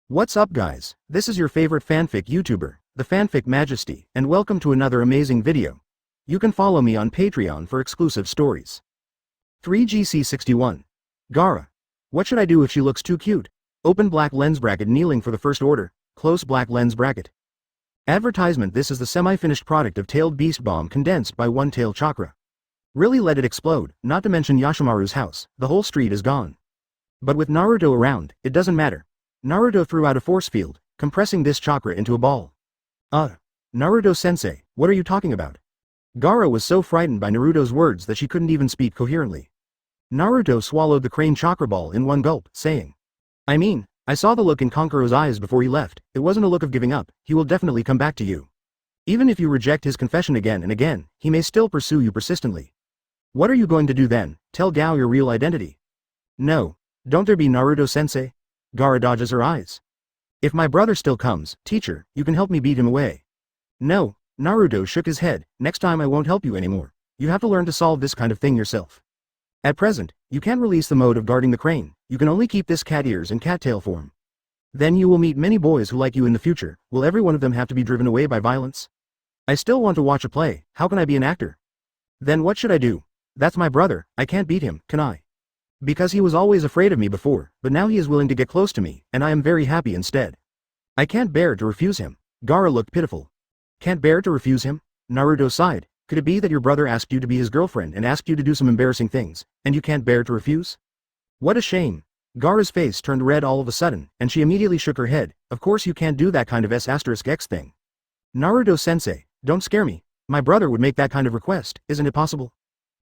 What's up guys, this is your favorite fanfic YouTuber, the Fanfic Majesty, and welcome to another amazing video. You can follow me on Patreon for exclusive stories. 3GC61. Gaara. What should I do if she looks too cute? Open black lens bracket kneeling for the first order, close black lens bracket. Advertisement. This is the semi-finished product of Tailed Beast Bomb condensed by One Tail Chakra. Really let it explode, not to mention Yashimaru's house, the whole street is gone. But with Naruto around, it doesn't matter. Naruto threw out a force field, compressing this chakra into a ball. Naruto-sensei, what are you talking about? Gaara was so frightened by Naruto's words that she couldn't even speak coherently. Naruto swallowed the crane chakra ball in one gulp, saying, I saw the look in Kankuro's eyes before he left. It wasn't a look of giving up. He will definitely come back to you. Even if you reject his confession again and again, he may still pursue you persistently. What are you going to do then? Tell Gao your real identity. No. Don't there be Naruto-sensei? Gaara dodges her eyes. If my brother still comes, teacher, you can help me beat him away. No. Naruto shook his head. Next time I won't help you anymore. You have to learn to solve this kind of thing yourself. At present, you can't release the mode of guarding the crane. You can only keep this cat ears and cattail form. Then you will meet many boys who like you in the future. Will every one of them have to be driven away by violence? I still want to watch a play. How can I be an actor? Then what should I do? That's my brother. I can't beat him, can I? Because he was always afraid of me before, but now he is willing to get close to me, and I am very happy instead. I can't bear to refuse him. Gaara looked pitiful. Can't bear to refuse him? Naruto sighed. Could it be that your brother asked you to be his girlfriend and asked you to do some embarrassing things, and you can't bear to refuse? What a shame. Gaara's face turned red all of a sudden, and she immediately shook her head. Of course you can't do that kind of S*X thing. Naruto-sensei, don't scare me. My brother would make that kind of request, isn't it possible?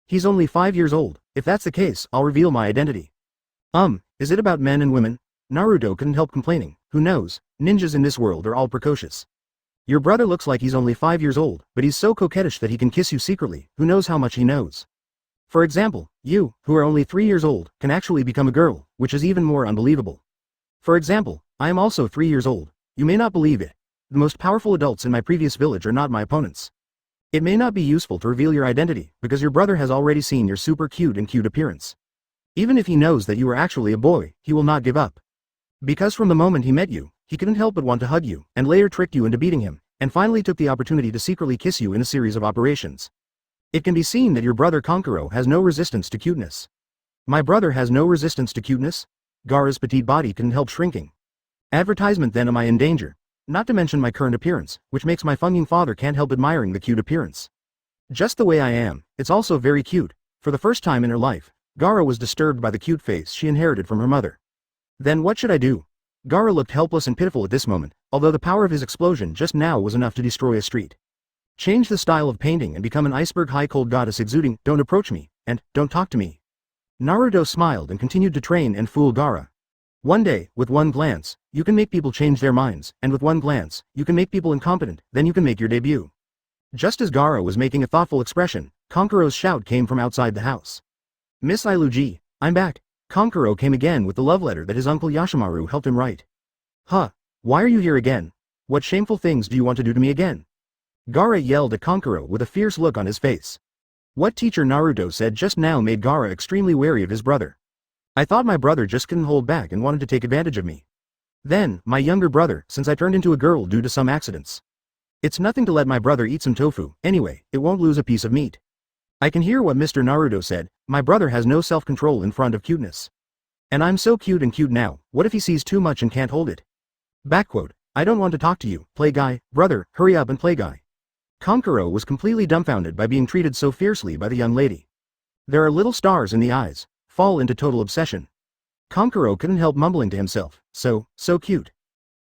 He's only 5 years old. If that's the case, I'll reveal my identity. Is it about men and women? Naruto couldn't help complaining. Who knows? Ninjas in this world are all precocious. Your brother looks like he's only 5 years old, but he's so coquettish that he can kiss you secretly. Who knows how much he knows? For example, you, who are only 3 years old, can actually become a girl, which is even more unbelievable. For example, I am also 3 years old. You may not believe it. The most powerful adults in my previous village are not my opponents. It may not be useful to reveal your identity, because your brother has already seen your super cute appearance. Even if he knows that you are actually a boy, he will not give up. Because from the moment he met you, he couldn't help but want to hug you, and later tricked you into beating him, and finally took the opportunity to secretly kiss you in a series of operations. It can be seen that your brother Kankuro has no resistance to cuteness. My brother has no resistance to cuteness? Gaara's petite body couldn't help shrinking. Advertisement. Then am I in danger? Not to mention my current appearance, which makes my funging father can't help admiring the cute appearance. Just the way I am, it's also very cute. For the first time in her life, Gaara was disturbed by the cute face she inherited from her mother. Then what should I do? Gaara looked helpless and pitiful at this moment, although the power of his explosion just now was enough to destroy a street. Change the style of painting and become an iceberg high cold goddess exuding, don't approach me, and don't talk to me. Naruto smiled and continued to train and fool Gaara. One day, with one glance, you can make people change their minds, and with one glance, you can make people incompetent, then you can make your debut. Just as Gaara was making a thoughtful expression, Kankuro's shout came from outside the house. Miss Iluji, I'm back. Kankuro came again with the love letter that his uncle Yashimaru helped him write. Why are you here again? What shameful things do you want to do to me again? Gaara yelled at Kankuro with a fierce look on his face. What teacher Naruto said just now made Gaara extremely wary of his brother. I thought my brother just couldn't hold back and wanted to take advantage of me. Then, my younger brother, since I turned into a girl due to some accidents. It's nothing to let my brother eat some tofu, anyway, it won't lose a piece of meat. I can hear what Mr. Naruto said, my brother has no self-control in front of cuteness. And I'm so cute and cute now, what if he sees too much and can't hold it? Backquote, I don't want to talk to you, play guy, brother, hurry up and play guy. Kankuro was completely dumbfounded by being treated so fiercely by the young lady. There are little stars in the eyes. Fall into total obsession. Kankuro couldn't help mumbling to himself, so cute.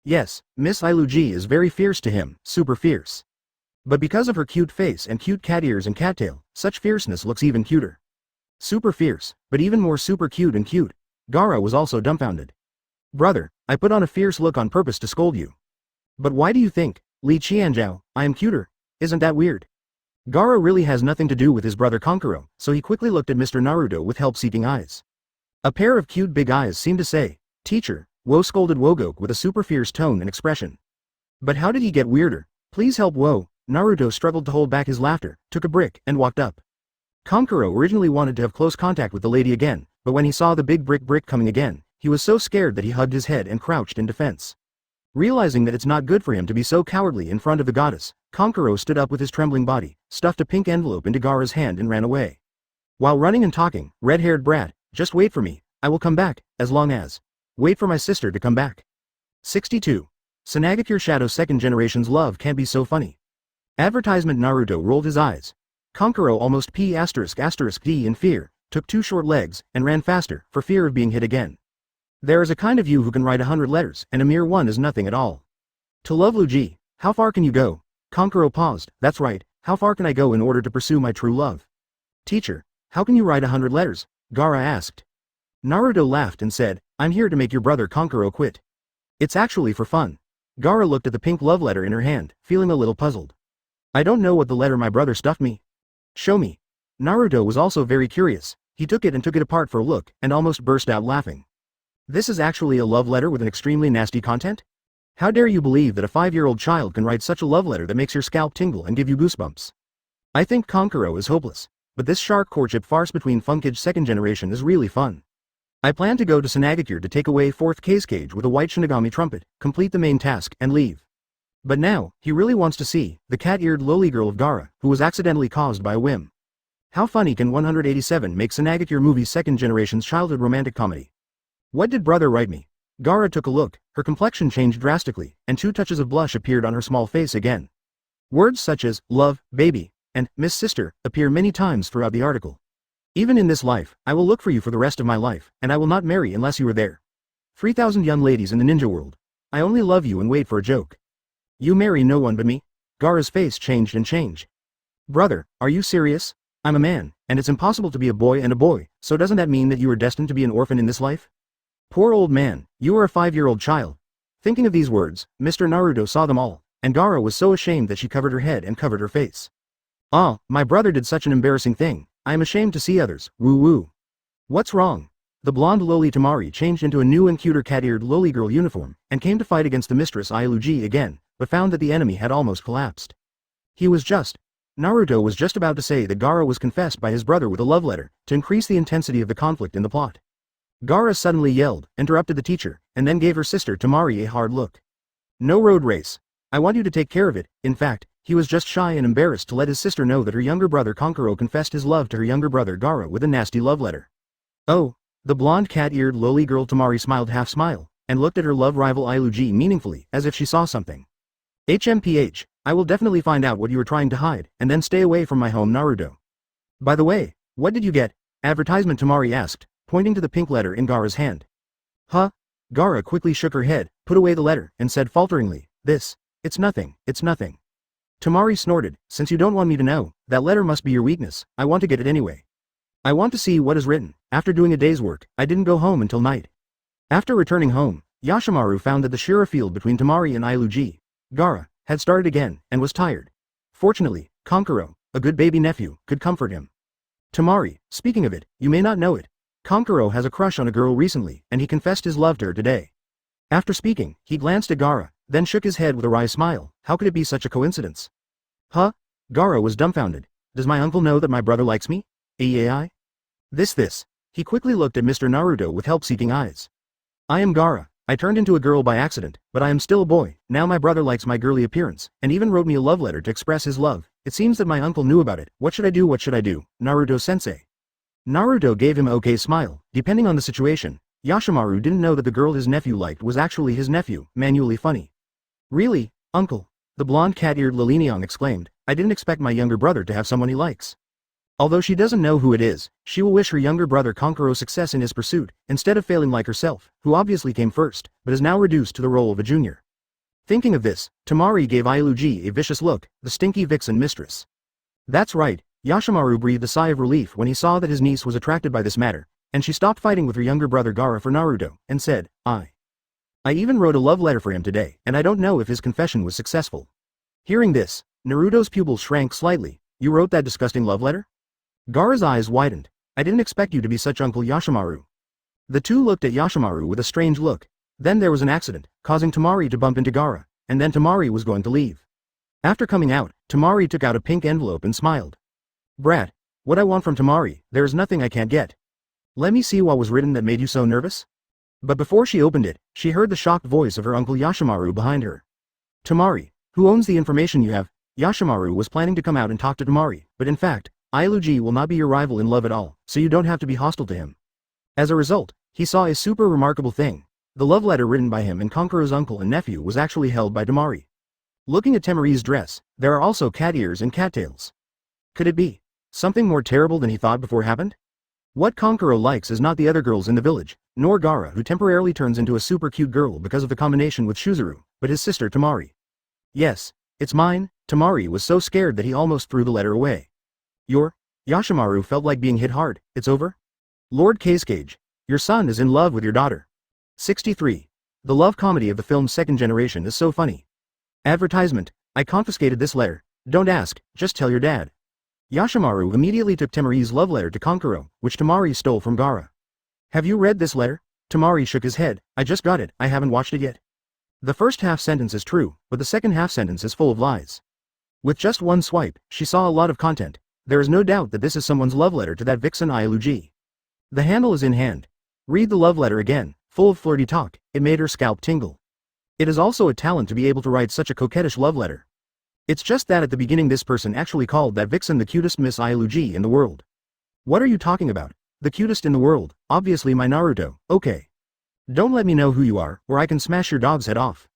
Yes, Miss Iluji is very fierce to him, super fierce. But because of her cute face and cute cat ears and cattail, such fierceness looks even cuter. Super fierce, but even more super cute. Gaara was also dumbfounded. Brother, I put on a fierce look on purpose to scold you. But why do you think, Li Qianzhao, I am cuter? Isn't that weird? Gaara really has nothing to do with his brother Kankuro, so he quickly looked at Mr. Naruto with help-seeking eyes. A pair of cute big eyes seemed to say, Teacher, Wo scolded Wogoke with a super fierce tone and expression. But how did he get weirder? Please help Wo. Naruto struggled to hold back his laughter, took a brick, and walked up. Kankuro originally wanted to have close contact with the lady again, but when he saw the big brick coming again, he was so scared that he hugged his head and crouched in defense. Realizing that it's not good for him to be so cowardly in front of the goddess, Kankuro stood up with his trembling body, stuffed a pink envelope into Gaara's hand and ran away. While running and talking, red-haired brat, just wait for me, I will come back, as long as. Wait for my sister to come back. 62. Sunagakure Shadow Second Generation's love can't be so funny. Advertisement. Naruto rolled his eyes. Kankuro almost p***d in fear, took 2 short legs, and ran faster, for fear of being hit again. There is a kind of you who can write 100 letters, and a mere one is nothing at all. To love Luigi, how far can you go? Kankuro paused. That's right, how far can I go in order to pursue my true love? Teacher, how can you write 100 letters? Gaara asked. Naruto laughed and said, I'm here to make your brother Kankuro quit. It's actually for fun. Gaara looked at the pink love letter in her hand, feeling a little puzzled. I don't know what the letter my brother stuffed me. Show me. Naruto was also very curious. He took it and took it apart for a look, and almost burst out laughing. This is actually a love letter with an extremely nasty content? How dare you believe that a 5-year-old child can write such a love letter that makes your scalp tingle and give you goosebumps? I think Kankuro is hopeless, but this shark courtship farce between Hokage second generation is really fun. I plan to go to Sunagakure to take away 4th Kazekage with a white Shinigami trumpet, complete the main task, and leave. But now, he really wants to see the cat-eared lowly girl of Gaara, who was accidentally caused by a whim. How funny can 187 make Sunagakure movie's second generation's childhood romantic comedy? What did brother write me? Gaara took a look, her complexion changed drastically, and 2 touches of blush appeared on her small face again. Words such as, love, baby, and, Miss Sister, appear many times throughout the article. Even in this life, I will look for you for the rest of my life, and I will not marry unless you are there. 3,000 young ladies in the ninja world. I only love you and wait for a joke. You marry no one but me? Gaara's face changed and changed. Brother, are you serious? I'm a man, and it's impossible to be a boy and a boy, so doesn't that mean that you are destined to be an orphan in this life? Poor old man, you are a 5-year-old child. Thinking of these words, Mr. Naruto saw them all, and Gaara was so ashamed that she covered her head and covered her face. Ah, my brother did such an embarrassing thing, I am ashamed to see others, woo-woo. What's wrong? The blonde lowly Tamari changed into a new and cuter cat-eared lowly girl uniform, and came to fight against the mistress Iluji again, but found that the enemy had almost collapsed. Naruto was just about to say that Gaara was confessed by his brother with a love letter, to increase the intensity of the conflict in the plot. Gaara suddenly yelled, interrupted the teacher, and then gave her sister Tamari a hard look. No road race. I want you to take care of it. In fact, he was just shy and embarrassed to let his sister know that her younger brother Kankuro confessed his love to her younger brother Gaara with a nasty love letter. Oh, the blonde cat-eared lowly girl Tamari smiled half-smile, and looked at her love rival Iluji meaningfully, as if she saw something. HMPH, I will definitely find out what you are trying to hide, and then stay away from my home Naruto. By the way, what did you get? Advertisement Tamari asked, pointing to the pink letter in Gaara's hand. Huh? Gaara quickly shook her head, put away the letter, and said falteringly, it's nothing. Tamari snorted, since you don't want me to know, that letter must be your weakness, I want to get it anyway. I want to see what is written. After doing a day's work, I didn't go home until night. After returning home, Yashimaru found that the Shira field between Tamari and Iluji, Gaara, had started again, and was tired. Fortunately, Kankuro, a good baby nephew, could comfort him. Tamari, speaking of it, you may not know it. Kankuro has a crush on a girl recently, and he confessed his love to her today. After speaking, he glanced at Gaara, then shook his head with a wry smile. How could it be such a coincidence? Huh? Gaara was dumbfounded. Does my uncle know that my brother likes me? Ai? This. He quickly looked at Mr. Naruto with help-seeking eyes. I am Gaara. I turned into a girl by accident, but I am still a boy. Now my brother likes my girly appearance, and even wrote me a love letter to express his love. It seems that my uncle knew about it. What should I do, Naruto-sensei? Naruto gave him an okay smile. Depending on the situation, Yashimaru didn't know that the girl his nephew liked was actually his nephew, manually funny. Really, uncle? The blonde cat-eared Lilinion exclaimed, I didn't expect my younger brother to have someone he likes. Although she doesn't know who it is, she will wish her younger brother Kankuro success in his pursuit, instead of failing like herself, who obviously came first, but is now reduced to the role of a junior. Thinking of this, Tamari gave Iluji a vicious look, the stinky vixen mistress. That's right, Yashimaru breathed a sigh of relief when he saw that his niece was attracted by this matter, and she stopped fighting with her younger brother Gaara for Naruto, and said, I even wrote a love letter for him today, and I don't know if his confession was successful. Hearing this, Naruto's pupils shrank slightly. You wrote that disgusting love letter? Gaara's eyes widened. I didn't expect you to be such Uncle Yashimaru. The two looked at Yashimaru with a strange look. Then there was an accident, causing Tamari to bump into Gaara, and then Tamari was going to leave. After coming out, Tamari took out a pink envelope and smiled. Brat, what I want from Tamari, there is nothing I can't get. Let me see what was written that made you so nervous. But before she opened it, she heard the shocked voice of her uncle Yoshimaru behind her. Tamari, who owns the information you have? Yoshimaru was planning to come out and talk to Tamari, but in fact, Ailuji will not be your rival in love at all, so you don't have to be hostile to him. As a result, he saw a super remarkable thing. The love letter written by him and Kankuro's uncle and nephew was actually held by Tamari. Looking at Tamari's dress, there are also cat ears and cattails. Could it be something more terrible than he thought before happened? What Kankuro likes is not the other girls in the village, nor Gaara, who temporarily turns into a super cute girl because of the combination with Shuzuru, but his sister Tamari. Yes, it's mine. Tamari was so scared that he almost threw the letter away. Yoshimaru felt like being hit hard. It's over? Lord Kazekage, your son is in love with your daughter. 63. The love comedy of the film's second generation is so funny. Advertisement, I confiscated this letter. Don't ask, just tell your dad. Yoshimaru immediately took Tamari's love letter to Kankuro, which Tamari stole from Gaara. Have you read this letter? Tamari shook his head. I just got it, I haven't watched it yet. The first half sentence is true, but the second half sentence is full of lies. With just one swipe, she saw a lot of content. There is no doubt that this is someone's love letter to that vixen Ailuji. The handle is in hand. Read the love letter again, full of flirty talk. It made her scalp tingle. It is also a talent to be able to write such a coquettish love letter. It's just that at the beginning this person actually called that vixen the cutest Miss Ailuji in the world. What are you talking about? The cutest in the world, obviously my Naruto, okay. Don't let me know who you are, or I can smash your dog's head off.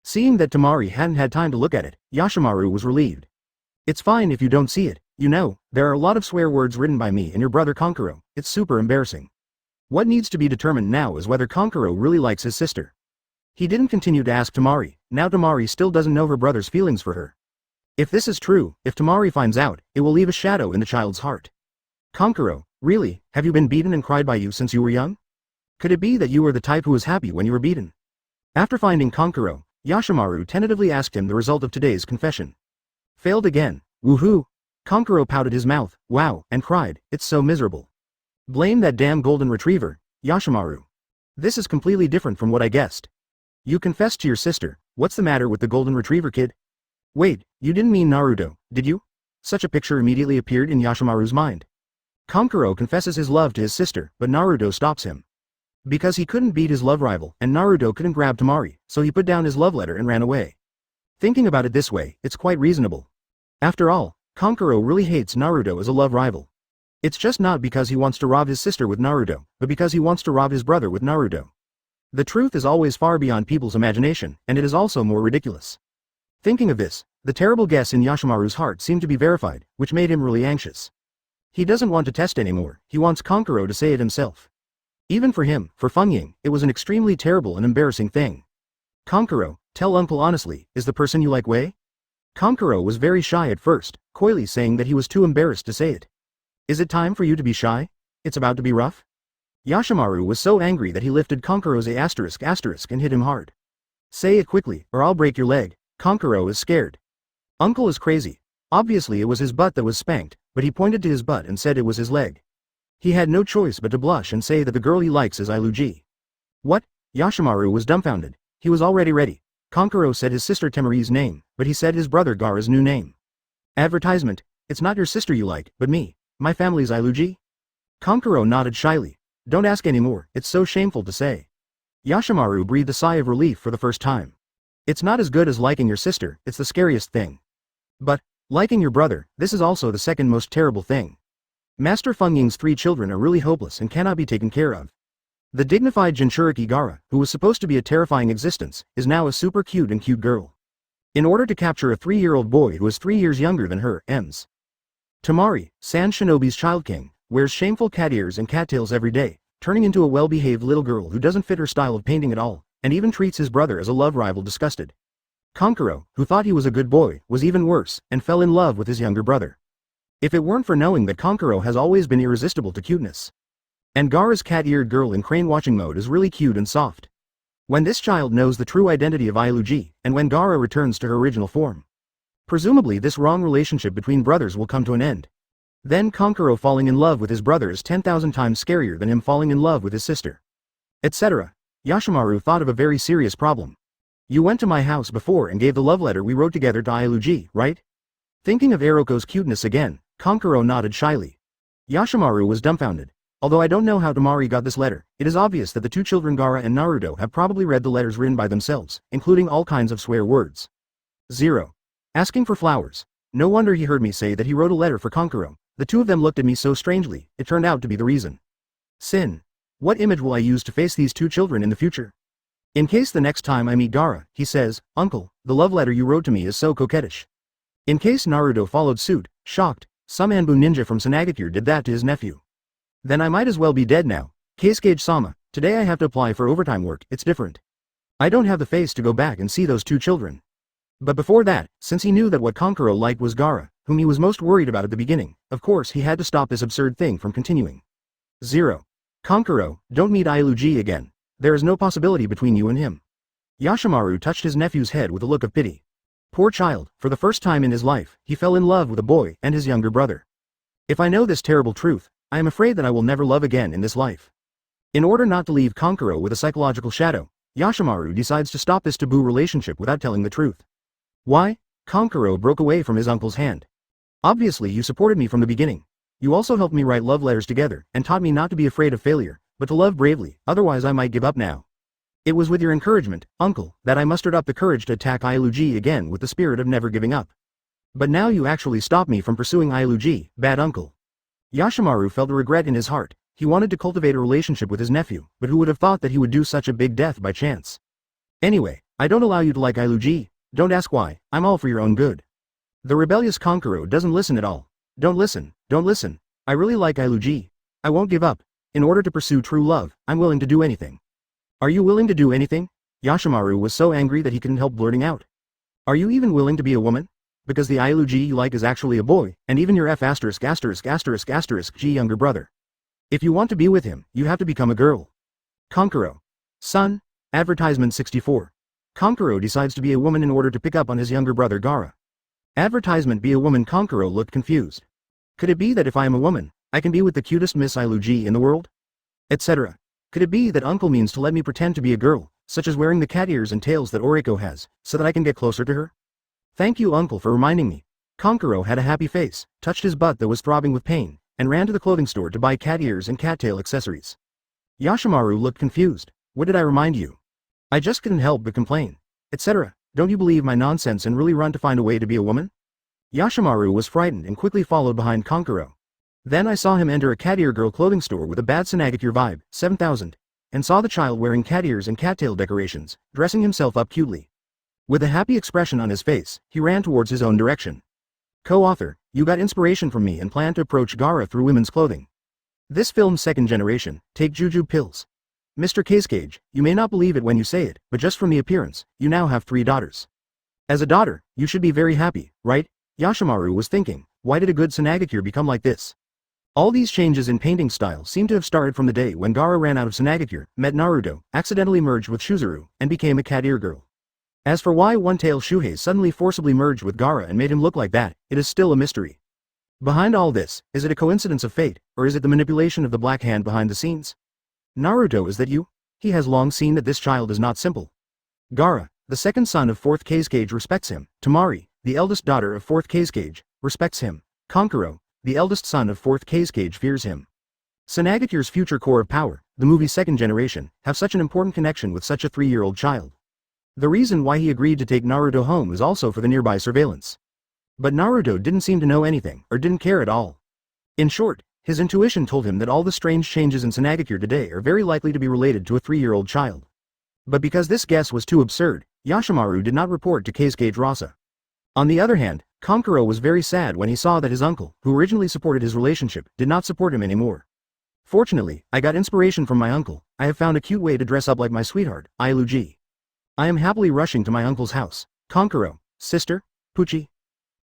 Seeing that Tamari hadn't had time to look at it, Yoshimaru was relieved. It's fine if you don't see it, you know, there are a lot of swear words written by me and your brother Kankuro, it's super embarrassing. What needs to be determined now is whether Kankuro really likes his sister. He didn't continue to ask Tamari, now Tamari still doesn't know her brother's feelings for her. If this is true, if Tamari finds out, it will leave a shadow in the child's heart. Kankuro, really, have you been beaten and cried by you since you were young? Could it be that you were the type who was happy when you were beaten? After finding Kankuro, Yoshimaru tentatively asked him the result of today's confession. Failed again, woohoo! Kankuro pouted his mouth, wow, and cried, it's so miserable. Blame that damn golden retriever, Yoshimaru. This is completely different from what I guessed. You confessed to your sister, what's the matter with the golden retriever kid? Wait, you didn't mean Naruto, did you? Such a picture immediately appeared in Yoshimaru's mind. Kankuro confesses his love to his sister, but Naruto stops him. Because he couldn't beat his love rival, and Naruto couldn't grab Tamari, so he put down his love letter and ran away. Thinking about it this way, it's quite reasonable. After all, Kankuro really hates Naruto as a love rival. It's just not because he wants to rob his sister with Naruto, but because he wants to rob his brother with Naruto. The truth is always far beyond people's imagination, and it is also more ridiculous. Thinking of this, the terrible guess in Yoshimaru's heart seemed to be verified, which made him really anxious. He doesn't want to test anymore, he wants Kankuro to say it himself. Even for him, for Fengying, it was an extremely terrible and embarrassing thing. Kankuro, tell uncle honestly, is the person you like Wei? Kankuro was very shy at first, coyly saying that he was too embarrassed to say it. Is it time for you to be shy? It's about to be rough? Yoshimaru was so angry that he lifted Kankuro's *** and hit him hard. Say it quickly, or I'll break your leg. Kankuro is scared. Uncle is crazy. Obviously it was his butt that was spanked, but he pointed to his butt and said it was his leg. He had no choice but to blush and say that the girl he likes is Ailuji. What? Yoshimaru was dumbfounded. He was already ready. Kankuro said his sister Temari's name, but he said his brother Gaara's new name. Advertisement, it's not your sister you like, but me. My family's Ailuji? Kankuro nodded shyly. Don't ask anymore, it's so shameful to say. Yoshimaru breathed a sigh of relief for the first time. It's not as good as liking your sister, it's the scariest thing. But, liking your brother, this is also the second most terrible thing. Master Fengying's 3 children are really hopeless and cannot be taken care of. The dignified Jinchuriki Gaara, who was supposed to be a terrifying existence, is now a super cute girl. In order to capture a 3-year-old boy who is 3 years younger than her, Ms. Tamari, San Shinobi's child king, wears shameful cat ears and cattails every day, turning into a well-behaved little girl who doesn't fit her style of painting at all, and even treats his brother as a love rival disgusted. Kankuro, who thought he was a good boy, was even worse, and fell in love with his younger brother. If it weren't for knowing that Kankuro has always been irresistible to cuteness. And Gaara's cat-eared girl in crane watching mode is really cute and soft. When this child knows the true identity of Ailuji, and when Gaara returns to her original form. Presumably this wrong relationship between brothers will come to an end. Then Kankuro falling in love with his brother is 10,000 times scarier than him falling in love with his sister. Etc. Yoshimaru thought of a very serious problem. You went to my house before and gave the love letter we wrote together to Ailuji, right? Thinking of Eroko's cuteness again, Kankuro nodded shyly. Yoshimaru was dumbfounded. Although I don't know how Temari got this letter, it is obvious that the two children Gaara and Naruto have probably read the letters written by themselves, including all kinds of swear words. 0. Asking for flowers. No wonder he heard me say that he wrote a letter for Kankuro. The two of them looked at me so strangely, it turned out to be the reason. Sin. What image will I use to face these two children in the future? In case the next time I meet Gaara, he says, Uncle, the love letter you wrote to me is so coquettish. In case Naruto followed suit, shocked, some Anbu ninja from Sunagakure did that to his nephew. Then I might as well be dead now. Kasuke-sama, today I have to apply for overtime work, it's different. I don't have the face to go back and see those two children. But before that, since he knew that what Kankuro liked was Gaara, whom he was most worried about at the beginning, of course he had to stop this absurd thing from continuing. 0. Kankuro, don't meet Iluji again. There is no possibility between you and him. Yashimaru touched his nephew's head with a look of pity. Poor child, for the first time in his life, he fell in love with a boy and his younger brother. If I know this terrible truth, I am afraid that I will never love again in this life. In order not to leave Kankuro with a psychological shadow, Yashimaru decides to stop this taboo relationship without telling the truth. Why? Kankuro broke away from his uncle's hand. Obviously you supported me from the beginning. You also helped me write love letters together and taught me not to be afraid of failure, but to love bravely, otherwise I might give up now. It was with your encouragement, uncle, that I mustered up the courage to attack Iluji again with the spirit of never giving up. But now you actually stopped me from pursuing Iluji, bad uncle. Yashimaru felt a regret in his heart. He wanted to cultivate a relationship with his nephew, but who would have thought that he would do such a big death by chance? Anyway, I don't allow you to like Iluji. Don't ask why, I'm all for your own good. The rebellious Kankuro doesn't listen at all. Don't listen, don't listen. I really like Iluji. I won't give up. In order to pursue true love, I'm willing to do anything. Are you willing to do anything? Yashimaru was so angry that he couldn't help blurting out. Are you even willing to be a woman? Because the Iluji you like is actually a boy, and even your G younger brother. If you want to be with him, you have to become a girl. Kankuro. Son. Advertisement 64. Kankuro decides to be a woman in order to pick up on his younger brother Gaara. Advertisement be a woman. Kankuro looked confused. Could it be that if I am a woman, I can be with the cutest Miss Iluji in the world? Etc. Could it be that uncle means to let me pretend to be a girl, such as wearing the cat ears and tails that Oriko has, so that I can get closer to her? Thank you uncle for reminding me. Kankuro had a happy face, touched his butt that was throbbing with pain, and ran to the clothing store to buy cat ears and cattail accessories. Yashimaru looked confused. What did I remind you? I just couldn't help but complain. Etc. Don't you believe my nonsense and really run to find a way to be a woman? Yashimaru was frightened and quickly followed behind Kankuro. Then I saw him enter a cat ear girl clothing store with a bad Sunagakure vibe, 7000, and saw the child wearing cat ears and cattail decorations, dressing himself up cutely. With a happy expression on his face, he ran towards his own direction. Co-author, you got inspiration from me and plan to approach Gaara through women's clothing. This film's second generation, take juju pills. Mr. Kasuke, you may not believe it when you say it, but just from the appearance, you now have 3 daughters. As a daughter, you should be very happy, right? Yashimaru was thinking, why did a good Sunagakure become like this? All these changes in painting style seem to have started from the day when Gaara ran out of Sunagakure, met Naruto, accidentally merged with Shuzuru, and became a cat ear girl. As for why One-Tail Shuhei suddenly forcibly merged with Gaara and made him look like that, it is still a mystery. Behind all this, is it a coincidence of fate, or is it the manipulation of the Black Hand behind the scenes? Naruto, is that you? He has long seen that this child is not simple. Gaara, the second son of 4th Kasuke, respects him. Temari, the eldest daughter of 4th Kasuke, respects him. Kankuro, the eldest son of 4th Kasuke, fears him. Sunagakure's future core of power, the movie's second generation, have such an important connection with such a 3-year-old child. The reason why he agreed to take Naruto home is also for the nearby surveillance. But Naruto didn't seem to know anything, or didn't care at all. In short, his intuition told him that all the strange changes in Sunagakure today are very likely to be related to a 3-year-old child. But because this guess was too absurd, Yashimaru did not report to Kasuke Rasa. On the other hand, Kankuro was very sad when he saw that his uncle, who originally supported his relationship, did not support him anymore. Fortunately, I got inspiration from my uncle. I have found a cute way to dress up like my sweetheart, Iluji. I am happily rushing to my uncle's house. Kankuro, sister, Puchi.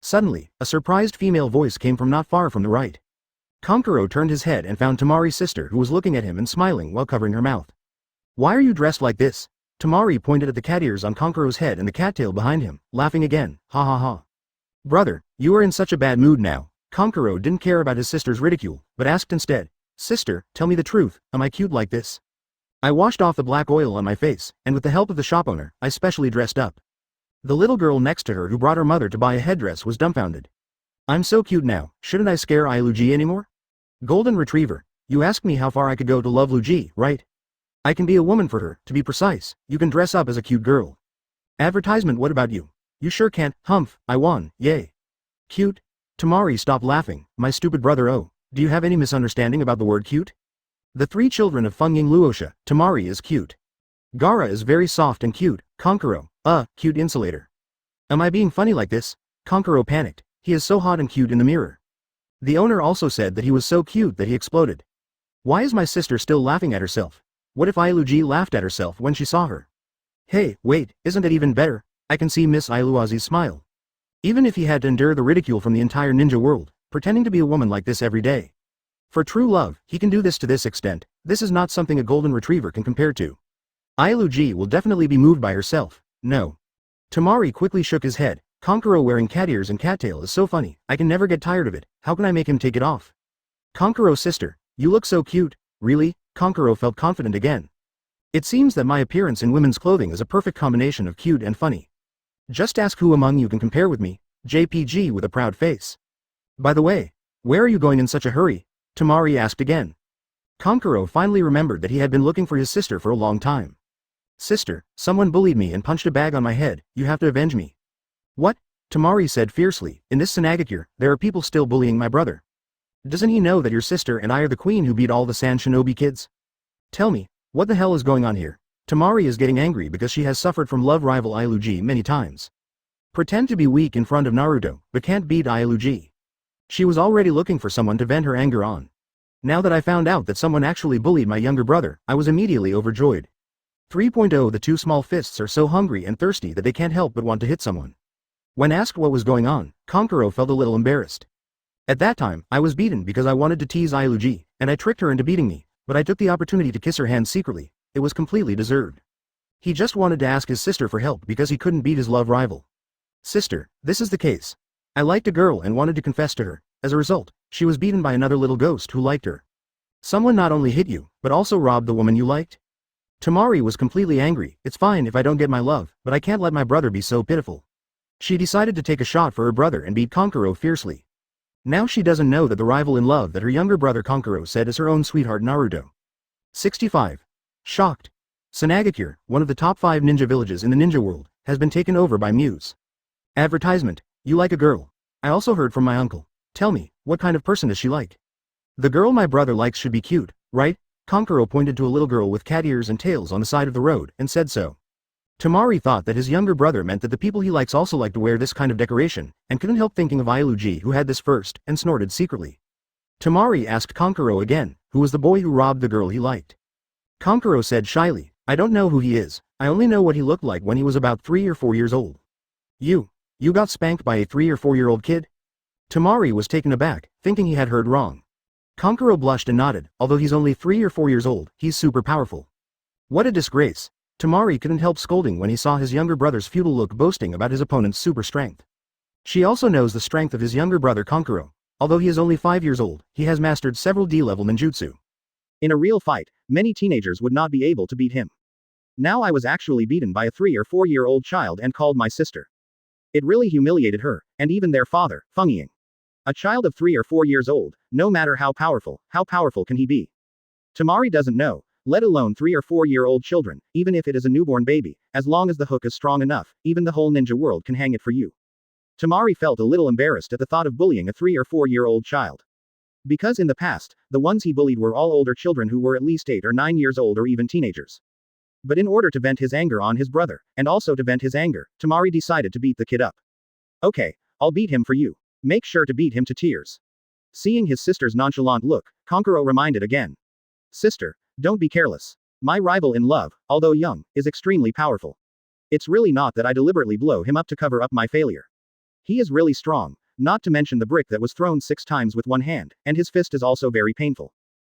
Suddenly, a surprised female voice came from not far from the right. Kankuro turned his head and found Temari's sister, who was looking at him and smiling while covering her mouth. Why are you dressed like this? Temari pointed at the cat ears on Kankuro's head and the cattail behind him, laughing again, ha ha ha. Brother, you are in such a bad mood now. Kankuro didn't care about his sister's ridicule, but asked instead, sister, tell me the truth, am I cute like this? I washed off the black oil on my face, and with the help of the shop owner, I specially dressed up. The little girl next to her who brought her mother to buy a headdress was dumbfounded. I'm so cute now, shouldn't I scare Iluji anymore? Golden Retriever. You asked me how far I could go to love Luigi, right? I can be a woman for her, to be precise. You can dress up as a cute girl. Advertisement. What about you? You sure can't. Humph, I won, yay. Cute? Tamari stopped laughing. My stupid brother. Oh, do you have any misunderstanding about the word cute? The three children of Fungying Luosha, Tamari is cute. Gaara is very soft and cute. Kankuro, cute insulator. Am I being funny like this? Kankuro panicked. He is so hot and cute in the mirror. The owner also said that he was so cute that he exploded. Why is my sister still laughing at herself? What if Ailuji laughed at herself when she saw her? Hey, wait, isn't it even better? I can see Miss Ailuazi's smile. Even if he had to endure the ridicule from the entire ninja world, pretending to be a woman like this every day. For true love, he can do this to this extent. This is not something a golden retriever can compare to. Ailuji will definitely be moved by herself. No. Tamari quickly shook his head. Kankuro wearing cat ears and cattail is so funny, I can never get tired of it. How can I make him take it off? Kankuro's sister, you look so cute. Really? Kankuro felt confident again. It seems that my appearance in women's clothing is a perfect combination of cute and funny. Just ask who among you can compare with me. JPG with a proud face. By the way, where are you going in such a hurry? Tamari asked again. Kankuro finally remembered that he had been looking for his sister for a long time. Sister, someone bullied me and punched a bag on my head, you have to avenge me. What? Tamari said fiercely, in this Sunagakure, there are people still bullying my brother. Doesn't he know that your sister and I are the queen who beat all the Sand Shinobi kids? Tell me, what the hell is going on here? Tamari is getting angry because she has suffered from love rival Ailuji many times. Pretend to be weak in front of Naruto, but can't beat Ailuji. She was already looking for someone to vent her anger on. Now that I found out that someone actually bullied my younger brother, I was immediately overjoyed. 3.0 The two small fists are so hungry and thirsty that they can't help but want to hit someone. When asked what was going on, Kankuro felt a little embarrassed. At that time, I was beaten because I wanted to tease Ailuji, and I tricked her into beating me, but I took the opportunity to kiss her hand secretly. It was completely deserved. He just wanted to ask his sister for help because he couldn't beat his love rival. Sister, this is the case. I liked a girl and wanted to confess to her. As a result, she was beaten by another little ghost who liked her. Someone not only hit you, but also robbed the woman you liked? Tamari was completely angry. It's fine if I don't get my love, but I can't let my brother be so pitiful. She decided to take a shot for her brother and beat Kankuro fiercely. Now she doesn't know that the rival in love that her younger brother Kankuro said is her own sweetheart Naruto. 65. Shocked. Sunagakure, one of the top 5 ninja villages in the ninja world, has been taken over by Muse. Advertisement, you like a girl. I also heard from my uncle. Tell me, what kind of person is she like? The girl my brother likes should be cute, right? Kankuro pointed to a little girl with cat ears and tails on the side of the road and said so. Tamari thought that his younger brother meant that the people he likes also like to wear this kind of decoration, and couldn't help thinking of Ailuji who had this first, and snorted secretly. Tamari asked Kankuro again, who was the boy who robbed the girl he liked. Kankuro said shyly, I don't know who he is, I only know what he looked like when he was about 3 or 4 years old. You got spanked by a 3 or 4-year-old kid? Tamari was taken aback, thinking he had heard wrong. Kankuro blushed and nodded, although he's only 3 or 4 years old, he's super powerful. What a disgrace. Tamari couldn't help scolding when he saw his younger brother's futile look boasting about his opponent's super strength. She also knows the strength of his younger brother Kankuro. Although he is only 5 years old, he has mastered several D-level ninjutsu. In a real fight, many teenagers would not be able to beat him. Now I was actually beaten by a 3 or 4-year-old child and called my sister. It really humiliated her, and even their father, Fungying. A child of 3 or 4 years old, no matter how powerful can he be? Tamari doesn't know, let alone 3 or 4-year-old children, even if it is a newborn baby, as long as the hook is strong enough, even the whole ninja world can hang it for you. Tamari felt a little embarrassed at the thought of bullying a 3 or 4-year-old child. Because in the past, the ones he bullied were all older children who were at least 8 or 9 years old or even teenagers. But in order to vent his anger on his brother, and also to vent his anger, Tamari decided to beat the kid up. Okay, I'll beat him for you. Make sure to beat him to tears. Seeing his sister's nonchalant look, Kankuro reminded again. Sister, don't be careless. My rival in love, although young, is extremely powerful. It's really not that I deliberately blow him up to cover up my failure. He is really strong, not to mention the brick that was thrown 6 times with one hand, and his fist is also very painful.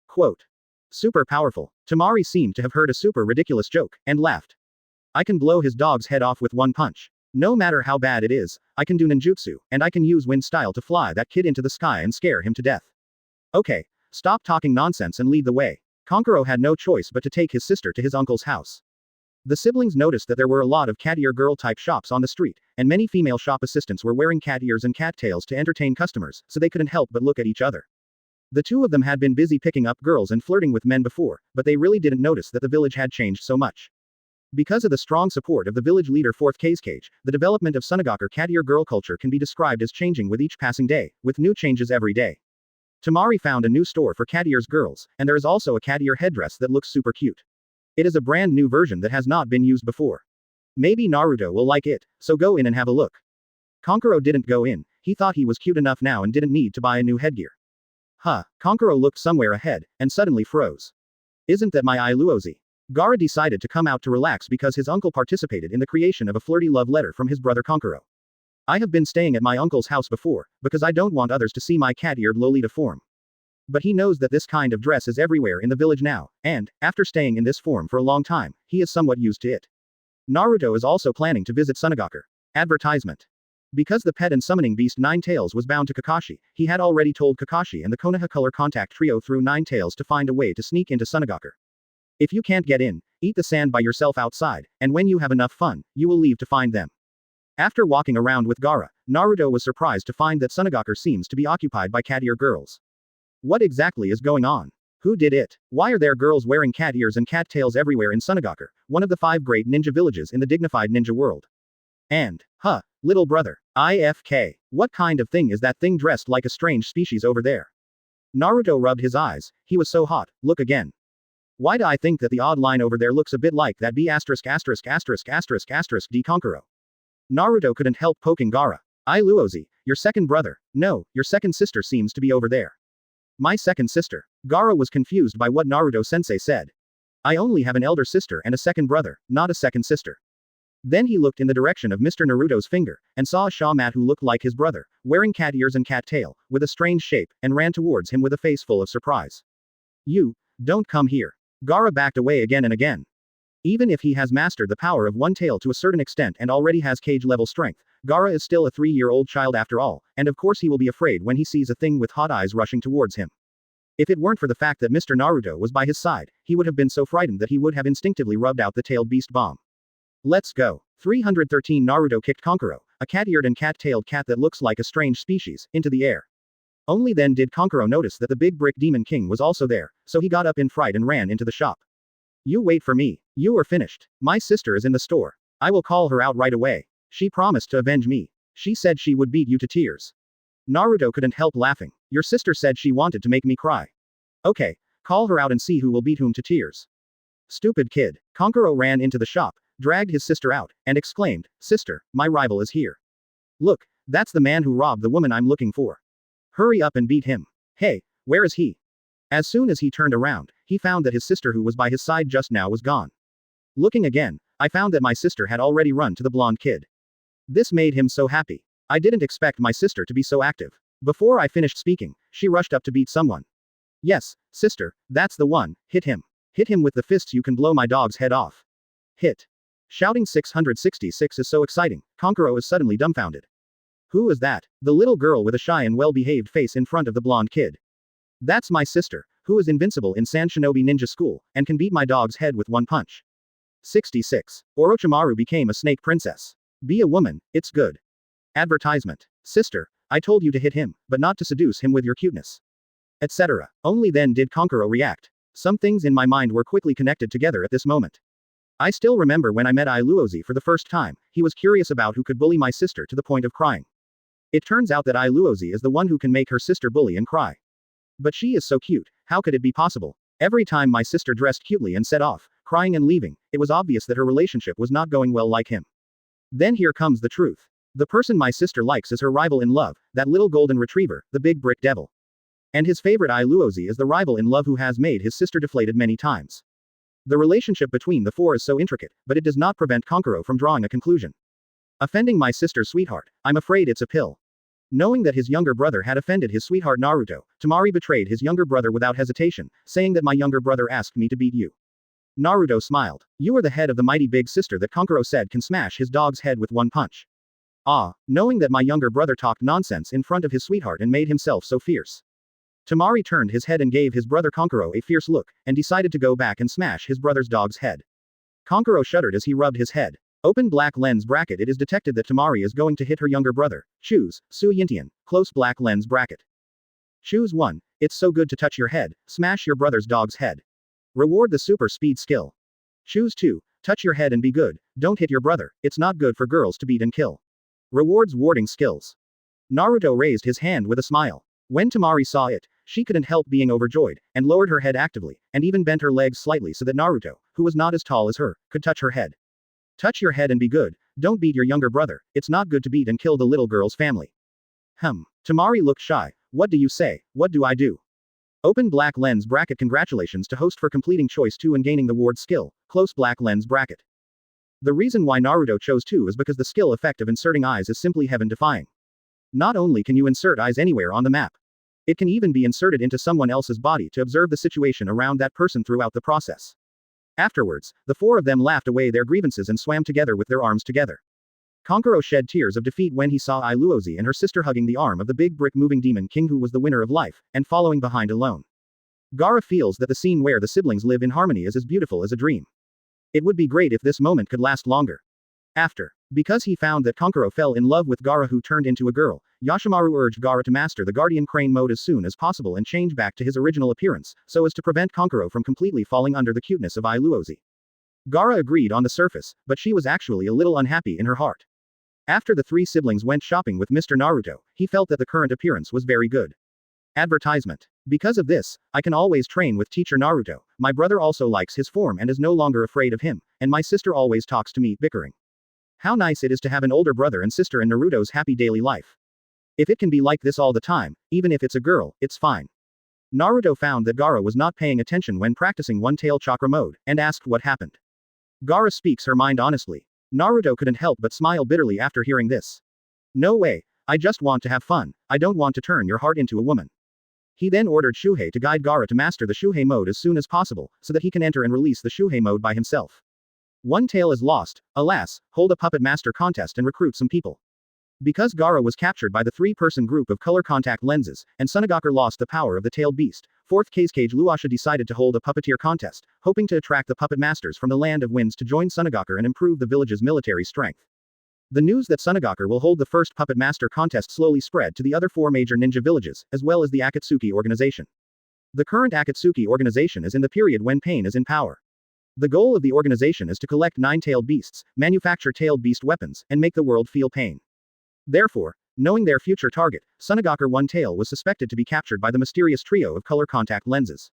Quote. Super powerful. Tamari seemed to have heard a super ridiculous joke, and laughed. I can blow his dog's head off with one punch. No matter how bad it is, I can do ninjutsu, and I can use wind style to fly that kid into the sky and scare him to death. Okay, stop talking nonsense and lead the way. Kankuro had no choice but to take his sister to his uncle's house. The siblings noticed that there were a lot of cat ear girl type shops on the street, and many female shop assistants were wearing cat ears and cat tails to entertain customers, so they couldn't help but look at each other. The two of them had been busy picking up girls and flirting with men before, but they really didn't notice that the village had changed so much. Because of the strong support of the village leader Fourth Kage, the development of Sunagakure cat ear girl culture can be described as changing with each passing day, with new changes every day. Tamari found a new store for cat ears girls, and there is also a cat ear headdress that looks super cute. It is a brand new version that has not been used before. Maybe Naruto will like it, so go in and have a look. Kankuro didn't go in, he thought he was cute enough now and didn't need to buy a new headgear. Kankuro looked somewhere ahead, and suddenly froze. Isn't that my Iluozi? Gaara decided to come out to relax because his uncle participated in the creation of a flirty love letter from his brother Kankuro. I have been staying at my uncle's house before, because I don't want others to see my cat-eared Lolita form. But he knows that this kind of dress is everywhere in the village now, and, after staying in this form for a long time, he is somewhat used to it. Naruto is also planning to visit Sunagakure. Advertisement. Because the pet and summoning beast Nine Tails was bound to Kakashi, he had already told Kakashi and the Konoha color contact trio through Nine Tails to find a way to sneak into Sunagakure. If you can't get in, eat the sand by yourself outside, and when you have enough fun, you will leave to find them. After walking around with Gaara, Naruto was surprised to find that Sunagakure seems to be occupied by cat ear girls. What exactly is going on? Who did it? Why are there girls wearing cat ears and cat tails everywhere in Sunagakure, one of the 5 great ninja villages in the dignified ninja world? And, little brother, IFK, what kind of thing is that thing dressed like a strange species over there? Naruto rubbed his eyes, he was so hot, look again. Why do I think that the odd line over there looks a bit like that B*********** D Kankuro? Naruto couldn't help poking Gaara. Iluozi, your second brother. No, your second sister seems to be over there. My second sister. Gaara was confused by what Naruto-sensei said. I only have an elder sister and a second brother, not a second sister. Then he looked in the direction of Mr. Naruto's finger, and saw a Shaw mat who looked like his brother, wearing cat ears and cat tail, with a strange shape, and ran towards him with a face full of surprise. You, don't come here. Gaara backed away again and again. Even if he has mastered the power of one tail to a certain extent and already has cage-level strength, Gaara is still a 3-year-old child after all, and of course he will be afraid when he sees a thing with hot eyes rushing towards him. If it weren't for the fact that Mr. Naruto was by his side, he would have been so frightened that he would have instinctively rubbed out the tailed beast bomb. Let's go. 313 Naruto kicked Kankuro, a cat-eared and cat-tailed cat that looks like a strange species, into the air. Only then did Kankuro notice that the big brick demon king was also there, so he got up in fright and ran into the shop. You wait for me. You are finished. My sister is in the store. I will call her out right away. She promised to avenge me. She said she would beat you to tears. Naruto couldn't help laughing. Your sister said she wanted to make me cry. Okay, call her out and see who will beat whom to tears. Stupid kid. Kankuro ran into the shop, dragged his sister out, and exclaimed, Sister, my rival is here. Look, that's the man who robbed the woman I'm looking for. Hurry up and beat him. Hey, where is he? As soon as he turned around, he found that his sister who was by his side just now was gone. Looking again, I found that my sister had already run to the blonde kid. This made him so happy. I didn't expect my sister to be so active. Before I finished speaking, she rushed up to beat someone. Yes, sister, that's the one, hit him. Hit him with the fists you can blow my dog's head off. Hit. Shouting 666 is so exciting, Kankuro is suddenly dumbfounded. Who is that? The little girl with a shy and well-behaved face in front of the blonde kid. That's my sister, who is invincible in Sand Shinobi Ninja School, and can beat my dog's head with one punch. 66. Orochimaru became a snake princess. Be a woman, it's good. Advertisement. Sister, I told you to hit him, but not to seduce him with your cuteness. Etc. Only then did Kankuro react. Some things in my mind were quickly connected together at this moment. I still remember when I met Iluozi for the first time, he was curious about who could bully my sister to the point of crying. It turns out that Iluozi is the one who can make her sister bully and cry. But she is so cute, how could it be possible? Every time my sister dressed cutely and set off, crying and leaving, it was obvious that her relationship was not going well like him. Then here comes the truth. The person my sister likes is her rival in love, that little golden retriever, the big brick devil. And his favorite Iluozi is the rival in love who has made his sister deflated many times. The relationship between the four is so intricate, but it does not prevent Kankuro from drawing a conclusion. Offending my sister's sweetheart, I'm afraid it's a pill. Knowing that his younger brother had offended his sweetheart Naruto, Tamari betrayed his younger brother without hesitation, saying that my younger brother asked me to beat you. Naruto smiled. You are the head of the mighty big sister that Kankuro said can smash his dog's head with one punch. Knowing that my younger brother talked nonsense in front of his sweetheart and made himself so fierce. Tamari turned his head and gave his brother Kankuro a fierce look, and decided to go back and smash his brother's dog's head. Kankuro shuddered as he rubbed his head. Open black lens bracket. It is detected that Tamari is going to hit her younger brother. Choose, Su Yintian, close black lens bracket. Choose one. It's so good to touch your head, smash your brother's dog's head. Reward the super speed skill. Choose 2. Touch your head and be good, don't hit your brother, it's not good for girls to beat and kill. Rewards warding skills. Naruto raised his hand with a smile. When Temari saw it, she couldn't help being overjoyed, and lowered her head actively, and even bent her legs slightly so that Naruto, who was not as tall as her, could touch her head. Touch your head and be good, don't beat your younger brother, it's not good to beat and kill the little girl's family. Temari looked shy. What do you say, what do I do? Open black lens bracket. Congratulations to host for completing choice 2 and gaining the ward skill, close black lens bracket. The reason why Naruto chose 2 is because the skill effect of inserting eyes is simply heaven-defying. Not only can you insert eyes anywhere on the map, it can even be inserted into someone else's body to observe the situation around that person throughout the process. Afterwards, the 4 of them laughed away their grievances and swam together with their arms together. Kankuro shed tears of defeat when he saw Iluozi and her sister hugging the arm of the big brick moving demon king who was the winner of life, and following behind alone. Gaara feels that the scene where the siblings live in harmony is as beautiful as a dream. It would be great if this moment could last longer. Because he found that Kankuro fell in love with Gaara who turned into a girl, Yoshimaru urged Gaara to master the Guardian Crane mode as soon as possible and change back to his original appearance, so as to prevent Kankuro from completely falling under the cuteness of Iluozi. Gaara agreed on the surface, but she was actually a little unhappy in her heart. After the 3 siblings went shopping with Mr. Naruto, he felt that the current appearance was very good. Advertisement. Because of this, I can always train with teacher Naruto, my brother also likes his form and is no longer afraid of him, and my sister always talks to me, bickering. How nice it is to have an older brother and sister in Naruto's happy daily life. If it can be like this all the time, even if it's a girl, it's fine. Naruto found that Gaara was not paying attention when practicing one-tail chakra mode, and asked what happened. Gaara speaks her mind honestly. Naruto couldn't help but smile bitterly after hearing this. No way, I just want to have fun, I don't want to turn your heart into a woman. He then ordered Shuhei to guide Gaara to master the Shuhei mode as soon as possible, so that he can enter and release the Shuhei mode by himself. One tail is lost, alas, hold a puppet master contest and recruit some people. Because Gaara was captured by the 3-person group of color contact lenses, and Sunagakure lost the power of the tailed beast, 4th Kazekage Luasha decided to hold a puppeteer contest, hoping to attract the puppet masters from the Land of Winds to join Sunagakure and improve the village's military strength. The news that Sunagakure will hold the first puppet master contest slowly spread to the other 4 major ninja villages, as well as the Akatsuki organization. The current Akatsuki organization is in the period when Pain is in power. The goal of the organization is to collect 9-tailed beasts, manufacture tailed beast weapons, and make the world feel pain. Therefore, knowing their future target, Sunagakure One Tail was suspected to be captured by the mysterious trio of color contact lenses.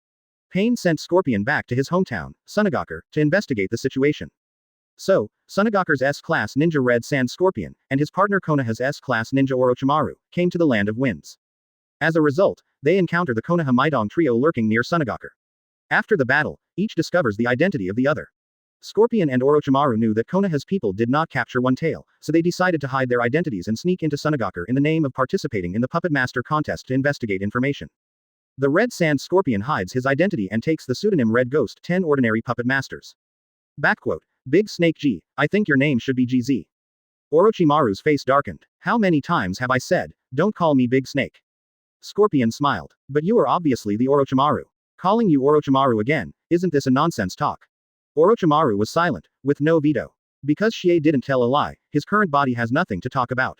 Pain sent Scorpion back to his hometown, Sunagakure, to investigate the situation. So, Sunagakure's S-Class Ninja Red Sand Scorpion, and his partner Konoha's S-Class Ninja Orochimaru, came to the Land of Winds. As a result, they encounter the Konoha Maidong trio lurking near Sunagakure. After the battle, each discovers the identity of the other. Scorpion and Orochimaru knew that Konoha's people did not capture One Tail, so they decided to hide their identities and sneak into Sunagakure in the name of participating in the Puppet Master contest to investigate information. The Red Sand Scorpion hides his identity and takes the pseudonym Red Ghost 10 ordinary puppet masters. Backquote. Big Snake G, I think your name should be GZ. Orochimaru's face darkened. How many times have I said, don't call me Big Snake? Scorpion smiled. But you are obviously the Orochimaru. Calling you Orochimaru again, isn't this a nonsense talk? Orochimaru was silent, with no veto. Because Shie didn't tell a lie, his current body has nothing to talk about.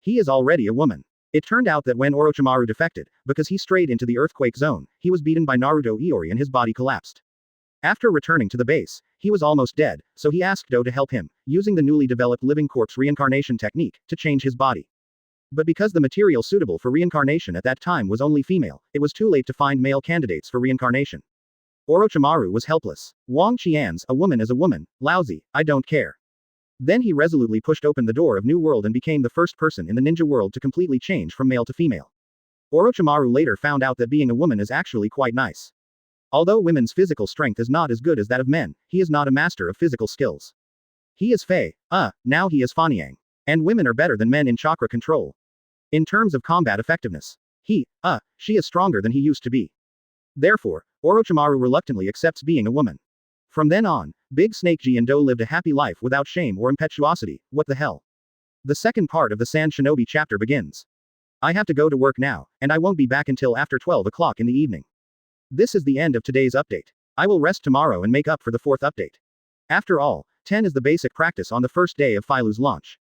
He is already a woman. It turned out that when Orochimaru defected, because he strayed into the earthquake zone, he was beaten by Naruto Iori and his body collapsed. After returning to the base, he was almost dead, so he asked Do to help him, using the newly developed Living Corpse Reincarnation technique, to change his body. But because the material suitable for reincarnation at that time was only female, it was too late to find male candidates for reincarnation. Orochimaru was helpless. Wang Qian's, a woman is a woman, lousy, I don't care. Then he resolutely pushed open the door of New World and became the first person in the ninja world to completely change from male to female. Orochimaru later found out that being a woman is actually quite nice. Although women's physical strength is not as good as that of men, he is not a master of physical skills. He is Fei, now he is Fanyang. And women are better than men in chakra control. In terms of combat effectiveness, she is stronger than he used to be. Therefore, Orochimaru reluctantly accepts being a woman. From then on, Big Snake Ji and Do lived a happy life without shame or impetuosity. What the hell? The second part of the Sand Shinobi chapter begins. I have to go to work now, and I won't be back until after 12 o'clock in the evening. This is the end of today's update. I will rest tomorrow and make up for the 4th update. After all, 10 is the basic practice on the first day of Filu's launch.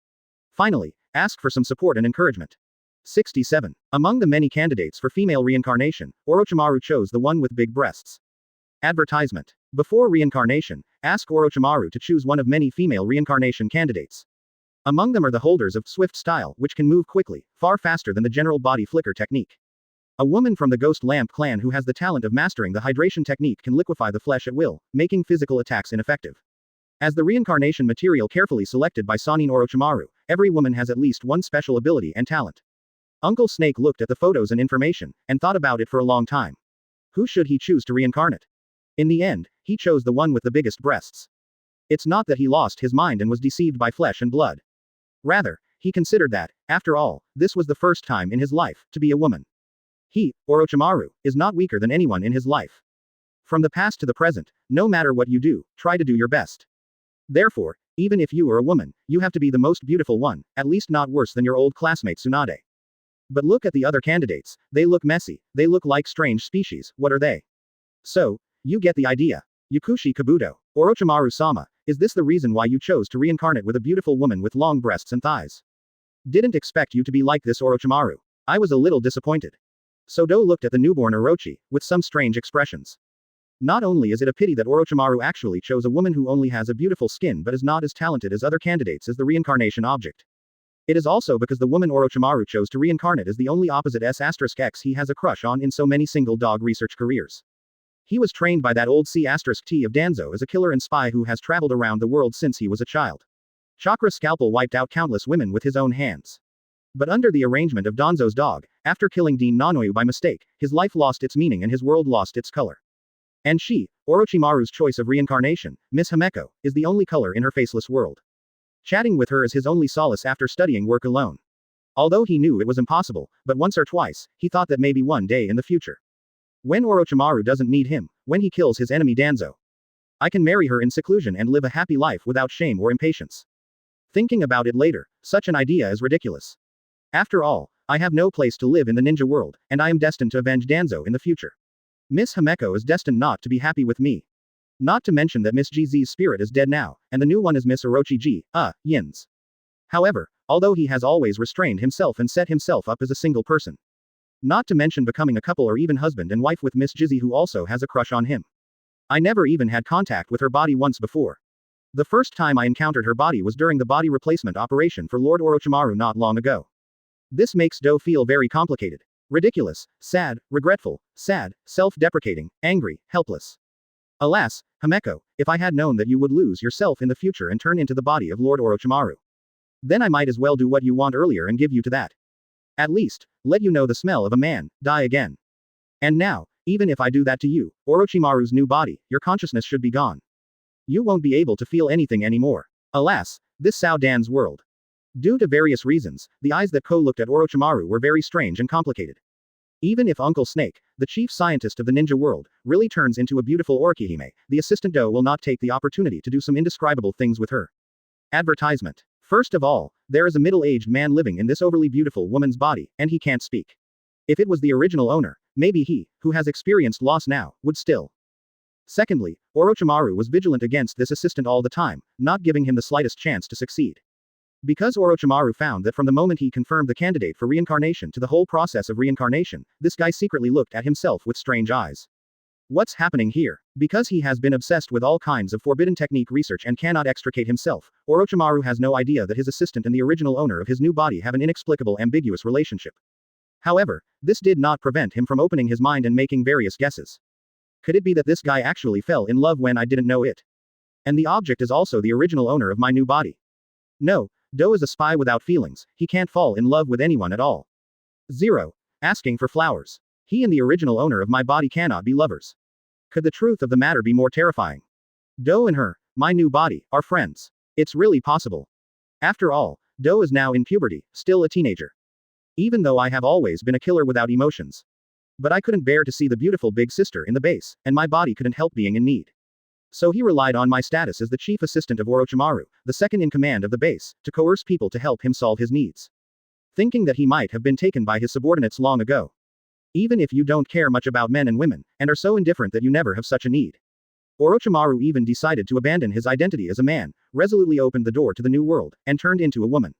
Finally, ask for some support and encouragement. 67. Among the many candidates for female reincarnation, Orochimaru chose the one with big breasts. Advertisement. Before reincarnation, ask Orochimaru to choose one of many female reincarnation candidates. Among them are the holders of Swift Style, which can move quickly, far faster than the general body flicker technique. A woman from the Ghost Lamp clan who has the talent of mastering the hydration technique can liquefy the flesh at will, making physical attacks ineffective. As the reincarnation material carefully selected by Sannin Orochimaru, every woman has at least one special ability and talent. Uncle Snake looked at the photos and information, and thought about it for a long time. Who should he choose to reincarnate? In the end, he chose the one with the biggest breasts. It's not that he lost his mind and was deceived by flesh and blood. Rather, he considered that, after all, this was the first time in his life to be a woman. He, Orochimaru, is not weaker than anyone in his life. From the past to the present, no matter what you do, try to do your best. Therefore, even if you are a woman, you have to be the most beautiful one, at least not worse than your old classmate Tsunade. But look at the other candidates, they look messy, they look like strange species, what are they? So, you get the idea. Yakushi Kabuto, Orochimaru-sama, is this the reason why you chose to reincarnate with a beautiful woman with long breasts and thighs? Didn't expect you to be like this, Orochimaru. I was a little disappointed. Sodo looked at the newborn Orochi, with some strange expressions. Not only is it a pity that Orochimaru actually chose a woman who only has a beautiful skin but is not as talented as other candidates as the reincarnation object. It is also because the woman Orochimaru chose to reincarnate is the only opposite S*X he has a crush on in so many single dog research careers. He was trained by that old C*T of Danzo as a killer and spy who has traveled around the world since he was a child. Chakra Scalpel wiped out countless women with his own hands. But under the arrangement of Danzo's dog, after killing Dean Nanoyu by mistake, his life lost its meaning and his world lost its color. And she, Orochimaru's choice of reincarnation, Miss Himeko, is the only color in her faceless world. Chatting with her is his only solace after studying work alone. Although he knew it was impossible, but once or twice, he thought that maybe one day in the future. When Orochimaru doesn't need him, when he kills his enemy Danzo, I can marry her in seclusion and live a happy life without shame or impatience. Thinking about it later, such an idea is ridiculous. After all, I have no place to live in the ninja world, and I am destined to avenge Danzo in the future. Miss Himeko is destined not to be happy with me. Not to mention that Miss GZ's spirit is dead now, and the new one is Miss Orochi Yin's. However, although he has always restrained himself and set himself up as a single person. Not to mention becoming a couple or even husband and wife with Miss Jizzy who also has a crush on him. I never even had contact with her body once before. The first time I encountered her body was during the body replacement operation for Lord Orochimaru not long ago. This makes Do feel very complicated. Ridiculous, sad, regretful, sad, self-deprecating, angry, helpless. Alas, Himeko, if I had known that you would lose yourself in the future and turn into the body of Lord Orochimaru. Then I might as well do what you want earlier and give you to that. At least, let you know the smell of a man, die again. And now, even if I do that to you, Orochimaru's new body, your consciousness should be gone. You won't be able to feel anything anymore. Alas, this Sao Dan's world. Due to various reasons, the eyes that Ko looked at Orochimaru were very strange and complicated. Even if Uncle Snake, the chief scientist of the ninja world, really turns into a beautiful Orikihime, the assistant Do will not take the opportunity to do some indescribable things with her. Advertisement. First of all, there is a middle-aged man living in this overly beautiful woman's body, and he can't speak. If it was the original owner, maybe he, who has experienced loss now, would still. Secondly, Orochimaru was vigilant against this assistant all the time, not giving him the slightest chance to succeed. Because Orochimaru found that from the moment he confirmed the candidate for reincarnation to the whole process of reincarnation, this guy secretly looked at himself with strange eyes. What's happening here? Because he has been obsessed with all kinds of forbidden technique research and cannot extricate himself, Orochimaru has no idea that his assistant and the original owner of his new body have an inexplicable ambiguous relationship. However, this did not prevent him from opening his mind and making various guesses. Could it be that this guy actually fell in love when I didn't know it? And the object is also the original owner of my new body? No, Do is a spy without feelings, he can't fall in love with anyone at all. 0. Asking for flowers. He and the original owner of my body cannot be lovers. Could the truth of the matter be more terrifying? Do and her, my new body, are friends. It's really possible. After all, Do is now in puberty, still a teenager. Even though I have always been a killer without emotions. But I couldn't bear to see the beautiful big sister in the base, and my body couldn't help being in need. So he relied on my status as the chief assistant of Orochimaru, the second in command of the base, to coerce people to help him solve his needs. Thinking that he might have been taken by his subordinates long ago. Even if you don't care much about men and women, and are so indifferent that you never have such a need. Orochimaru even decided to abandon his identity as a man, resolutely opened the door to the new world, and turned into a woman.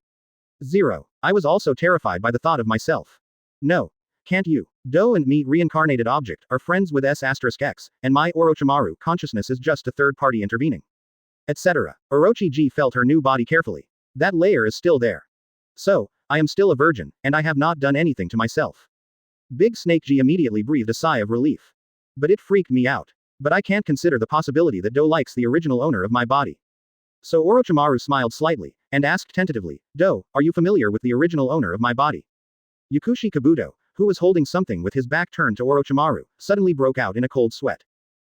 0. I was also terrified by the thought of myself. No. Can't you? Do and me reincarnated object are friends with S*X, and my Orochimaru consciousness is just a third party intervening. Etc. Orochi felt her new body carefully. That layer is still there. So, I am still a virgin, and I have not done anything to myself. Big Snake G immediately breathed a sigh of relief. But it freaked me out. But I can't consider the possibility that Do likes the original owner of my body. So Orochimaru smiled slightly, and asked tentatively, Do, are you familiar with the original owner of my body? Yakushi Kabuto, who was holding something with his back turned to Orochimaru, suddenly broke out in a cold sweat.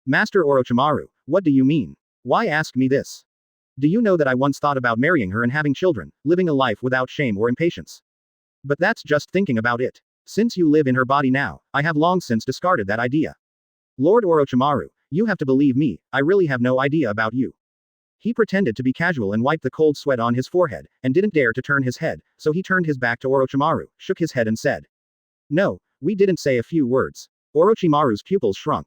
Master Orochimaru, what do you mean? Why ask me this? Do you know that I once thought about marrying her and having children, living a life without shame or impatience? But that's just thinking about it. Since you live in her body now, I have long since discarded that idea. Lord Orochimaru, you have to believe me, I really have no idea about you. He pretended to be casual and wiped the cold sweat on his forehead, and didn't dare to turn his head, so he turned his back to Orochimaru, shook his head and said. No, we didn't say a few words. Orochimaru's pupils shrunk.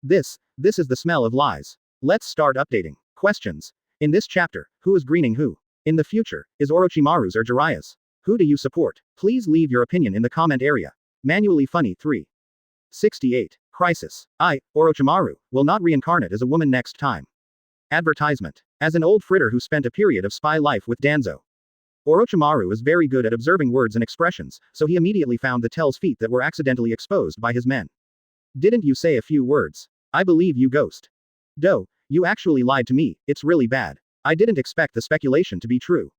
This is the smell of lies. Let's start updating. Questions. In this chapter, who is greening who? In the future, is Orochimaru's or Jiraiya's? Who do you support? Please leave your opinion in the comment area. Manually Funny 3. 68. Crisis. I, Orochimaru, will not reincarnate as a woman next time. Advertisement. As an old fritter who spent a period of spy life with Danzo, Orochimaru is very good at observing words and expressions, so he immediately found the tell's feet that were accidentally exposed by his men. Didn't you say a few words? I believe you ghost. Do, you actually lied to me, it's really bad. I didn't expect the speculation to be true.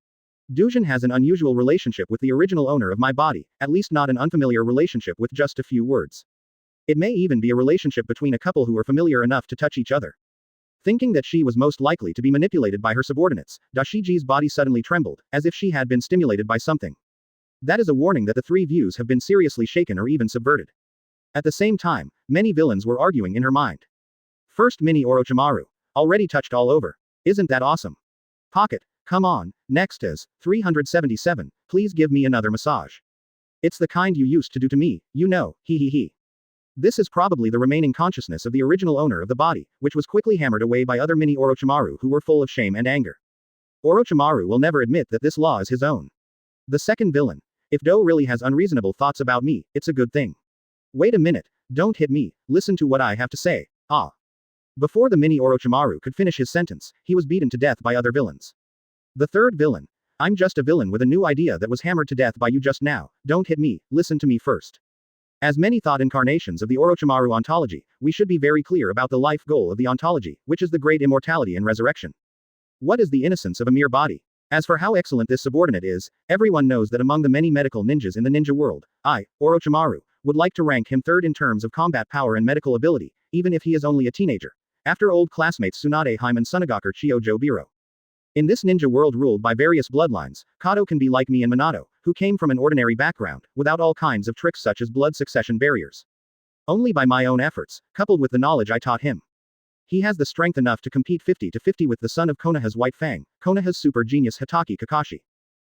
Dujin has an unusual relationship with the original owner of my body, at least not an unfamiliar relationship with just a few words. It may even be a relationship between a couple who are familiar enough to touch each other. Thinking that she was most likely to be manipulated by her subordinates, Dashiji's body suddenly trembled, as if she had been stimulated by something. That is a warning that the three views have been seriously shaken or even subverted. At the same time, many villains were arguing in her mind. First Mini Orochimaru. Already touched all over. Isn't that awesome? Pocket, come on. Next is 377, please give me another massage. It's the kind you used to do to me, you know, he. This is probably the remaining consciousness of the original owner of the body, which was quickly hammered away by other mini Orochimaru who were full of shame and anger. Orochimaru will never admit that this law is his own. The second villain. If Do really has unreasonable thoughts about me, it's a good thing. Wait a minute, don't hit me, listen to what I have to say. Ah. Before the mini Orochimaru could finish his sentence, he was beaten to death by other villains. The third villain. I'm just a villain with a new idea that was hammered to death by you just now, don't hit me, listen to me first. As many thought incarnations of the Orochimaru ontology, we should be very clear about the life goal of the ontology, which is the great immortality and resurrection. What is the innocence of a mere body? As for how excellent this subordinate is, everyone knows that among the many medical ninjas in the ninja world, I, Orochimaru, would like to rank him third in terms of combat power and medical ability, even if he is only a teenager. After old classmates Tsunade Haim and Sunagakure Chiyojo Biro. In this ninja world ruled by various bloodlines, Kato can be like me and Minato, who came from an ordinary background, without all kinds of tricks such as blood succession barriers. Only by my own efforts, coupled with the knowledge I taught him. He has the strength enough to compete 50-50 with the son of Konoha's White Fang, Konoha's super genius Hatake Kakashi.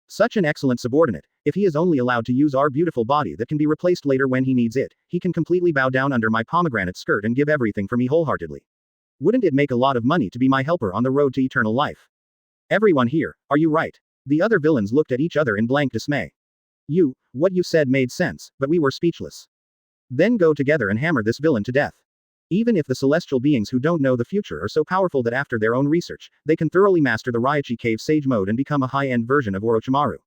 Such an excellent subordinate, if he is only allowed to use our beautiful body that can be replaced later when he needs it, he can completely bow down under my pomegranate skirt and give everything for me wholeheartedly. Wouldn't it make a lot of money to be my helper on the road to eternal life? Everyone here, are you right? The other villains looked at each other in blank dismay. What you said made sense, but we were speechless. Then go together and hammer this villain to death. Even if the celestial beings who don't know the future are so powerful that after their own research, they can thoroughly master the Raichi Cave Sage mode and become a high-end version of Orochimaru.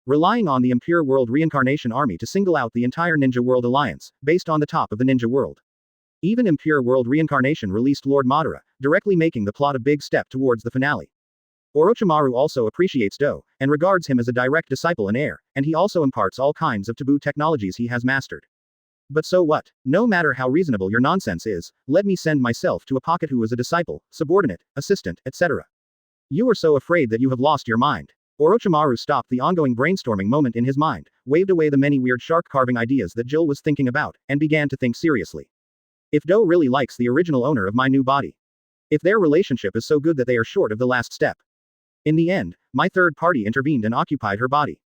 Relying on the Impure World Reincarnation Army to single out the entire Ninja World Alliance, based on the top of the Ninja World. Even Impure World Reincarnation released Lord Madara, directly making the plot a big step towards the finale. Orochimaru also appreciates Do, and regards him as a direct disciple and heir, and he also imparts all kinds of taboo technologies he has mastered. But so what? No matter how reasonable your nonsense is, let me send myself to a pocket who is a disciple, subordinate, assistant, etc. You are so afraid that you have lost your mind. Orochimaru stopped the ongoing brainstorming moment in his mind, waved away the many weird shark carving ideas that Jill was thinking about, and began to think seriously. If Do really likes the original owner of my new body. If their relationship is so good that they are short of the last step. In the end, my third party intervened and occupied her body.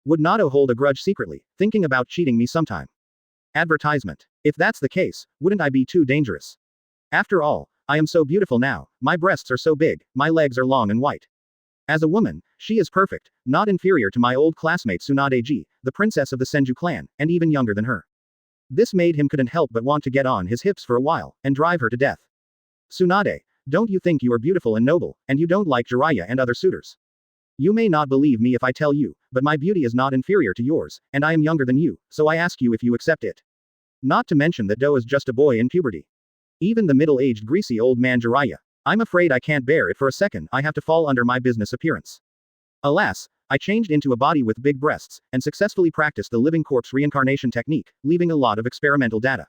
Would Nato hold a grudge secretly, thinking about cheating me sometime? Advertisement. If that's the case, wouldn't I be too dangerous? After all, I am so beautiful now, my breasts are so big, my legs are long and white. As a woman, She is perfect, not inferior to my old classmate Tsunade-ji, the princess of the Senju clan, and even younger than her. This made him couldn't help but want to get on his hips for a while, and drive her to death. Tsunade, don't you think you are beautiful and noble, and you don't like Jiraiya and other suitors? You may not believe me if I tell you, but my beauty is not inferior to yours, and I am younger than you, so I ask you if you accept it. Not to mention that Do is just a boy in puberty. Even the middle-aged greasy old man Jiraiya. I'm afraid I can't bear it for a second, I have to fall under my business appearance. Alas, I changed into a body with big breasts, and successfully practiced the living corpse reincarnation technique, leaving a lot of experimental data.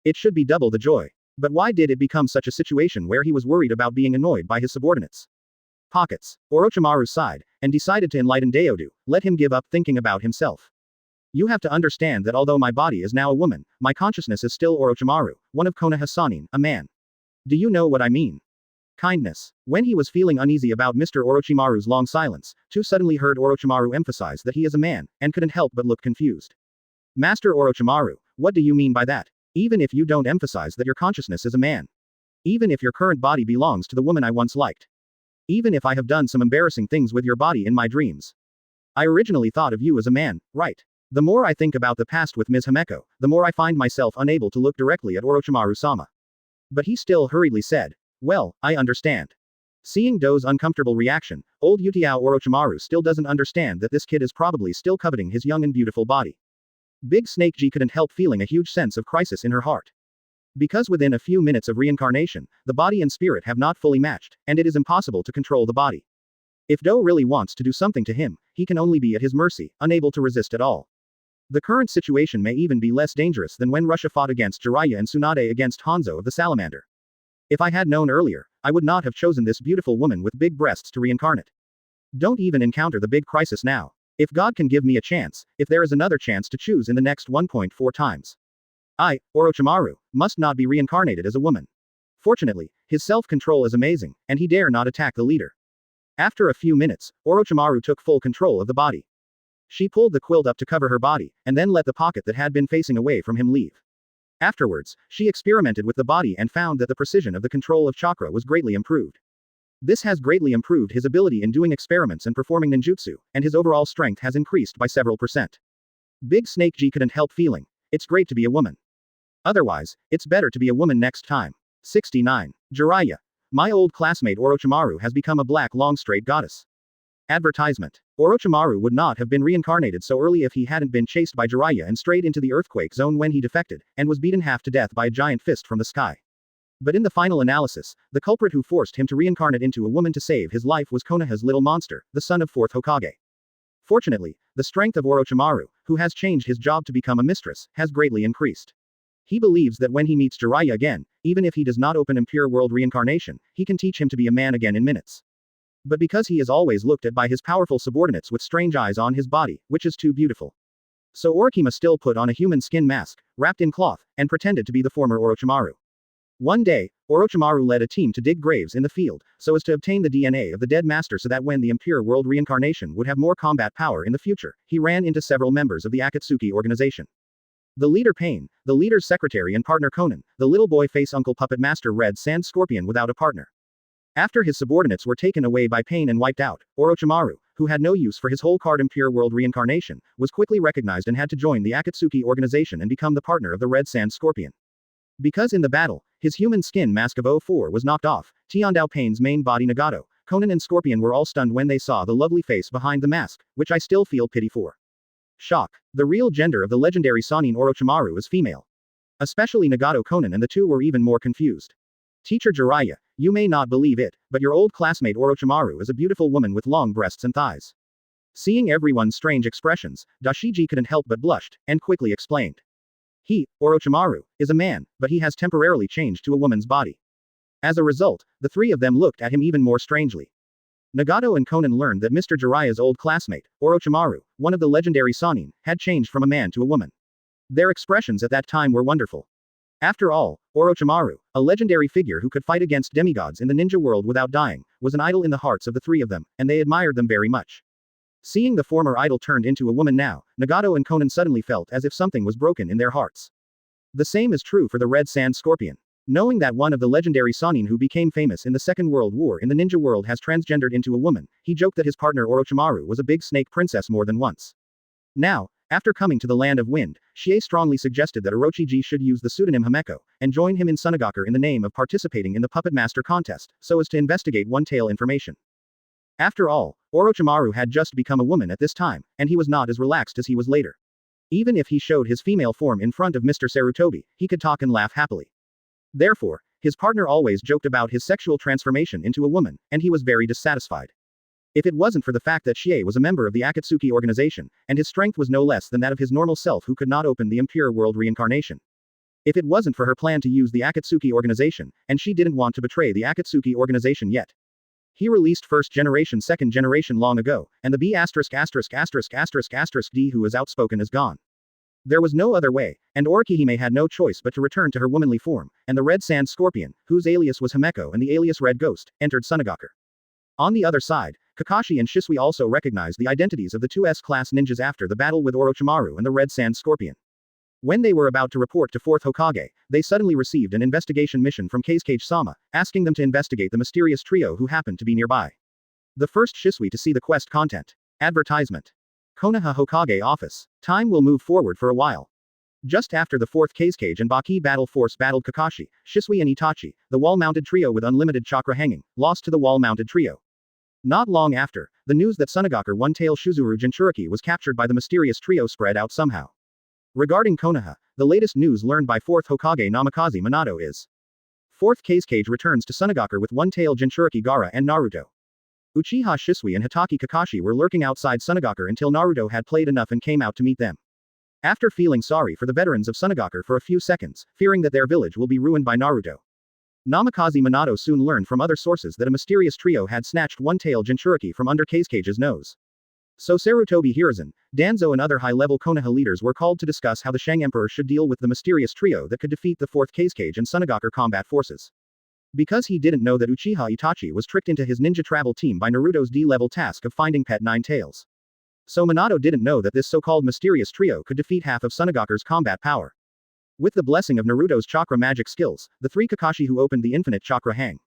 It should be double the joy. But why did it become such a situation where he was worried about being annoyed by his subordinates? Pockets. Orochimaru sighed, and decided to enlighten Deodu, let him give up thinking about himself. You have to understand that although my body is now a woman, my consciousness is still Orochimaru, one of Konoha Sannin, a man. Do you know what I mean? Kindness. When he was feeling uneasy about Mr. Orochimaru's long silence, Tu suddenly heard Orochimaru emphasize that he is a man, and couldn't help but look confused. Master Orochimaru, what do you mean by that? Even if you don't emphasize that your consciousness is a man. Even if your current body belongs to the woman I once liked. Even if I have done some embarrassing things with your body in my dreams. I originally thought of you as a man, right? The more I think about the past with Ms. Himeko, the more I find myself unable to look directly at Orochimaru-sama. But he still hurriedly said, well, I understand. Seeing Do's uncomfortable reaction, old Yutiao Orochimaru still doesn't understand that this kid is probably still coveting his young and beautiful body. Big Snake G couldn't help feeling a huge sense of crisis in her heart. Because within a few minutes of reincarnation, the body and spirit have not fully matched, and it is impossible to control the body. If Do really wants to do something to him, he can only be at his mercy, unable to resist at all. The current situation may even be less dangerous than when Russia fought against Jiraiya and Tsunade against Hanzo of the Salamander. If I had known earlier, I would not have chosen this beautiful woman with big breasts to reincarnate. Don't even encounter the big crisis now. If God can give me a chance, if there is another chance to choose in the next 1.4 times. I, Orochimaru, must not be reincarnated as a woman. Fortunately, his self-control is amazing, and he dare not attack the leader. After a few minutes, Orochimaru took full control of the body. She pulled the quilt up to cover her body, and then let the pocket that had been facing away from him leave. Afterwards, she experimented with the body and found that the precision of the control of chakra was greatly improved. This has greatly improved his ability in doing experiments and performing ninjutsu, and his overall strength has increased by several percent. Big Snake G couldn't help feeling, it's great to be a woman. Otherwise, it's better to be a woman next time. 69. Jiraiya. My old classmate Orochimaru has become a black long straight goddess. Advertisement. Orochimaru would not have been reincarnated so early if he hadn't been chased by Jiraiya and strayed into the earthquake zone when he defected, and was beaten half to death by a giant fist from the sky. But in the final analysis, the culprit who forced him to reincarnate into a woman to save his life was Konoha's little monster, the son of fourth Hokage. Fortunately, the strength of Orochimaru, who has changed his job to become a mistress, has greatly increased. He believes that when he meets Jiraiya again, even if he does not open impure world reincarnation, he can teach him to be a man again in minutes. But because he is always looked at by his powerful subordinates with strange eyes on his body, which is too beautiful. So Orikima still put on a human skin mask, wrapped in cloth, and pretended to be the former Orochimaru. One day, Orochimaru led a team to dig graves in the field, so as to obtain the DNA of the dead master so that when the impure world reincarnation would have more combat power in the future, he ran into several members of the Akatsuki organization. The leader Pain, the leader's secretary and partner Conan, the little boy face uncle puppet master Red Sand Scorpion without a partner. After his subordinates were taken away by Pain and wiped out, Orochimaru, who had no use for his whole card impure world reincarnation, was quickly recognized and had to join the Akatsuki organization and become the partner of the Red Sand Scorpion. Because in the battle, his human skin mask of O4 was knocked off, Tiandao Pain's main body Nagato, Conan and Scorpion were all stunned when they saw the lovely face behind the mask, which I still feel pity for. Shock. The real gender of the legendary Sannin Orochimaru is female. Especially Nagato Conan and the two were even more confused. Teacher Jiraiya, you may not believe it, but your old classmate Orochimaru is a beautiful woman with long breasts and thighs. Seeing everyone's strange expressions, Dashiji couldn't help but blushed, and quickly explained. He, Orochimaru, is a man, but he has temporarily changed to a woman's body. As a result, the three of them looked at him even more strangely. Nagato and Conan learned that Mr. Jiraiya's old classmate, Orochimaru, one of the legendary Sannin, had changed from a man to a woman. Their expressions at that time were wonderful. After all, Orochimaru, a legendary figure who could fight against demigods in the ninja world without dying, was an idol in the hearts of the three of them, and they admired them very much. Seeing the former idol turned into a woman now, Nagato and Conan suddenly felt as if something was broken in their hearts. The same is true for the Red Sand Scorpion. Knowing that one of the legendary Sannin who became famous in the Second World War in the ninja world has transgendered into a woman, he joked that his partner Orochimaru was a big snake princess more than once. Now, after coming to the Land of Wind, Shie strongly suggested that Orochiji should use the pseudonym Himeko, and join him in Sunagakure in the name of participating in the Puppet Master contest, so as to investigate one-tail information. After all, Orochimaru had just become a woman at this time, and he was not as relaxed as he was later. Even if he showed his female form in front of Mr. Sarutobi, he could talk and laugh happily. Therefore, his partner always joked about his sexual transformation into a woman, and he was very dissatisfied. If it wasn't for the fact that Shie was a member of the Akatsuki organization, and his strength was no less than that of his normal self who could not open the impure world reincarnation. If it wasn't for her plan to use the Akatsuki organization, and she didn't want to betray the Akatsuki organization yet. He released first generation second generation long ago, and the B************* D who is outspoken is gone. There was no other way, and Orihime had no choice but to return to her womanly form, and the Red Sand Scorpion, whose alias was Himeko and the alias Red Ghost, entered Sunagakure. On the other side, Kakashi and Shisui also recognized the identities of the two S-class ninjas after the battle with Orochimaru and the Red Sand Scorpion. When they were about to report to 4th Hokage, they suddenly received an investigation mission from Kazekage-sama, asking them to investigate the mysterious trio who happened to be nearby. The first Shisui to see the quest content. Advertisement. Konoha Hokage office. Time will move forward for a while. Just after the 4th Kazekage and Baki battle force battled Kakashi, Shisui and Itachi, the wall-mounted trio with unlimited chakra hanging, lost to the wall-mounted trio. Not long after, the news that Sunagakure one-tail Shuzuru Jinchuriki was captured by the mysterious trio spread out somehow. Regarding Konoha, the latest news learned by 4th Hokage Namikaze Minato is 4th Kazekage returns to Sunagakure with one-tail Jinchuriki Gaara and Naruto. Uchiha Shisui and Hitaki Kakashi were lurking outside Sunagakure until Naruto had played enough and came out to meet them. After feeling sorry for the veterans of Sunagakure for a few seconds, fearing that their village will be ruined by Naruto, Namikaze Minato soon learned from other sources that a mysterious trio had snatched one-tail Jinchuriki from under Kazekage's nose. So Sarutobi Hiruzen, Danzo and other high-level Konoha leaders were called to discuss how the Shang Emperor should deal with the mysterious trio that could defeat the 4th Kazekage and Sunagakure combat forces. Because he didn't know that Uchiha Itachi was tricked into his ninja travel team by Naruto's D-level task of finding Pet Nine Tails. So Minato didn't know that this so-called mysterious trio could defeat half of Sunagakure's combat power. With the blessing of Naruto's chakra magic skills, the 3 Kakashi who opened the infinite chakra hang.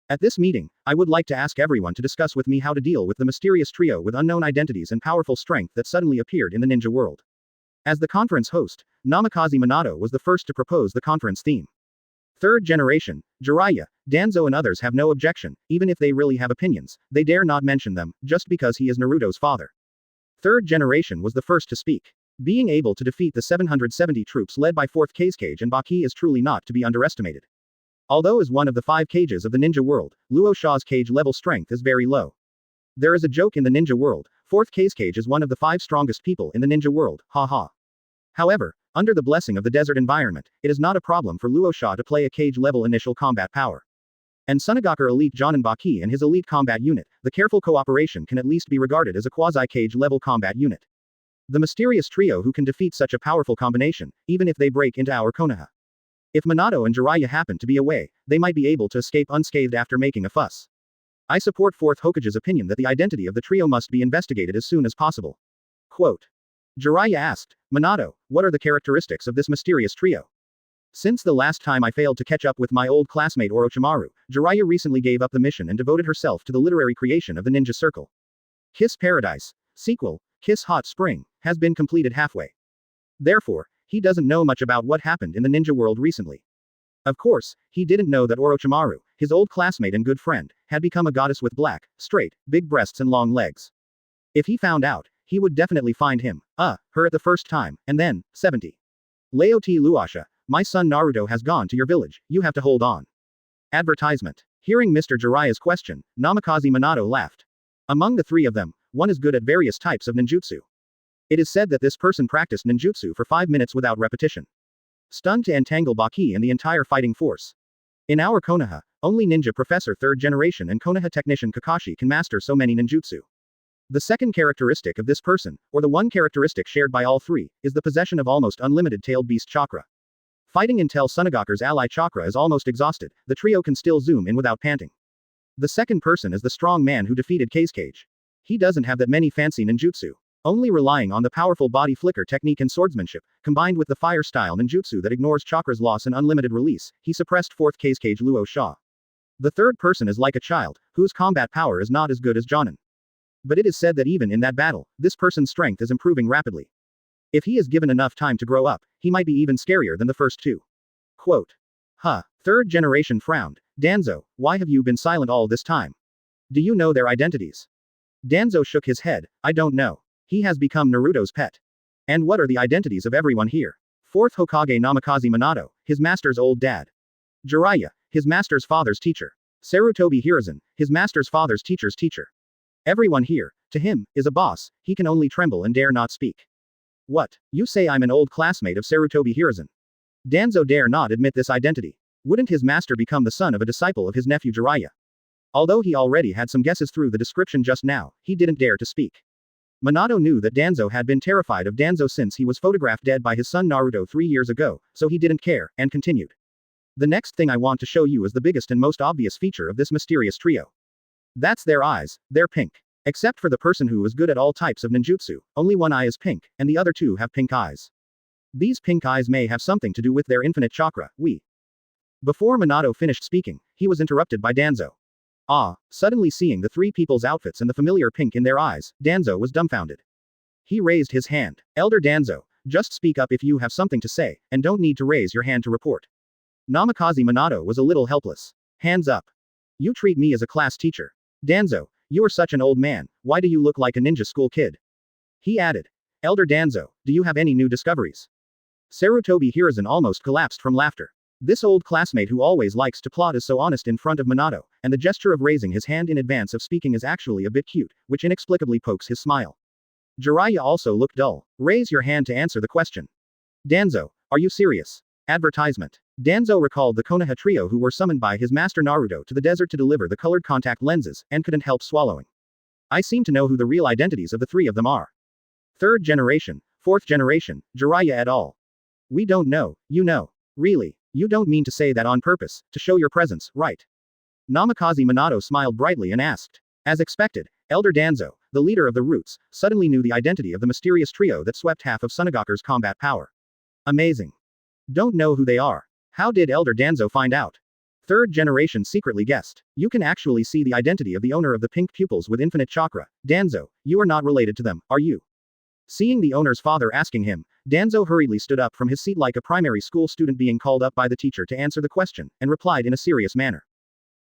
At this meeting, I would like to ask everyone to discuss with me how to deal with the mysterious trio with unknown identities and powerful strength that suddenly appeared in the ninja world. As the conference host, Namikaze Minato was the first to propose the conference theme. 3rd generation, Jiraiya, Danzo and others have no objection, even if they really have opinions, they dare not mention them, just because he is Naruto's father. 3rd generation was the first to speak. Being able to defeat the 770 troops led by 4th Kazekage and Baki is truly not to be underestimated. Although as one of the 5 cages of the ninja world, Luo Sha's cage level strength is very low. There is a joke in the ninja world, 4th Kazekage is one of the 5 strongest people in the ninja world, haha. However, under the blessing of the desert environment, it is not a problem for Luo Sha to play a cage level initial combat power. And Sunagakure Elite Jonin Baki and his elite combat unit, the careful cooperation can at least be regarded as a quasi-cage level combat unit. The mysterious trio who can defeat such a powerful combination, even if they break into our Konoha. If Minato and Jiraiya happen to be away, they might be able to escape unscathed after making a fuss. I support 4th Hokage's opinion that the identity of the trio must be investigated as soon as possible. Quote. Jiraiya asked, Minato, what are the characteristics of this mysterious trio? Since the last time I failed to catch up with my old classmate Orochimaru, Jiraiya recently gave up the mission and devoted herself to the literary creation of the Ninja Circle. Kiss Paradise. Sequel, Kiss Hot Spring, has been completed halfway. Therefore, he doesn't know much about what happened in the ninja world recently. Of course, he didn't know that Orochimaru, his old classmate and good friend, had become a goddess with black, straight, big breasts and long legs. If he found out, he would definitely find him, her at the first time, and then, 70. Leo T. Luasha, my son Naruto has gone to your village, you have to hold on. Advertisement. Hearing Mr. Jiraiya's question, Namikaze Minato laughed. Among the 3 of them, one is good at various types of ninjutsu. It is said that this person practiced ninjutsu for 5 minutes without repetition. Stunned to entangle Baki and the entire fighting force. In our Konoha, only ninja professor 3rd generation and Konoha technician Kakashi can master so many ninjutsu. The second characteristic of this person, or the one characteristic shared by all 3, is the possession of almost unlimited tailed beast chakra. Fighting until Sunagakure's ally chakra is almost exhausted, the trio can still zoom in without panting. The second person is the strong man who defeated Kazekage. He doesn't have that many fancy ninjutsu. Only relying on the powerful body flicker technique and swordsmanship, combined with the fire style ninjutsu that ignores chakra's loss and unlimited release, he suppressed 4th Kage Luo Sha. The third person is like a child, whose combat power is not as good as Jonin. But it is said that even in that battle, this person's strength is improving rapidly. If he is given enough time to grow up, he might be even scarier than the first two. Quote. Huh. Third generation frowned. Danzo, why have you been silent all this time? Do you know their identities? Danzo shook his head. I don't know. He has become Naruto's pet. And what are the identities of everyone here? 4th Hokage Namikaze Minato, his master's old dad. Jiraiya, his master's father's teacher. Sarutobi Hiruzen, his master's father's teacher's teacher. Everyone here, to him, is a boss, he can only tremble and dare not speak. What, you say I'm an old classmate of Sarutobi Hiruzen? Danzo dare not admit this identity. Wouldn't his master become the son of a disciple of his nephew Jiraiya? Although he already had some guesses through the description just now, he didn't dare to speak. Minato knew that Danzo had been terrified of Danzo since he was photographed dead by his son Naruto 3 years ago, so he didn't care, and continued. The next thing I want to show you is the biggest and most obvious feature of this mysterious trio. That's their eyes, they're pink. Except for the person who is good at all types of ninjutsu, only one eye is pink, and the other two have pink eyes. These pink eyes may have something to do with their infinite chakra, Before Minato finished speaking, he was interrupted by Danzo. Suddenly seeing the three people's outfits and the familiar pink in their eyes, Danzo was dumbfounded. He raised his hand. Elder Danzo, just speak up if you have something to say, and don't need to raise your hand to report. Namikaze Minato was a little helpless. Hands up. You treat me as a class teacher. Danzo, you are such an old man, why do you look like a ninja school kid? He added. Elder Danzo, do you have any new discoveries? Sarutobi Hiruzen almost collapsed from laughter. This old classmate who always likes to plot is so honest in front of Minato, and the gesture of raising his hand in advance of speaking is actually a bit cute, which inexplicably pokes his smile. Jiraiya also looked dull. Raise your hand to answer the question. Danzo, are you serious? Advertisement. Danzo recalled the Konoha trio who were summoned by his master Naruto to the desert to deliver the colored contact lenses, and couldn't help swallowing. I seem to know who the real identities of the three of them are. 3rd generation, 4th generation, Jiraiya et al. We don't know, you know. Really, you don't mean to say that on purpose, to show your presence, right? Namikaze Minato smiled brightly and asked. As expected, Elder Danzo, the leader of the Roots, suddenly knew the identity of the mysterious trio that swept half of Sunagakure's combat power. Amazing. Don't know who they are. How did Elder Danzo find out? 3rd generation secretly guessed. You can actually see the identity of the owner of the pink pupils with infinite chakra. Danzo, you are not related to them, are you? Seeing the owner's father asking him, Danzo hurriedly stood up from his seat like a primary school student being called up by the teacher to answer the question, and replied in a serious manner.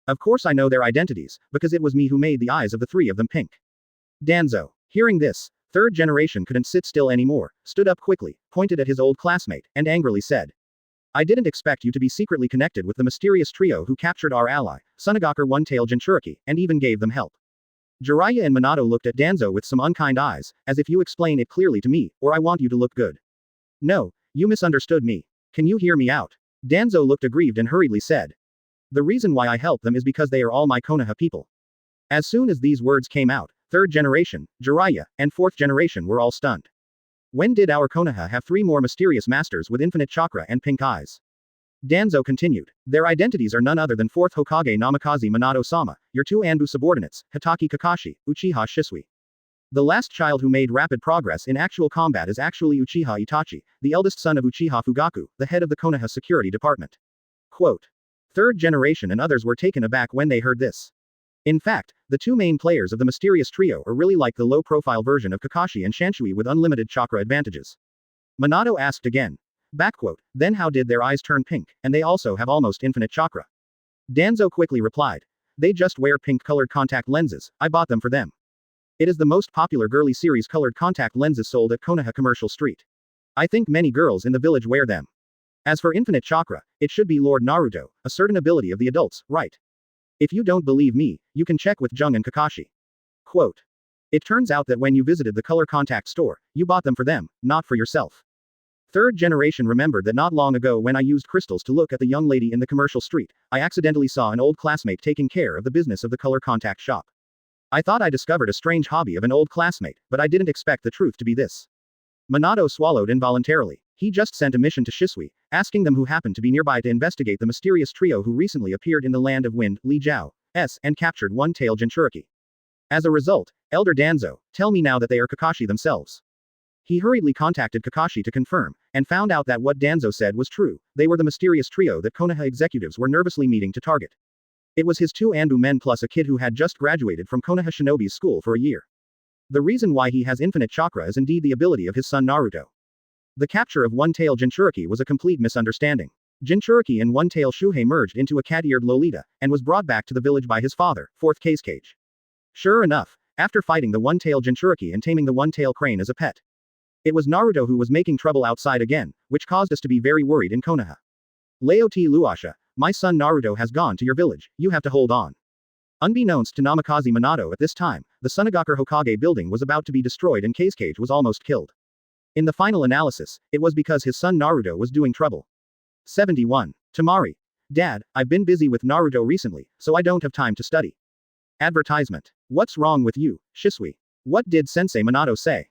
Of course I know their identities, because it was me who made the eyes of the three of them pink. Danzo. Hearing this, 3rd generation couldn't sit still anymore, stood up quickly, pointed at his old classmate, and angrily said. I didn't expect you to be secretly connected with the mysterious trio who captured our ally, Sunagakure One-Tail Jinchuriki, and even gave them help. Jiraiya and Minato looked at Danzo with some unkind eyes, as if you explain it clearly to me, or I want you to look good. No, you misunderstood me. Can you hear me out? Danzo looked aggrieved and hurriedly said. The reason why I help them is because they are all my Konoha people. As soon as these words came out, 3rd generation, Jiraiya, and 4th generation were all stunned. When did our Konoha have 3 more mysterious masters with infinite chakra and pink eyes? Danzo continued. Their identities are none other than 4th Hokage Namikaze Minato-sama, your 2 Anbu subordinates, Hitaki Kakashi, Uchiha Shisui. The last child who made rapid progress in actual combat is actually Uchiha Itachi, the eldest son of Uchiha Fugaku, the head of the Konoha security department. Quote. 3rd generation and others were taken aback when they heard this. In fact, the 2 main players of the mysterious trio are really like the low-profile version of Kakashi and Shanshui with unlimited chakra advantages. Minato asked again. Backquote, then how did their eyes turn pink, and they also have almost infinite chakra? Danzo quickly replied. They just wear pink-colored contact lenses, I bought them for them. It is the most popular girly series colored contact lenses sold at Konoha Commercial Street. I think many girls in the village wear them. As for infinite chakra, it should be Lord Naruto, a certain ability of the adults, right? If you don't believe me, you can check with Jung and Kakashi. Quote. It turns out that when you visited the color contact store, you bought them for them, not for yourself. 3rd generation remembered that not long ago when I used crystals to look at the young lady in the commercial street, I accidentally saw an old classmate taking care of the business of the color contact shop. I thought I discovered a strange hobby of an old classmate, but I didn't expect the truth to be this. Minato swallowed involuntarily. He just sent a mission to Shisui, asking them who happened to be nearby to investigate the mysterious trio who recently appeared in the Land of Wind, Li Zhao, and captured One-Tail Jinchuriki. As a result, Elder Danzo, tell me now that they are Kakashi themselves. He hurriedly contacted Kakashi to confirm, and found out that what Danzo said was true. They were the mysterious trio that Konoha executives were nervously meeting to target. It was his two Anbu men plus a kid who had just graduated from Konoha Shinobi's school for a year. The reason why he has infinite chakra is indeed the ability of his son Naruto. The capture of One-Tail Jinchuriki was a complete misunderstanding. Jinchuriki and One-Tail Shuhei merged into a cat-eared Lolita, and was brought back to the village by his father, Fourth Kazekage. Sure enough, after fighting the One-Tail Jinchuriki and taming the One-Tail Crane as a pet, it was Naruto who was making trouble outside again, which caused us to be very worried in Konoha. Leo T. Luasha, my son Naruto has gone to your village, you have to hold on. Unbeknownst to Namikaze Minato at this time, the Sunagakure Hokage building was about to be destroyed and Kazekage was almost killed. In the final analysis, it was because his son Naruto was doing trouble. 71. Tamari. Dad, I've been busy with Naruto recently, so I don't have time to study. Advertisement. What's wrong with you, Shisui? What did Sensei Minato say?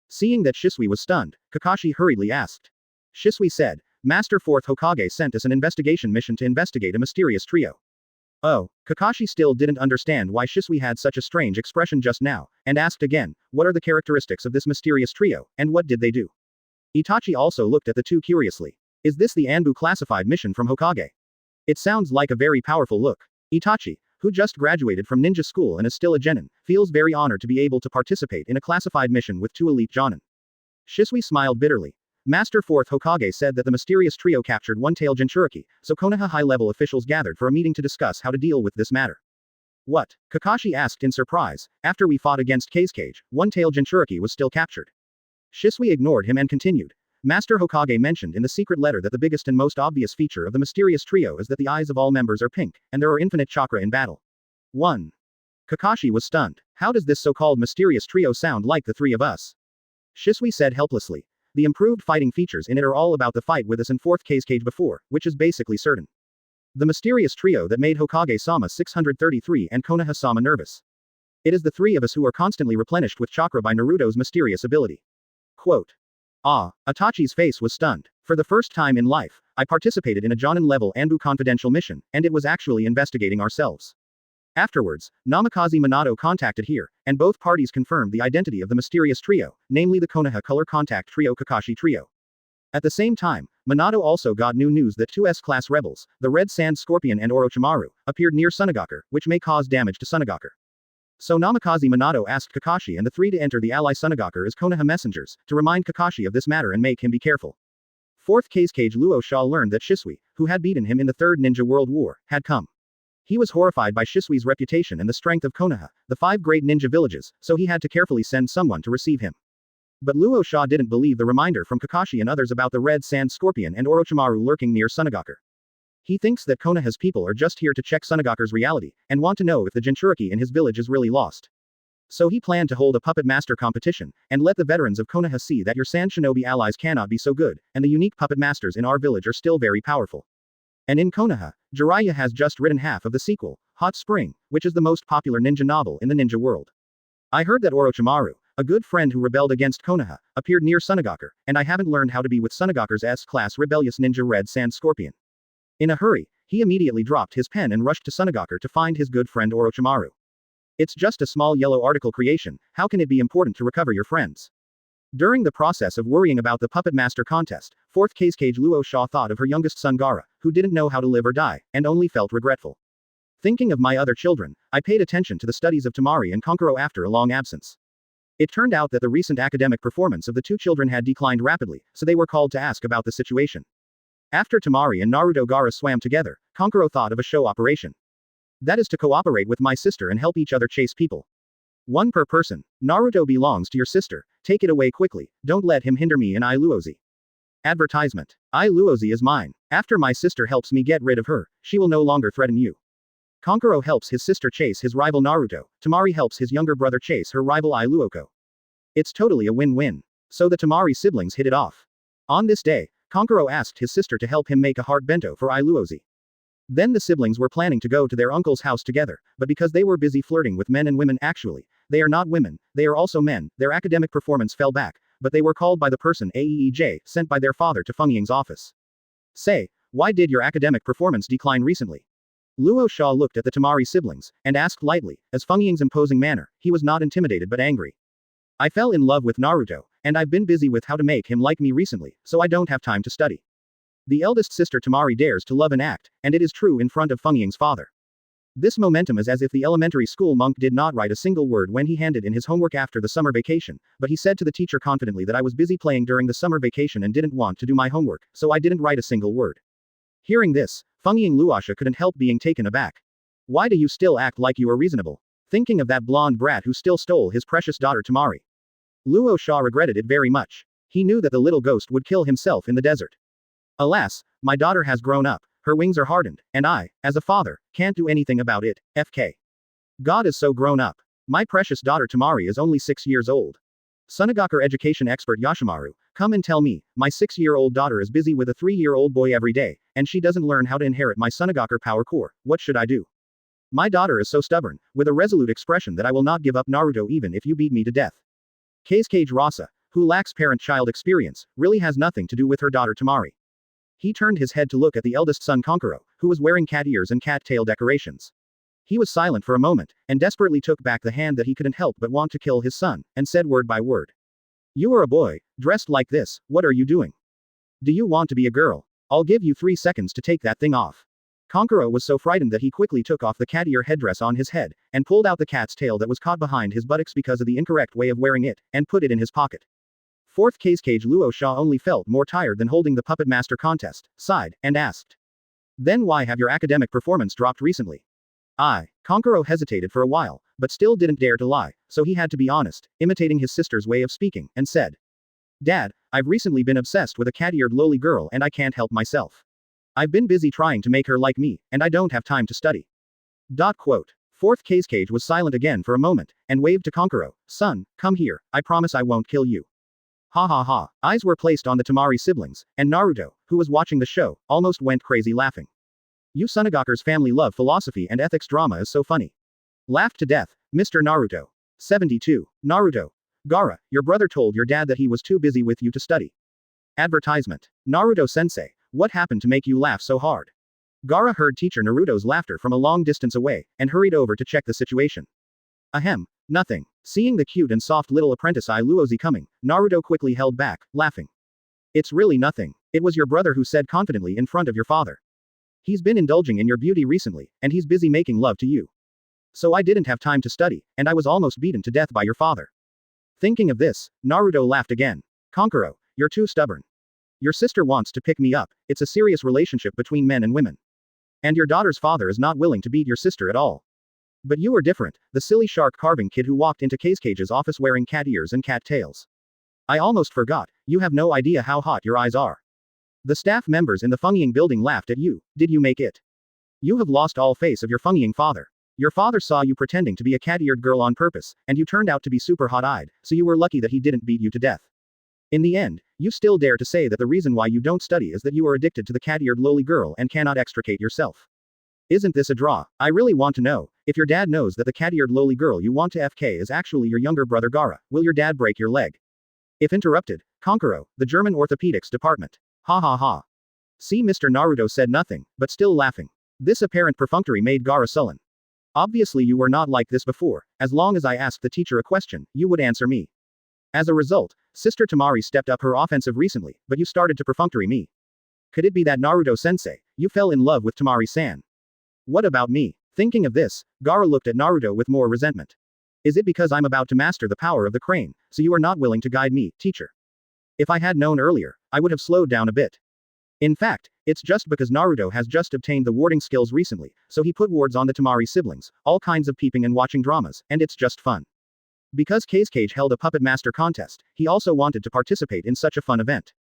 Seeing that Shisui was stunned, Kakashi hurriedly asked. Shisui said, Master Fourth Hokage sent us an investigation mission to investigate a mysterious trio. Oh, Kakashi still didn't understand why Shisui had such a strange expression just now, and asked again, what are the characteristics of this mysterious trio, and what did they do? Itachi also looked at the two curiously. Is this the Anbu classified mission from Hokage? It sounds like a very powerful look. Itachi, who just graduated from ninja school and is still a genin, feels very honored to be able to participate in a classified mission with two elite jonin. Shisui smiled bitterly. Master Fourth Hokage said that the mysterious trio captured One-Tail Jinchuriki, so Konoha high-level officials gathered for a meeting to discuss how to deal with this matter. What? Kakashi asked in surprise. After we fought against Kazekage, One-Tail Jinchuriki was still captured. Shisui ignored him and continued. Master Hokage mentioned in the secret letter that the biggest and most obvious feature of the mysterious trio is that the eyes of all members are pink, and there are infinite chakra in battle. 1. Kakashi was stunned. How does this so-called mysterious trio sound like the three of us? Shisui said helplessly. The improved fighting features in it are all about the fight with us in Fourth Kazekage before, which is basically certain. The mysterious trio that made Hokage-sama 633 and Konoha-sama nervous. It is the three of us who are constantly replenished with chakra by Naruto's mysterious ability. Quote. Itachi's face was stunned. For the first time in life, I participated in a Jonin-level Anbu confidential mission, and it was actually investigating ourselves. Afterwards, Namikaze Minato contacted here, and both parties confirmed the identity of the mysterious trio, namely the Konoha Color Contact Trio Kakashi Trio. At the same time, Minato also got new news that two S-class rebels, the Red Sand Scorpion and Orochimaru, appeared near Sunagakure, which may cause damage to Sunagakure. So Namikaze Minato asked Kakashi and the three to enter the ally Sunagakure as Konoha messengers, to remind Kakashi of this matter and make him be careful. Fourth Kazekage Luo Sha learned that Shisui, who had beaten him in the Third Ninja World War, had come. He was horrified by Shisui's reputation and the strength of Konoha, the 5 great ninja villages, so he had to carefully send someone to receive him. But Luo Sha didn't believe the reminder from Kakashi and others about the Red Sand Scorpion and Orochimaru lurking near Sunagakure. He thinks that Konoha's people are just here to check Sunagakure's reality, and want to know if the Jinchuriki in his village is really lost. So he planned to hold a puppet master competition, and let the veterans of Konoha see that your Sand Shinobi allies cannot be so good, and the unique puppet masters in our village are still very powerful. And in Konoha, Jiraiya has just written half of the sequel, Hot Spring, which is the most popular ninja novel in the ninja world. I heard that Orochimaru, a good friend who rebelled against Konoha, appeared near Sunagakure, and I haven't learned how to be with Sunagakure's S-class rebellious ninja Red Sand Scorpion. In a hurry, he immediately dropped his pen and rushed to Sunagakure to find his good friend Orochimaru. It's just a small yellow article creation, how can it be important to recover your friends? During the process of worrying about the Puppet Master contest, Fourth Kazekage Luo Sha thought of her youngest son Gaara, who didn't know how to live or die, and only felt regretful. Thinking of my other children, I paid attention to the studies of Tamari and Kankuro after a long absence. It turned out that the recent academic performance of the two children had declined rapidly, so they were called to ask about the situation. After Tamari and Naruto Gaara swam together, Kankuro thought of a show operation. That is to cooperate with my sister and help each other chase people. One per person. Naruto belongs to your sister, take it away quickly, don't let him hinder me and I Luozi. Advertisement. I Luozi is mine. After my sister helps me get rid of her, she will no longer threaten you. Kankuro helps his sister chase his rival Naruto, Tamari helps his younger brother chase her rival I Luoko. It's totally a win-win. So the Tamari siblings hit it off. On this day, Kankuro asked his sister to help him make a heart bento for I Luozi. Then the siblings were planning to go to their uncle's house together, but because they were busy flirting with men and women actually, they are not women, they are also men, their academic performance fell back, but they were called by the person Aeej, sent by their father to Feng Ying's office. Say, why did your academic performance decline recently? Luo Sha looked at the Tamari siblings, and asked lightly, as Feng Ying's imposing manner, he was not intimidated but angry. I fell in love with Naruto, and I've been busy with how to make him like me recently, so I don't have time to study. The eldest sister Tamari dares to love and act, and it is true in front of Feng Ying's father. This momentum is as if the elementary school monk did not write a single word when he handed in his homework after the summer vacation, but he said to the teacher confidently that I was busy playing during the summer vacation and didn't want to do my homework, so I didn't write a single word. Hearing this, Feng Ying Luosha couldn't help being taken aback. Why do you still act like you are reasonable? Thinking of that blonde brat who still stole his precious daughter Tamari. Luo Sha regretted it very much. He knew that the little ghost would kill himself in the desert. Alas, my daughter has grown up, her wings are hardened, and I, as a father, can't do anything about it, FK. God is so grown up. My precious daughter Tamari is only 6 years old. Sunagakure education expert Yoshimaru, come and tell me, my 6-year-old daughter is busy with a 3-year-old boy every day, and she doesn't learn how to inherit my Sunagakure power core, what should I do? My daughter is so stubborn, with a resolute expression that I will not give up Naruto even if you beat me to death. Kazekage Rasa, who lacks parent-child experience, really has nothing to do with her daughter Tamari. He turned his head to look at the eldest son Konkuro, who was wearing cat ears and cat tail decorations. He was silent for a moment, and desperately took back the hand that he couldn't help but want to kill his son, and said word by word. You are a boy, dressed like this, what are you doing? Do you want to be a girl? I'll give you 3 seconds to take that thing off. Konkuro was so frightened that he quickly took off the cat ear headdress on his head, and pulled out the cat's tail that was caught behind his buttocks because of the incorrect way of wearing it, and put it in his pocket. Fourth Kazekage Luo Sha only felt more tired than holding the Puppet Master contest, sighed, and asked. Then why have your academic performance dropped recently? Konkuro hesitated for a while, but still didn't dare to lie, so he had to be honest, imitating his sister's way of speaking, and said. Dad, I've recently been obsessed with a cat-eared lowly girl and I can't help myself. I've been busy trying to make her like me, and I don't have time to study. Fourth Kazekage was silent again for a moment, and waved to Konkuro, son, come here, I promise I won't kill you. Ha ha ha, eyes were placed on the Tamari siblings, and Naruto, who was watching the show, almost went crazy laughing. You Sunagakure's family love philosophy and ethics drama is so funny. Laughed to death, Mr. Naruto. 72. Naruto. Gaara, your brother told your dad that he was too busy with you to study. Advertisement. Naruto-sensei, what happened to make you laugh so hard? Gaara heard teacher Naruto's laughter from a long distance away, and hurried over to check the situation. Ahem, nothing. Seeing the cute and soft little apprentice Iluozi coming, Naruto quickly held back, laughing. It's really nothing. It was your brother who said confidently in front of your father. He's been indulging in your beauty recently, and he's busy making love to you. So I didn't have time to study, and I was almost beaten to death by your father. Thinking of this, Naruto laughed again. Konkuro, you're too stubborn. Your sister wants to pick me up, it's a serious relationship between men and women. And your daughter's father is not willing to beat your sister at all. But you are different, the silly shark carving kid who walked into Kazecage's office wearing cat ears and cat tails. I almost forgot, you have no idea how hot your eyes are. The staff members in the Feng Ying building laughed at you, did you make it? You have lost all face of your Feng Ying father. Your father saw you pretending to be a cat-eared girl on purpose, and you turned out to be super hot-eyed, so you were lucky that he didn't beat you to death. In the end, you still dare to say that the reason why you don't study is that you are addicted to the cat-eared lowly girl and cannot extricate yourself. Isn't this a draw? I really want to know, if your dad knows that the cat-eared lowly girl you want to FK is actually your younger brother Gaara, will your dad break your leg? If interrupted, Konkuro, the German orthopedics department. Ha ha ha. See, Mr. Naruto said nothing, but still laughing. This apparent perfunctory made Gaara sullen. Obviously you were not like this before, as long as I asked the teacher a question, you would answer me. As a result, Sister Tamari stepped up her offensive recently, but you started to perfunctory me. Could it be that Naruto-sensei, you fell in love with Tamari-san? What about me? Thinking of this, Gaara looked at Naruto with more resentment. Is it because I'm about to master the power of the crane, so you are not willing to guide me, teacher? If I had known earlier, I would have slowed down a bit. In fact, it's just because Naruto has just obtained the warding skills recently, so he put wards on the Tamari siblings, all kinds of peeping and watching dramas, and it's just fun. Because Kazekage held a puppet master contest, he also wanted to participate in such a fun event.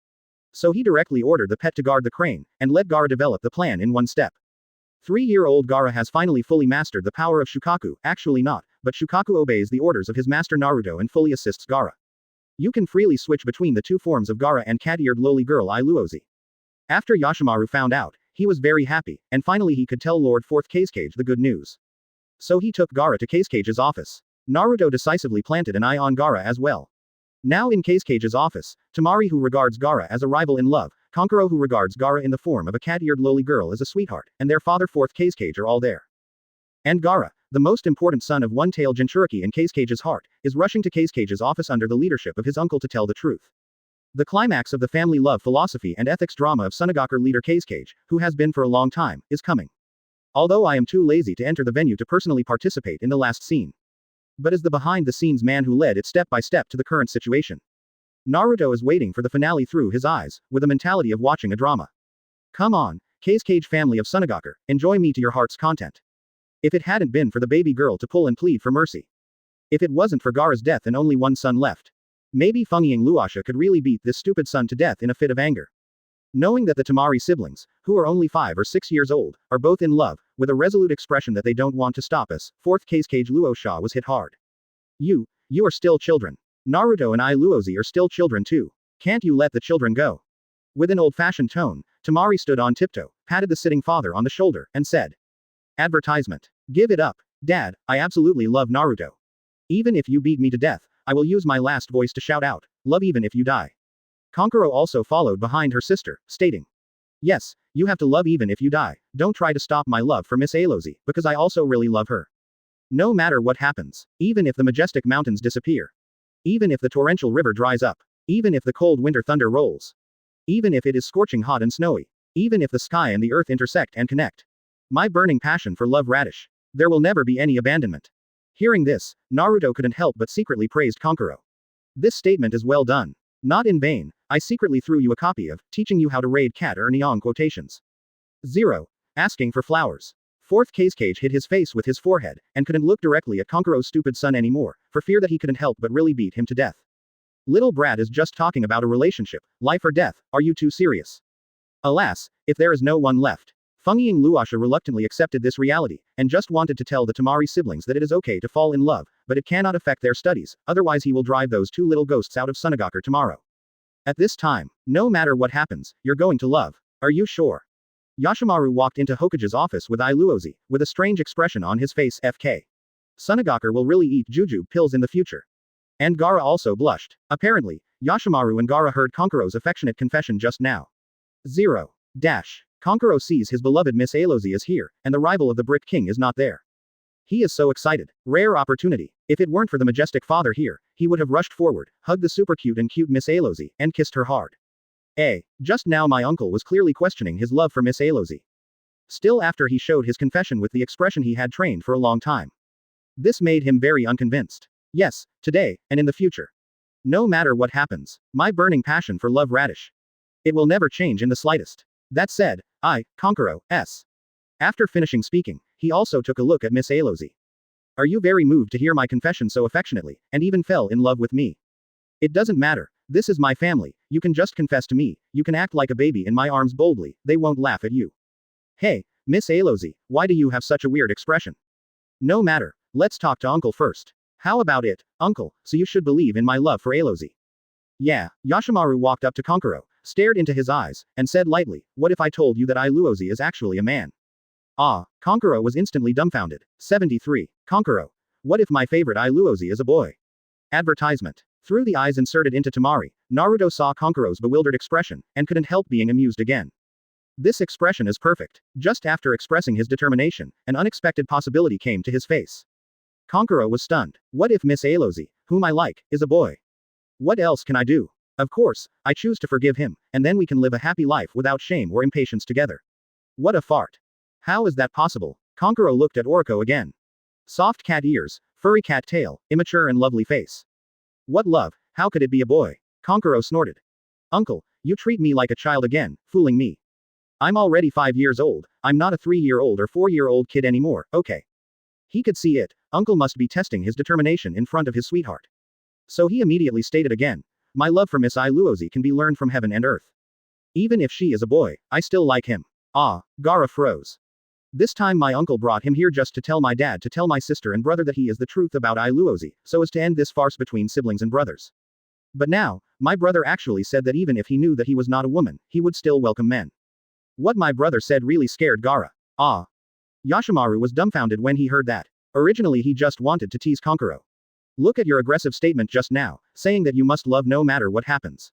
So he directly ordered the pet to guard the crane, and let Gaara develop the plan in one step. 3-year-old Gaara has finally fully mastered the power of Shukaku, actually not, but Shukaku obeys the orders of his master Naruto and fully assists Gaara. You can freely switch between the two forms of Gaara and cat-eared lowly girl Iluozi. After Yoshimaru found out, he was very happy, and finally he could tell Lord Fourth Kazekage the good news. So he took Gaara to Kazekage's office. Naruto decisively planted an eye on Gaara as well. Now in Kazekage's office, Tamari, who regards Gaara as a rival in love, Kankuro who regards Gaara in the form of a cat-eared lowly girl as a sweetheart, and their father fourth Kazekage are all there. And Gaara, the most important son of one-tailed Jinchuriki in Kazecage's heart, is rushing to Kazecage's office under the leadership of his uncle to tell the truth. The climax of the family love philosophy and ethics drama of Sunagakure leader Kazekage, who has been for a long time, is coming. Although I am too lazy to enter the venue to personally participate in the last scene. But as the behind-the-scenes man who led it step by step to the current situation. Naruto is waiting for the finale through his eyes, with a mentality of watching a drama. Come on, Kazekage family of Sunagakure, enjoy me to your heart's content. If it hadn't been for the baby girl to pull and plead for mercy. If it wasn't for Gaara's death and only one son left. Maybe Fengyiang Luosha could really beat this stupid son to death in a fit of anger. Knowing that the Tamari siblings, who are only 5 or 6 years old, are both in love, with a resolute expression that they don't want to stop us, fourth Kazekage Luosha was hit hard. You are still children. Naruto and I Luozi are still children too. Can't you let the children go? With an old-fashioned tone, Tamari stood on tiptoe, patted the sitting father on the shoulder, and said. Advertisement. Give it up. Dad, I absolutely love Naruto. Even if you beat me to death, I will use my last voice to shout out, love even if you die. Kankuro also followed behind her sister, stating. Yes, you have to love even if you die, don't try to stop my love for Miss Alozy, because I also really love her. No matter what happens, even if the majestic mountains disappear. Even if the torrential river dries up. Even if the cold winter thunder rolls. Even if it is scorching hot and snowy. Even if the sky and the earth intersect and connect. My burning passion for love Radish. There will never be any abandonment. Hearing this, Naruto couldn't help but secretly praised Kankuro. This statement is well done. Not in vain, I secretly threw you a copy of, teaching you how to raid cat or neon quotations. 0. Asking for flowers. Fourth Kazekage hid his face with his forehead, and couldn't look directly at Kankuro's stupid son anymore, for fear that he couldn't help but really beat him to death. Little brat is just talking about a relationship, life or death, are you too serious? Alas, if there is no one left. Fengyiang Luosha reluctantly accepted this reality, and just wanted to tell the Tamari siblings that it is okay to fall in love, but it cannot affect their studies, otherwise he will drive those 2 little ghosts out of Sunagakure tomorrow. At this time, no matter what happens, you're going to love. Are you sure? Yoshimaru walked into Hokage's office with Iluozi, with a strange expression on his face. FK. Sunagakure will really eat juju pills in the future. And Gaara also blushed. Apparently, Yoshimaru and Gaara heard Kankuro's affectionate confession just now. 0. Kankuro sees his beloved Miss Alozy is here, and the rival of the Brick King is not there. He is so excited. Rare opportunity. If it weren't for the majestic father here, he would have rushed forward, hugged the super cute and cute Miss Alozy, and kissed her hard. Just now my uncle was clearly questioning his love for Miss Alozy. Still after he showed his confession with the expression he had trained for a long time. This made him very unconvinced. Yes, today, and in the future. No matter what happens, my burning passion for love Radish. It will never change in the slightest. That said, Kankuro, S. After finishing speaking, he also took a look at Miss Alozy. Are you very moved to hear my confession so affectionately, and even fell in love with me? It doesn't matter, this is my family, you can just confess to me, you can act like a baby in my arms boldly, they won't laugh at you. Hey, Miss Alozy, why do you have such a weird expression? No matter, let's talk to Uncle first. How about it, Uncle, so you should believe in my love for Alozy. Yeah, Yoshimaru walked up to Kankuro, stared into his eyes, and said lightly, what if I told you that Iluozi is actually a man? Kankuro was instantly dumbfounded. 73. Kankuro. What if my favorite Iluozi is a boy? Advertisement. Through the eyes inserted into Tamari, Naruto saw Kankuro's bewildered expression, and couldn't help being amused again. This expression is perfect. Just after expressing his determination, an unexpected possibility came to his face. Kankuro was stunned. What if Miss Alozy, whom I like, is a boy? What else can I do? Of course, I choose to forgive him, and then we can live a happy life without shame or impatience together. What a fart. How is that possible? Kankuro looked at Oriko again. Soft cat ears, furry cat tail, immature and lovely face. What love, how could it be a boy? Kankuro snorted. Uncle, you treat me like a child again, fooling me. I'm already 5 years old, I'm not a 3-year-old or 4-year-old kid anymore, okay. He could see it, Uncle must be testing his determination in front of his sweetheart. So he immediately stated again. My love for Miss Iluozi can be learned from heaven and earth. Even if she is a boy, I still like him. Gaara froze. This time my uncle brought him here just to tell my dad to tell my sister and brother that he is the truth about Iluozi, so as to end this farce between siblings and brothers. But now, my brother actually said that even if he knew that he was not a woman, he would still welcome men. What my brother said really scared Gaara. Yoshimaru was dumbfounded when he heard that. Originally he just wanted to tease Kankuro. Look at your aggressive statement just now, saying that you must love no matter what happens.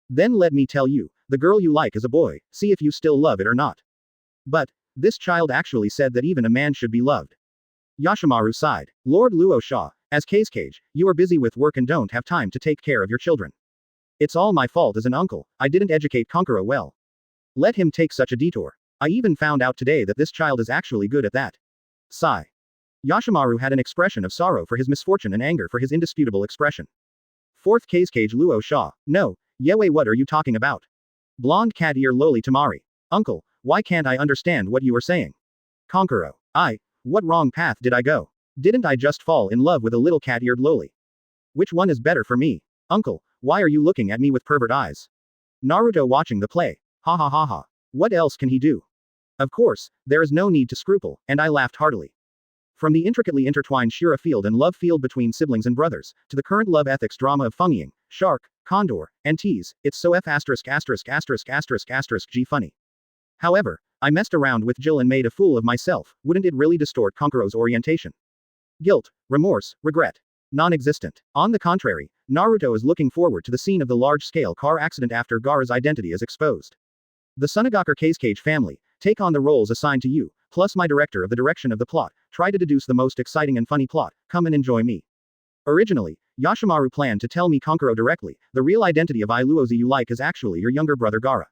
Then let me tell you, The girl you like is a boy, see if you still love it or not. But, this child actually said that even a man should be loved. Yoshimaru sighed. Lord Luo Sha, as Kage, you are busy with work and don't have time to take care of your children. It's all my fault as an uncle, I didn't educate Kankuro well. Let him take such a detour. I even found out today that this child is actually good at that. Sigh. Yoshimaru had an expression of sorrow for his misfortune and anger for his indisputable expression. Fourth Kage Luo Sha, no, Yewei, what are you talking about? Blonde cat ear loli Tamari. Uncle, why can't I understand what you are saying? Kankuro, what wrong path did I go? Didn't I just fall in love with a little cat-eared loli? Which one is better for me? Uncle, why are you looking at me with pervert eyes? Naruto watching the play. Ha ha ha ha. What else can he do? Of course, there is no need to scruple, and I laughed heartily. From the intricately intertwined Shira field and love field between siblings and brothers, to the current love ethics drama of Fengyiang, Shark, Condor, and Tease, it's so G funny. However, I messed around with Jill and made a fool of myself, wouldn't it really distort Kankuro's orientation? Guilt, remorse, regret. Non-existent. On the contrary, Naruto is looking forward to the scene of the large-scale car accident after Gaara's identity is exposed. The Sunagakure Kage family, take on the roles assigned to you, plus my director of the direction of the plot, try to deduce the most exciting and funny plot, come and enjoy me. Originally, Yoshimaru planned to tell me Kankuro directly, the real identity of Iluozi you like is actually your younger brother Gaara.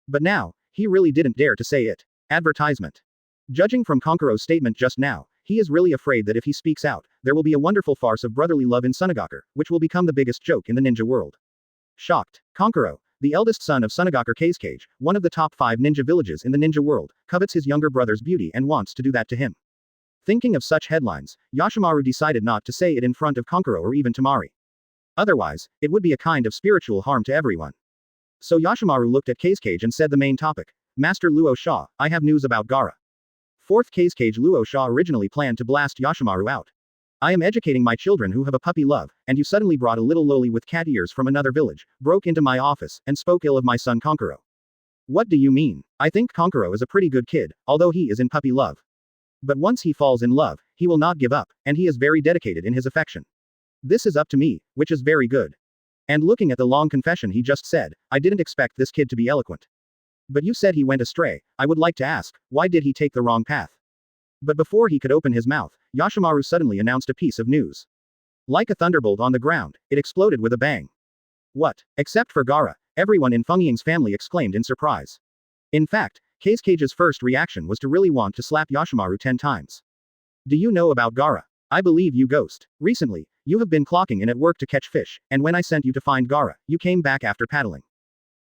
But now, he really didn't dare to say it. Advertisement. Judging from Kankuro's statement just now, he is really afraid that if he speaks out, there will be a wonderful farce of brotherly love in Sunagakure, which will become the biggest joke in the ninja world. Shocked, Kankuro, the eldest son of Sunagakure Kage, one of the top 5 ninja villages in the ninja world, covets his younger brother's beauty and wants to do that to him. Thinking of such headlines, Yoshimaru decided not to say it in front of Kankuro or even Tamari. Otherwise, it would be a kind of spiritual harm to everyone. So Yoshimaru looked at Kage and said the main topic. Master Luo Sha, I have news about Gaara. Fourth Kage Luo Sha originally planned to blast Yoshimaru out. I am educating my children who have a puppy love, and you suddenly brought a little loli with cat ears from another village, broke into my office, and spoke ill of my son Kankuro. What do you mean? I think Kankuro is a pretty good kid, although he is in puppy love. But once he falls in love, he will not give up, and he is very dedicated in his affection. This is up to me, which is very good. And looking at the long confession he just said, I didn't expect this kid to be eloquent. But you said he went astray, I would like to ask, why did he take the wrong path? But before he could open his mouth, Yoshimaru suddenly announced a piece of news. Like a thunderbolt on the ground, it exploded with a bang. What? Except for Gaara, everyone in Fengyiang's family exclaimed in surprise. In fact, Kage's first reaction was to really want to slap Yoshimaru 10 times. Do you know about Gaara? I believe you ghost. Recently, you have been clocking in at work to catch fish, and when I sent you to find Gaara, you came back after paddling.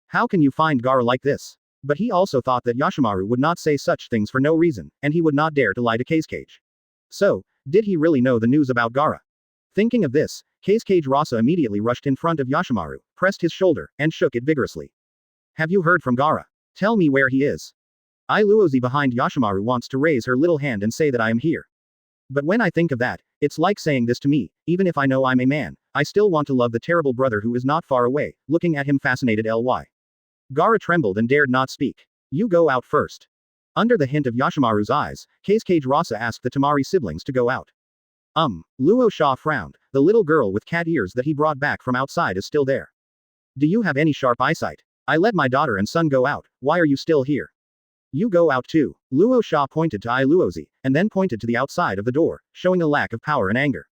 How can you find Gaara like this? But he also thought that Yoshimaru would not say such things for no reason, and he would not dare to lie to Kage. So, did he really know the news about Gaara? Thinking of this, Kage Rasa immediately rushed in front of Yoshimaru, pressed his shoulder, and shook it vigorously. Have you heard from Gaara? Tell me where he is. Iluozi behind Yoshimaru wants to raise her little hand and say that I am here. But when I think of that, it's like saying this to me, even if I know I'm a man, I still want to love the terrible brother who is not far away, looking at him fascinated ly. Gaara trembled and dared not speak. You go out first. Under the hint of Yoshimaru's eyes, Kage Rasa asked the Tamari siblings to go out. Luo Sha frowned, the little girl with cat ears that he brought back from outside is still there. Do you have any sharp eyesight? I let my daughter and son go out, why are you still here? You go out too. Luo Sha pointed to Iluozi, and then pointed to the outside of the door, showing a lack of power and anger.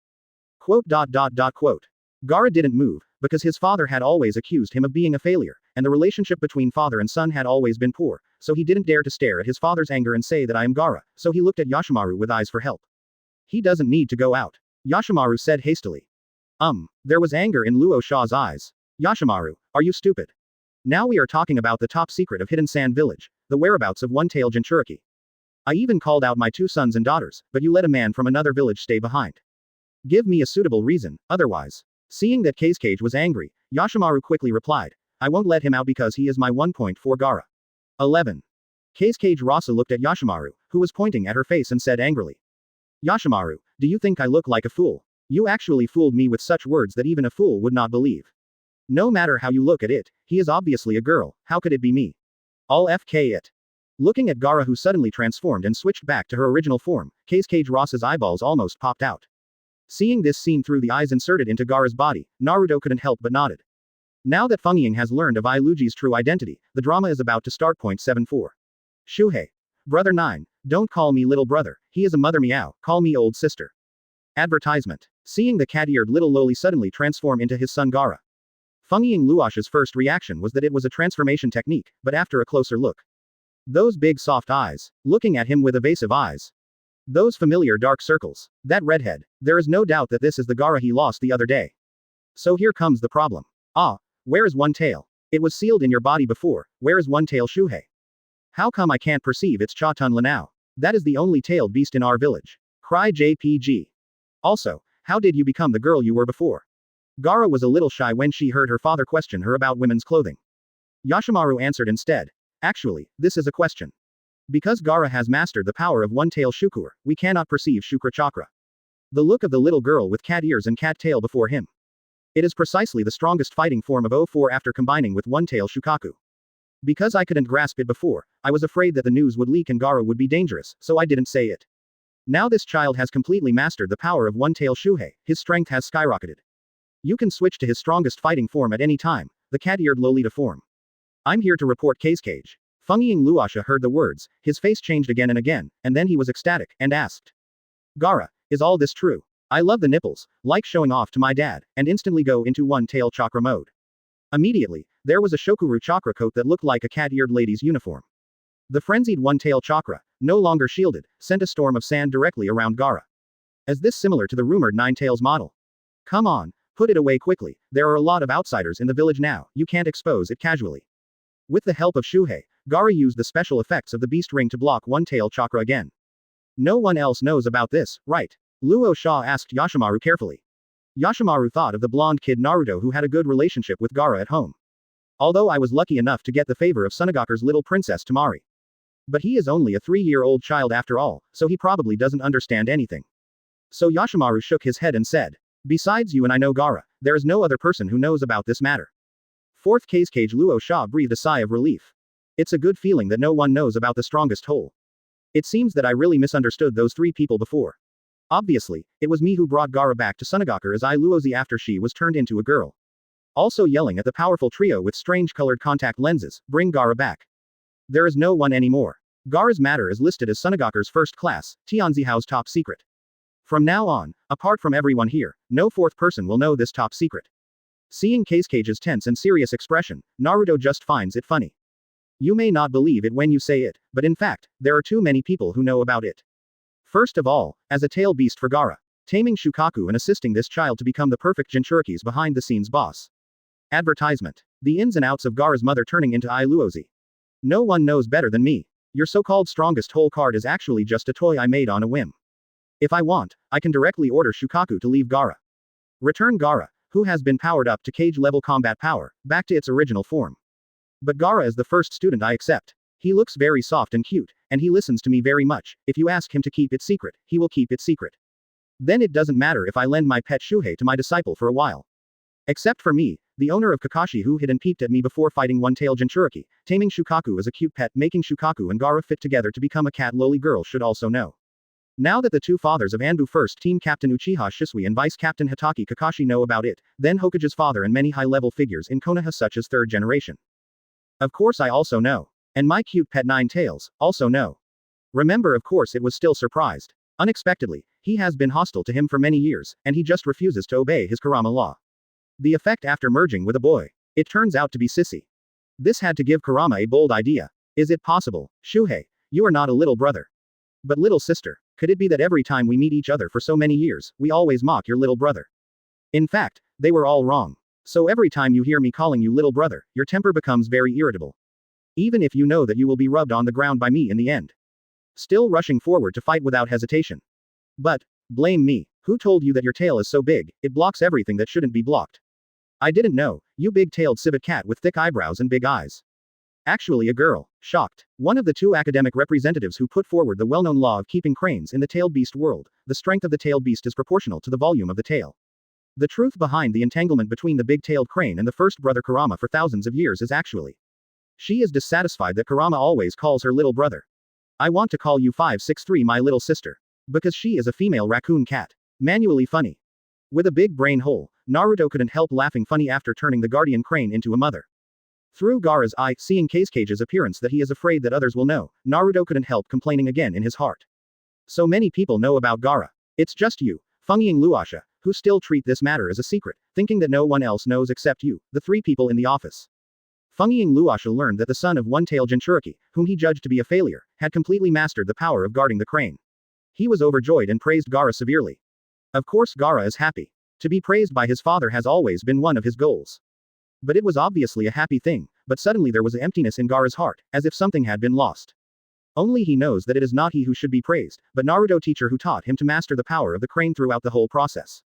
Gaara didn't move, because his father had always accused him of being a failure, and the relationship between father and son had always been poor, so he didn't dare to stare at his father's anger and say that I am Gaara, so he looked at Yoshimaru with eyes for help. He doesn't need to go out. Yoshimaru said hastily. There was anger in Luo Sha's eyes. Yoshimaru, are you stupid? Now we are talking about the top secret of Hidden Sand Village, the whereabouts of one-tailed Jinchuriki. I even called out my 2 sons and daughters, but you let a man from another village stay behind. Give me a suitable reason, otherwise. Seeing that Kage was angry, Yoshimaru quickly replied, I won't let him out because he is my 1.4 Gaara. 11. Kage Rasa looked at Yoshimaru, who was pointing at her face and said angrily. Yoshimaru, do you think I look like a fool? You actually fooled me with such words that even a fool would not believe. No matter how you look at it, he is obviously a girl, how could it be me? All FK it. Looking at Gaara who suddenly transformed and switched back to her original form, Kage Rasa's eyeballs almost popped out. Seeing this scene through the eyes inserted into Gaara's body, Naruto couldn't help but nodded. Now that Feng Ying has learned of Ai Luji's true identity, the drama is about to start. 74. Shuhei. Brother 9. Don't call me little brother, he is a mother meow, call me old sister. Advertisement. Seeing the cat-eared little loli suddenly transform into his son Gaara. Feng Ying Luosh's first reaction was that it was a transformation technique, but after a closer look. Those big soft eyes, looking at him with evasive eyes. Those familiar dark circles. That redhead. There is no doubt that this is the Gaara he lost the other day. So here comes the problem. Ah, where is one tail? It was sealed in your body before, where is one tail Shuhei? How come I can't perceive its Cha-Tun Lanao? That is the only tailed beast in our village. Cry JPG. Also, how did you become the girl you were before? Gaara was a little shy when she heard her father question her about women's clothing. Yoshimaru answered instead. Actually, this is a question. Because Gaara has mastered the power of one-tail Shukura, we cannot perceive Shukra Chakra. The look of the little girl with cat ears and cat tail before him. It is precisely the strongest fighting form of O4 after combining with one-tail Shukaku. Because I couldn't grasp it before, I was afraid that the news would leak and Gaara would be dangerous, so I didn't say it. Now this child has completely mastered the power of one-tail Shuhei, his strength has skyrocketed. You can switch to his strongest fighting form at any time, the cat-eared Lolita form. I'm here to report Cage. Feng Ying Luosha heard the words, his face changed again and again, and then he was ecstatic, and asked. Gaara, is all this true? I love the nipples, like showing off to my dad, and instantly go into one-tail chakra mode. Immediately, there was a Shokuru chakra coat that looked like a cat-eared lady's uniform. The frenzied one-tail chakra, no longer shielded, sent a storm of sand directly around Gaara. Is this similar to the rumored Nine-Tails model? Come on, put it away quickly, there are a lot of outsiders in the village now, you can't expose it casually. With the help of Shuhei, Gaara used the special effects of the beast ring to block one-tail chakra again. No one else knows about this, right? Luo Sha asked Yoshimaru carefully. Yoshimaru thought of the blonde kid Naruto who had a good relationship with Gaara at home. Although I was lucky enough to get the favor of Sunagakure's little princess Tamari. But he is only a 3-year-old child after all, so he probably doesn't understand anything. So Yoshimaru shook his head and said. Besides you and I know Gaara, there is no other person who knows about this matter. Fourth Cage Luo Sha breathed a sigh of relief. It's a good feeling that no one knows about the strongest hole. It seems that I really misunderstood those 3 people before. Obviously, it was me who brought Gaara back to Sunagakure as I Luozi after she was turned into a girl. Also yelling at the powerful trio with strange colored contact lenses, bring Gaara back. There is no one anymore. Gaara's matter is listed as Sunagakure's first class, Tianzihao's top secret. From now on, apart from everyone here, no 4th person will know this top secret. Seeing Cage's tense and serious expression, Naruto just finds it funny. You may not believe it when you say it, but in fact, there are too many people who know about it. First of all, as a tail beast for Gaara, taming Shukaku and assisting this child to become the perfect Jinchuriki's behind-the-scenes boss. Advertisement. The ins and outs of Gaara's mother turning into Ai Luozi. No one knows better than me. Your so-called strongest hole card is actually just a toy I made on a whim. If I want, I can directly order Shukaku to leave Gaara. Return Gaara, who has been powered up to cage-level combat power, back to its original form. But Gaara is the first student I accept. He looks very soft and cute, and he listens to me very much. If you ask him to keep it secret, he will keep it secret. Then it doesn't matter if I lend my pet Shuhei to my disciple for a while. Except for me, the owner of Kakashi who hid and peeped at me before fighting one-tail Jinchuriki, taming Shukaku as a cute pet making Shukaku and Gaara fit together to become a cat loli girl should also know. Now that the 2 fathers of Anbu first team Captain Uchiha Shisui and Vice Captain Hatake Kakashi know about it, then Hokage's father and many high-level figures in Konoha such as 3rd generation. Of course I also know. And my cute pet Nine-Tails, also know. Remember of course it was still surprised. Unexpectedly, he has been hostile to him for many years, and he just refuses to obey his Kurama law. The effect after merging with a boy. It turns out to be Sissy. This had to give Kurama a bold idea. Is it possible, Shuhei, you are not a little brother, but little sister? Could it be that every time we meet each other for so many years, we always mock your little brother? In fact, they were all wrong. So every time you hear me calling you little brother, your temper becomes very irritable. Even if you know that you will be rubbed on the ground by me in the end. Still rushing forward to fight without hesitation. But, blame me, who told you that your tail is so big, it blocks everything that shouldn't be blocked? I didn't know, you big-tailed civet cat with thick eyebrows and big eyes. Actually a girl, shocked. One of the 2 academic representatives who put forward the well-known law of keeping cranes in the tailed beast world, the strength of the tailed beast is proportional to the volume of the tail. The truth behind the entanglement between the big-tailed crane and the first brother Kurama for thousands of years is actually. She is dissatisfied that Kurama always calls her little brother. I want to call you 563 my little sister. Because she is a female raccoon cat. Manually funny. With a big brain hole, Naruto couldn't help laughing funny after turning the guardian crane into a mother. Through Gaara's eye, seeing Kage's appearance that he is afraid that others will know, Naruto couldn't help complaining again in his heart. So many people know about Gaara. It's just you, Feng and Luasha, who still treat this matter as a secret, thinking that no one else knows except you, the three people in the office. Feng and Luasha learned that the son of one-tailed Jinchuriki, whom he judged to be a failure, had completely mastered the power of guarding the crane. He was overjoyed and praised Gaara severely. Of course Gaara is happy. To be praised by his father has always been one of his goals. But it was obviously a happy thing, but suddenly there was an emptiness in Gaara's heart, as if something had been lost. Only he knows that it is not he who should be praised, but Naruto teacher who taught him to master the power of the crane throughout the whole process.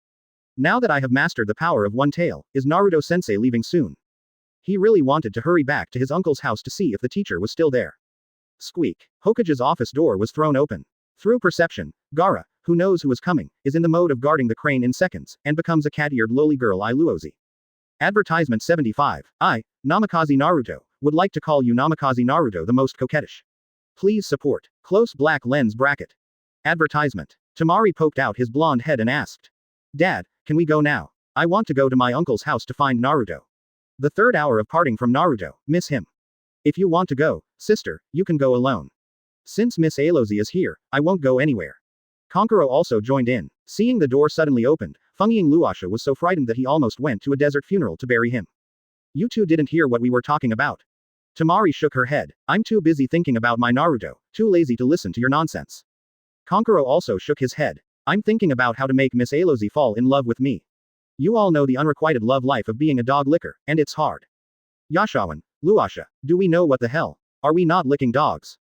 Now that I have mastered the power of one tail, is Naruto-sensei leaving soon? He really wanted to hurry back to his uncle's house to see if the teacher was still there. Squeak. Hokage's office door was thrown open. Through perception, Gaara, who knows who is coming, is in the mode of guarding the crane in seconds, and becomes a cat-eared lowly girl Iluozi. Advertisement 75. I, Namikaze Naruto, would like to call you Namikaze Naruto the most coquettish. Please support. Close black lens bracket. Advertisement. Tamari poked out his blonde head and asked. Dad, can we go now? I want to go to my uncle's house to find Naruto. The third hour of parting from Naruto, miss him. If you want to go, sister, you can go alone. Since Miss Alozi is here, I won't go anywhere. Kankuro also joined in. Seeing the door suddenly opened, Feng Luasha was so frightened that he almost went to a desert funeral to bury him. You two didn't hear what we were talking about. Tamari shook her head. I'm too busy thinking about my Naruto, too lazy to listen to your nonsense. Kankuro also shook his head. I'm thinking about how to make Miss Alozi fall in love with me. You all know the unrequited love life of being a dog licker, and it's hard. Yashawan, Luasha, do we know what the hell? Are we not licking dogs?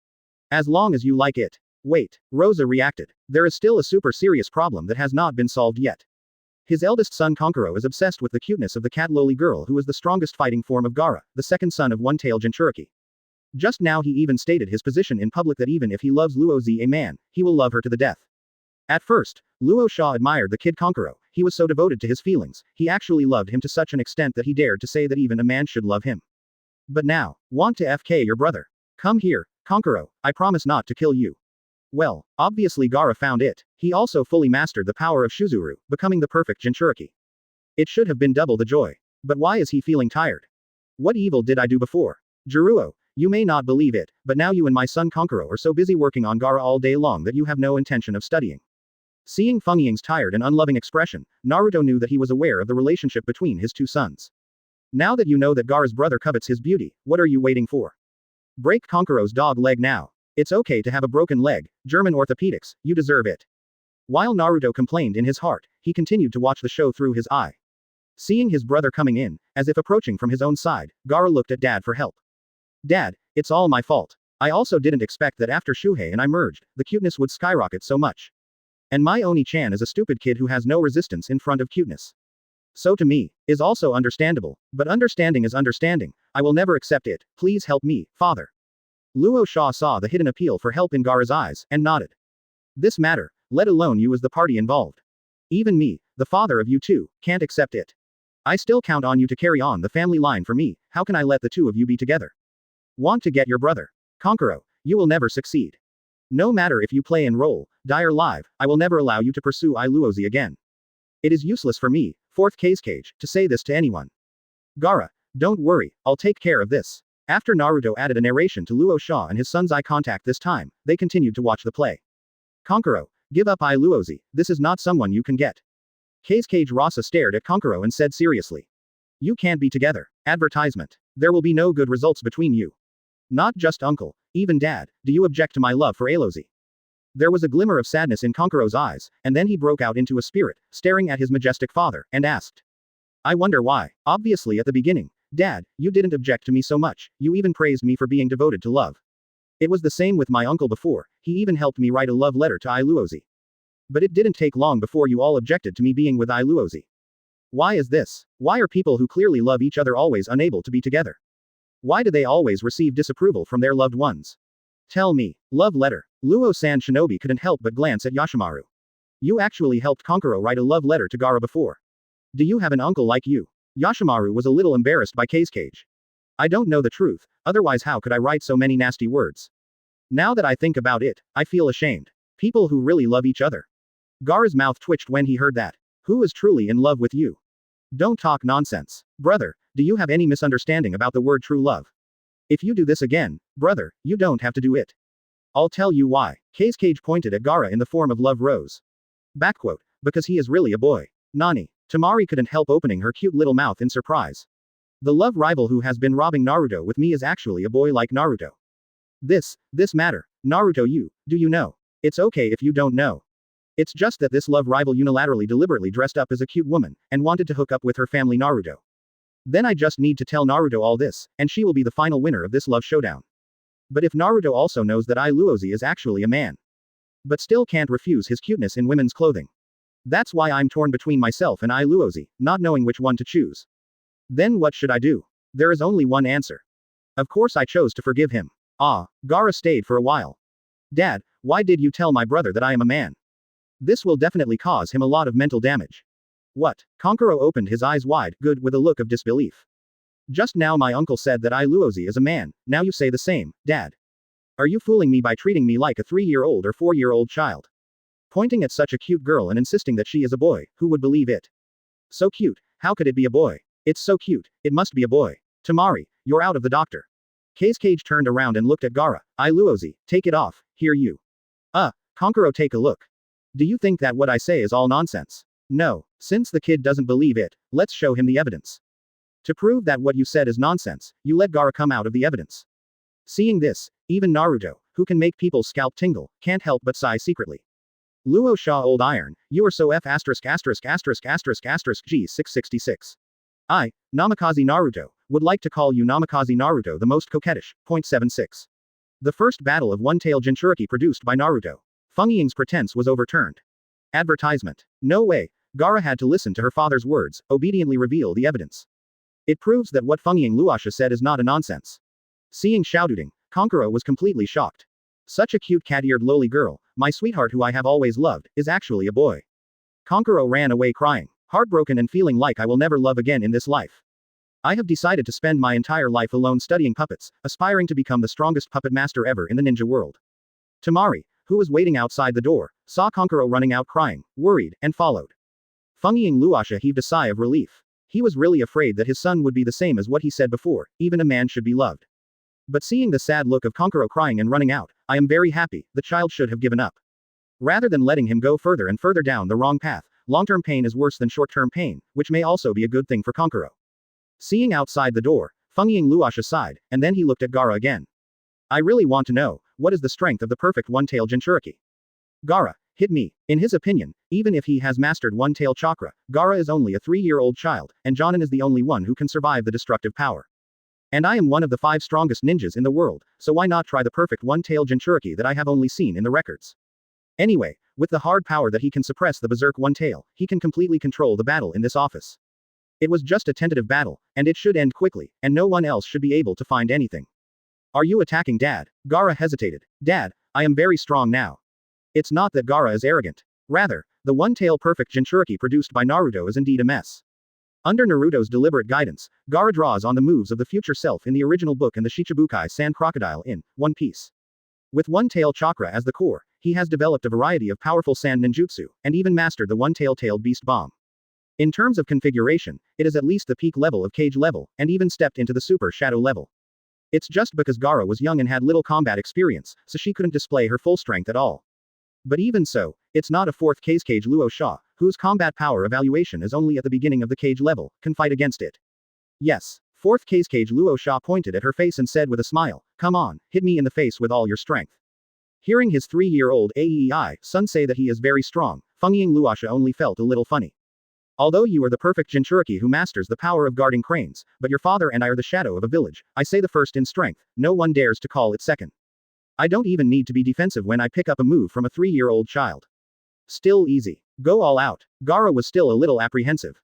As long as you like it. Wait, Rosa reacted. There is still a super serious problem that has not been solved yet. His eldest son Kankuro is obsessed with the cuteness of the cat loli girl who is the strongest fighting form of Gaara, the second son of one-tailed Jinchuriki. Just now he even stated his position in public that even if he loves Luozi a man, he will love her to the death. At first, Luo Sha admired the kid Kankuro, he was so devoted to his feelings, he actually loved him to such an extent that he dared to say that even a man should love him. But now, want to FK your brother? Come here, Kankuro, I promise not to kill you. Well, obviously Gaara found it. He also fully mastered the power of Shuzuru, becoming the perfect Jinchuriki. It should have been double the joy. But why is he feeling tired? What evil did I do before? Jiruo, you may not believe it, but now you and my son Kankuro are so busy working on Gaara all day long that you have no intention of studying. Seeing Feng Ying's tired and unloving expression, Naruto knew that he was aware of the relationship between his two sons. Now that you know that Gaara's brother covets his beauty, what are you waiting for? Break Kankuro's dog leg now. It's okay to have a broken leg, German orthopedics, you deserve it. While Naruto complained in his heart, he continued to watch the show through his eye. Seeing his brother coming in, as if approaching from his own side, Gaara looked at Dad for help. Dad, it's all my fault. I also didn't expect that after Shuhei and I merged, the cuteness would skyrocket so much. And my Oni-chan is a stupid kid who has no resistance in front of cuteness. So to me, is also understandable, but understanding is understanding, I will never accept it, please help me, father. Luo Sha saw the hidden appeal for help in Gaara's eyes, and nodded. This matter, let alone you as the party involved. Even me, the father of you two, can't accept it. I still count on you to carry on the family line for me, how can I let the two of you be together? Want to get your brother? Kankuro, you will never succeed. No matter if you play and roll, die or live, I will never allow you to pursue Iluozi again. It is useless for me, fourth Cage, to say this to anyone. Gaara, don't worry, I'll take care of this. After Naruto added a narration to Luo Sha and his son's eye contact this time, they continued to watch the play. Kankuro, give up Iluozi, this is not someone you can get. Cage Rasa stared at Kankuro and said seriously. You can't be together. Advertisement. There will be no good results between you. Not just uncle, even dad, do you object to my love for Alozi? There was a glimmer of sadness in Kankuro's eyes, and then he broke out into a spirit, staring at his majestic father, and asked. I wonder why. Obviously at the beginning, Dad, you didn't object to me so much, you even praised me for being devoted to love. It was the same with my uncle before, he even helped me write a love letter to Iluozi. But it didn't take long before you all objected to me being with Iluozi. Why is this? Why are people who clearly love each other always unable to be together? Why do they always receive disapproval from their loved ones? Tell me. Love letter. Luo-san Shinobi couldn't help but glance at Yashimaru. You actually helped Kankuro write a love letter to Gaara before. Do you have an uncle like you? Yashimaru was a little embarrassed by Cage. I don't know the truth, otherwise how could I write so many nasty words? Now that I think about it, I feel ashamed. People who really love each other. Gaara's mouth twitched when he heard that. Who is truly in love with you? Don't talk nonsense. Brother, do you have any misunderstanding about the word true love? If you do this again, brother, you don't have to do it. I'll tell you why. Kage pointed at Gaara in the form of love rose. Backquote, because he is really a boy. Nani. Temari couldn't help opening her cute little mouth in surprise. The love rival who has been robbing Naruto with me is actually a boy like Naruto. This matter. Naruto, do you know? It's okay if you don't know. It's just that this love rival unilaterally deliberately dressed up as a cute woman, and wanted to hook up with her family Naruto. Then I just need to tell Naruto all this, and she will be the final winner of this love showdown. But if Naruto also knows that Iluozi is actually a man, but still can't refuse his cuteness in women's clothing. That's why I'm torn between myself and Iluozi, not knowing which one to choose. Then what should I do? There is only one answer. Of course I chose to forgive him. Gaara stayed for a while. Dad, why did you tell my brother that I am a man? This will definitely cause him a lot of mental damage. What? Kankuro opened his eyes wide, good with a look of disbelief. Just now my uncle said that Iluozi is a man, now you say the same, Dad. Are you fooling me by treating me like a 3-year-old or 4-year-old child? Pointing at such a cute girl and insisting that she is a boy, who would believe it? So cute, how could it be a boy? It's so cute, it must be a boy. Temari, you're out of the doctor. Kage turned around and looked at Gaara. Iluozi, take it off, here you. Kankuro, take a look. Do you think that what I say is all nonsense? No, since the kid doesn't believe it, let's show him the evidence. To prove that what you said is nonsense, you let Gaara come out of the evidence. Seeing this, even Naruto, who can make people's scalp tingle, can't help but sigh secretly. Luo Sha Old Iron, you are so G666. I, Namikaze Naruto, would like to call you Namikaze Naruto the most coquettish. .76. The first battle of one-tail Jinchuriki produced by Naruto. Feng Ying's pretense was overturned. Advertisement. No way. Gaara had to listen to her father's words, obediently reveal the evidence. It proves that what Feng Ying Luasha said is not a nonsense. Seeing Xiaoduding, Kankuro was completely shocked. Such a cute cat-eared lowly girl, my sweetheart who I have always loved, is actually a boy. Kankuro ran away crying, heartbroken and feeling like I will never love again in this life. I have decided to spend my entire life alone studying puppets, aspiring to become the strongest puppet master ever in the ninja world. Temari, who was waiting outside the door, saw Kankuro running out crying, worried, and followed. Feng Ying Luasha heaved a sigh of relief. He was really afraid that his son would be the same as what he said before, even a man should be loved. But seeing the sad look of Kankuro crying and running out, I am very happy, the child should have given up. Rather than letting him go further and further down the wrong path, long-term pain is worse than short-term pain, which may also be a good thing for Kankuro. Seeing outside the door, Feng Ying Luasha sighed, and then he looked at Gaara again. I really want to know, what is the strength of the perfect one-tail Jinchuriki? Gaara, hit me. In his opinion, even if he has mastered one-tail chakra, Gaara is only a 3-year-old child, and Jonin is the only one who can survive the destructive power. And I am one of the 5 strongest ninjas in the world, so why not try the perfect one-tail Jinchuriki that I have only seen in the records? Anyway, with the hard power that he can suppress the berserk one-tail, he can completely control the battle in this office. It was just a tentative battle, and it should end quickly, and no one else should be able to find anything. Are you attacking Dad? Gaara hesitated. Dad, I am very strong now. It's not that Gaara is arrogant. Rather, the one-tail perfect Jinchuriki produced by Naruto is indeed a mess. Under Naruto's deliberate guidance, Gaara draws on the moves of the future self in the original book and the Shichibukai Sand Crocodile in One Piece. With one-tail chakra as the core, he has developed a variety of powerful sand ninjutsu, and even mastered the one-tailed beast bomb. In terms of configuration, it is at least the peak level of Kage level, and even stepped into the super shadow level. It's just because Gaara was young and had little combat experience, so she couldn't display her full strength at all. But even so, it's not a 4th Kage Luo Sha, whose combat power evaluation is only at the beginning of the Kage level, can fight against it. Yes, 4th Kage Luo Sha pointed at her face and said with a smile, come on, hit me in the face with all your strength. Hearing his 3-year-old Aei son say that he is very strong, Feng Ying Luasha only felt a little funny. Although you are the perfect Jinchuriki who masters the power of guarding cranes, but your father and I are the shadow of a village, I say the first in strength, no one dares to call it second. I don't even need to be defensive when I pick up a move from a 3-year-old child. Still easy. Go all out. Gaara was still a little apprehensive.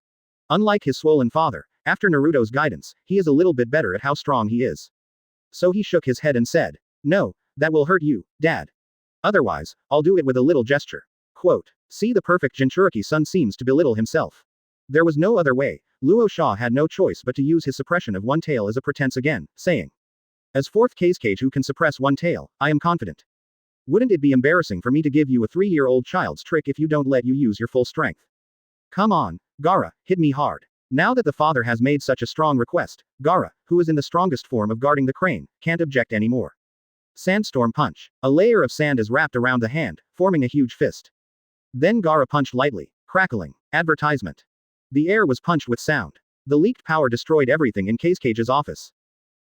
Unlike his swollen father, after Naruto's guidance, he is a little bit better at how strong he is. So he shook his head and said, no, that will hurt you, Dad. Otherwise, I'll do it with a little gesture. Quote, see the perfect Jinchuriki son seems to belittle himself. There was no other way, Luo Sha had no choice but to use his suppression of one tail as a pretense again, saying. As 4th Kage who can suppress one tail, I am confident. Wouldn't it be embarrassing for me to give you a 3-year-old child's trick if you don't let you use your full strength? Come on, Gaara, hit me hard. Now that the father has made such a strong request, Gaara, who is in the strongest form of guarding the crane, can't object anymore. Sandstorm punch. A layer of sand is wrapped around the hand, forming a huge fist. Then Gaara punched lightly, crackling. Advertisement. The air was punched with sound. The leaked power destroyed everything in Kage's office.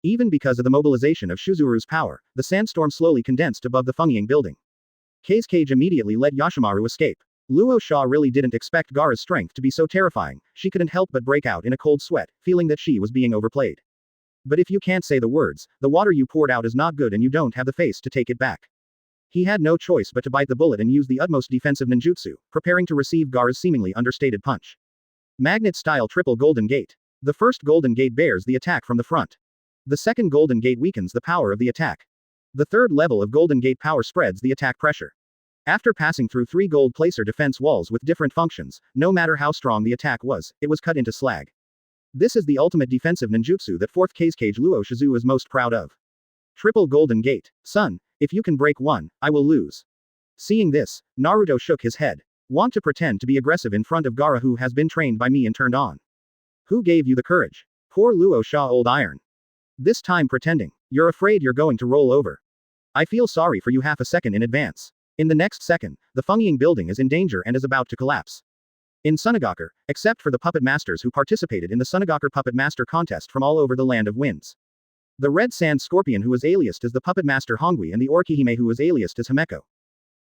Even because of the mobilization of Shuzuru's power, the sandstorm slowly condensed above the Fengyin building. Kage immediately let Yoshimaru escape. Luo Sha really didn't expect Gaara's strength to be so terrifying. She couldn't help but break out in a cold sweat, feeling that she was being overplayed. But if you can't say the words, the water you poured out is not good and you don't have the face to take it back. He had no choice but to bite the bullet and use the utmost defensive ninjutsu, preparing to receive Gaara's seemingly understated punch. Magnet-style triple golden gate. The first golden gate bears the attack from the front. The second golden gate weakens the power of the attack. The third level of golden gate power spreads the attack pressure. After passing through 3 gold placer defense walls with different functions, no matter how strong the attack was, it was cut into slag. This is the ultimate defensive ninjutsu that 4th Kage Luo Shizu is most proud of. Triple golden gate. Son, if you can break one, I will lose. Seeing this, Naruto shook his head. Want to pretend to be aggressive in front of Gaara who has been trained by me and turned on. Who gave you the courage? Poor Luo Sha old iron. This time pretending. You're afraid you're going to roll over. I feel sorry for you half a second in advance. In the next second, the Fengyin building is in danger and is about to collapse. In Sunagakure, except for the puppet masters who participated in the Sunagakure Puppet Master contest from all over the Land of Winds. The Red Sand Scorpion who was aliased as the Puppet Master Hongui and the Orikihime who was aliased as Himeko.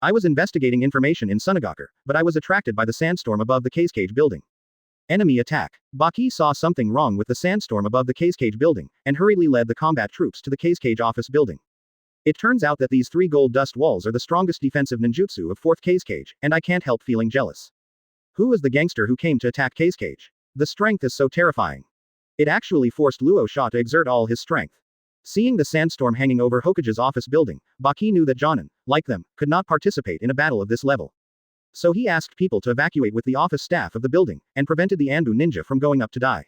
I was investigating information in Sunagakure, but I was attracted by the sandstorm above the Kage building. Enemy attack. Baki saw something wrong with the sandstorm above the Kage building, and hurriedly led the combat troops to the Kage office building. It turns out that these 3 gold dust walls are the strongest defensive ninjutsu of 4th Kage, and I can't help feeling jealous. Who is the gangster who came to attack Kage? The strength is so terrifying. It actually forced Luo Sha to exert all his strength. Seeing the sandstorm hanging over Hokage's office building, Baki knew that Jonin, like them, could not participate in a battle of this level. So he asked people to evacuate with the office staff of the building, and prevented the Anbu ninja from going up to die.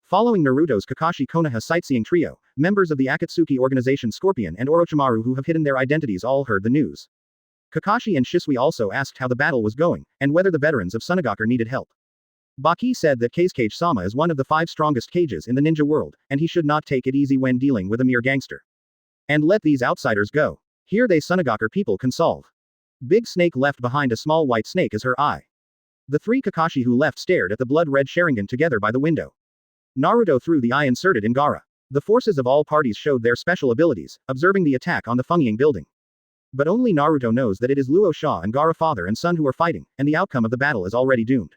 Following Naruto's Kakashi Konoha sightseeing trio, members of the Akatsuki organization Scorpion and Orochimaru who have hidden their identities all heard the news. Kakashi and Shisui also asked how the battle was going, and whether the veterans of Sunagakure needed help. Baki said that Kage-sama is one of the 5 strongest cages in the ninja world, and he should not take it easy when dealing with a mere gangster. And let these outsiders go. Here they Sunagakure people can solve. Big Snake left behind a small white snake as her eye. The 3 Kakashi who left stared at the blood-red Sharingan together by the window. Naruto threw the eye inserted in Gaara. The forces of all parties showed their special abilities, observing the attack on the Fengyin building. But only Naruto knows that it is Luo Sha and Gaara father and son who are fighting, and the outcome of the battle is already doomed.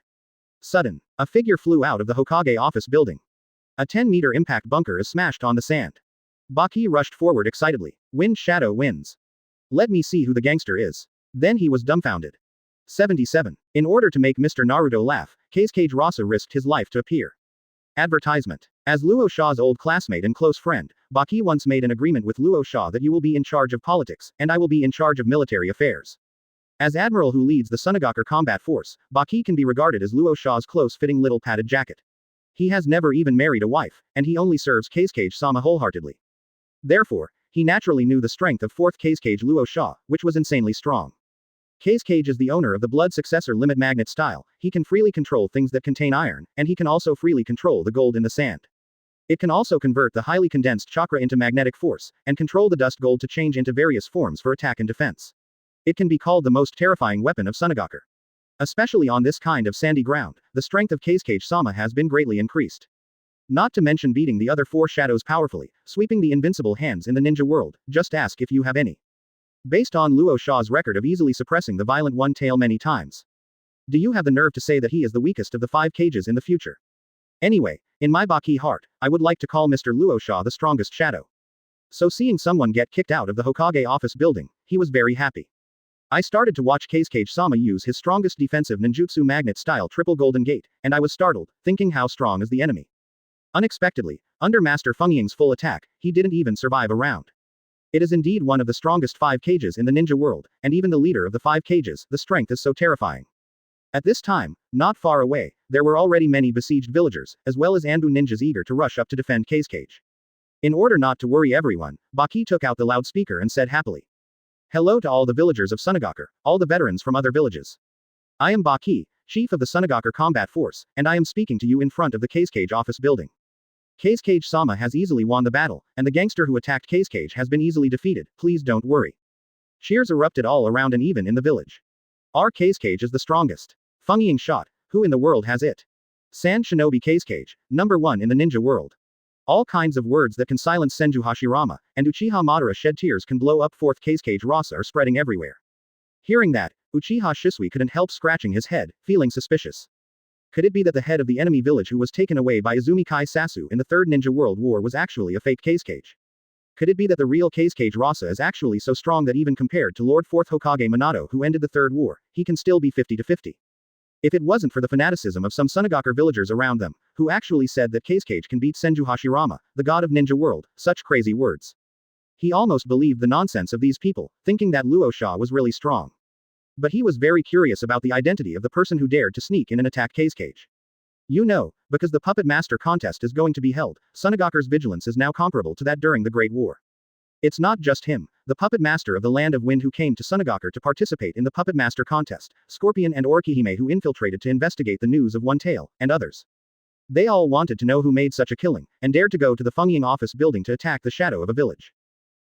Sudden, a figure flew out of the Hokage office building. A 10-meter impact bunker is smashed on the sand. Baki rushed forward excitedly. Wind Shadow wins. Let me see who the gangster is. Then he was dumbfounded. 77. In order to make Mr. Naruto laugh, Kage Rasa risked his life to appear. Advertisement. As Luo Sha's old classmate and close friend, Baki once made an agreement with Luo Sha that you will be in charge of politics, and I will be in charge of military affairs. As admiral who leads the Sunagakure combat force, Baki can be regarded as Luo Sha's close-fitting little padded jacket. He has never even married a wife, and he only serves Kage-sama wholeheartedly. Therefore, he naturally knew the strength of 4th Kage Luo Sha, which was insanely strong. Kage is the owner of the blood successor limit magnet style. He can freely control things that contain iron, and he can also freely control the gold in the sand. It can also convert the highly condensed chakra into magnetic force, and control the dust gold to change into various forms for attack and defense. It can be called the most terrifying weapon of Sunagakure. Especially on this kind of sandy ground, the strength of Kage-sama has been greatly increased. Not to mention beating the other 4 shadows powerfully, sweeping the invincible hands in the ninja world, just ask if you have any. Based on Luo Sha's record of easily suppressing the violent one-tail many times. Do you have the nerve to say that he is the weakest of the 5 cages in the future? Anyway, in my Baki heart, I would like to call Mr. Luo Sha the strongest shadow. So seeing someone get kicked out of the Hokage office building, he was very happy. I started to watch Kage-sama use his strongest defensive ninjutsu magnet-style triple golden gate, and I was startled, thinking how strong is the enemy. Unexpectedly, under Master Fengying's full attack, he didn't even survive a round. It is indeed one of the strongest 5 cages in the ninja world, and even the leader of the 5 cages, the strength is so terrifying. At this time, not far away, there were already many besieged villagers, as well as Anbu ninjas eager to rush up to defend Kage. In order not to worry everyone, Baki took out the loudspeaker and said happily. Hello to all the villagers of Sunagakure, all the veterans from other villages. I am Baki, chief of the Sunagakure combat force, and I am speaking to you in front of the Kazekage office building. Kazekage-sama has easily won the battle, and the gangster who attacked Kazekage has been easily defeated, please don't worry. Cheers erupted all around and even in the village. Our Kazekage is the strongest. Feng shot, who in the world has it? Sand Shinobi Kazekage, number 1 in the ninja world. All kinds of words that can silence Senju Hashirama, and Uchiha Madara shed tears can blow up fourth Kazekage Rasa are spreading everywhere. Hearing that, Uchiha Shisui couldn't help scratching his head, feeling suspicious. Could it be that the head of the enemy village who was taken away by Izumi Kai Sasu in the Third Ninja World War was actually a fake Kazekage? Could it be that the real Kazekage Rasa is actually so strong that even compared to Lord 4th Hokage Minato who ended the Third War, he can still be 50-50? If it wasn't for the fanaticism of some Sunagakure villagers around them, who actually said that Kazekage can beat Senju Hashirama, the god of ninja world, such crazy words. He almost believed the nonsense of these people, thinking that Luo Sha was really strong. But he was very curious about the identity of the person who dared to sneak in and attack Kazekage. You know, because the Puppet Master contest is going to be held, Sunagakure's vigilance is now comparable to that during the Great War. It's not just him, the Puppet Master of the Land of Wind who came to Sunagakure to participate in the Puppet Master contest, Scorpion and Orikihime who infiltrated to investigate the news of One Tail, and others. They all wanted to know who made such a killing, and dared to go to the Fengying office building to attack the shadow of a village.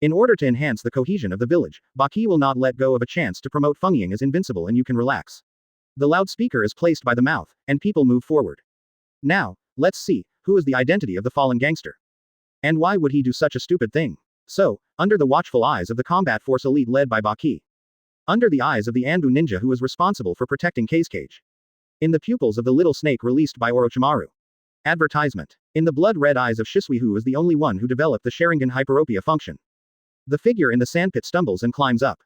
In order to enhance the cohesion of the village, Baki will not let go of a chance to promote Fengying as invincible and you can relax. The loudspeaker is placed by the mouth, and people move forward. Now, let's see, who is the identity of the fallen gangster? And why would he do such a stupid thing? So, under the watchful eyes of the combat force elite led by Baki. Under the eyes of the Anbu ninja who is responsible for protecting Kazekage. In the pupils of the little snake released by Orochimaru. Advertisement. In the blood-red eyes of Shisui who is the only one who developed the Sharingan Hyperopia function. The figure in the sandpit stumbles and climbs up.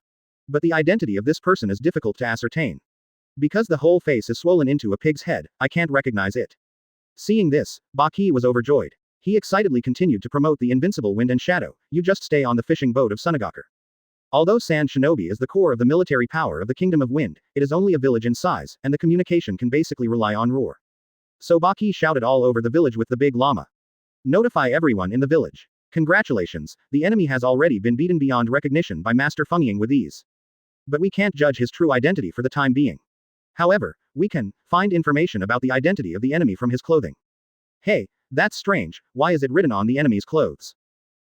But the identity of this person is difficult to ascertain. Because the whole face is swollen into a pig's head, I can't recognize it. Seeing this, Baki was overjoyed. He excitedly continued to promote the invincible wind and shadow, you just stay on the fishing boat of Sunagakure. Although Sand Shinobi is the core of the military power of the Kingdom of Wind, it is only a village in size, and the communication can basically rely on roar. So Baki shouted all over the village with the big llama. Notify everyone in the village. Congratulations, the enemy has already been beaten beyond recognition by Master Fengying with ease. But we can't judge his true identity for the time being. However, we can find information about the identity of the enemy from his clothing. Hey, that's strange, why is it written on the enemy's clothes?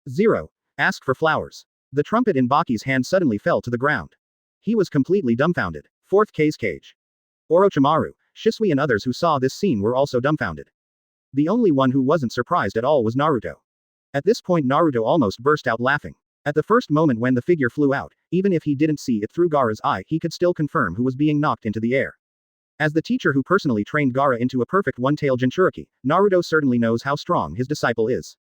0. Ask for flowers. The trumpet in Baki's hand suddenly fell to the ground. He was completely dumbfounded. Fourth Kazekage. Orochimaru, Shisui and others who saw this scene were also dumbfounded. The only one who wasn't surprised at all was Naruto. At this point Naruto almost burst out laughing. At the first moment when the figure flew out, even if he didn't see it through Gaara's eye he could still confirm who was being knocked into the air. As the teacher who personally trained Gaara into a perfect one-tailed Jinchuriki, Naruto certainly knows how strong his disciple is.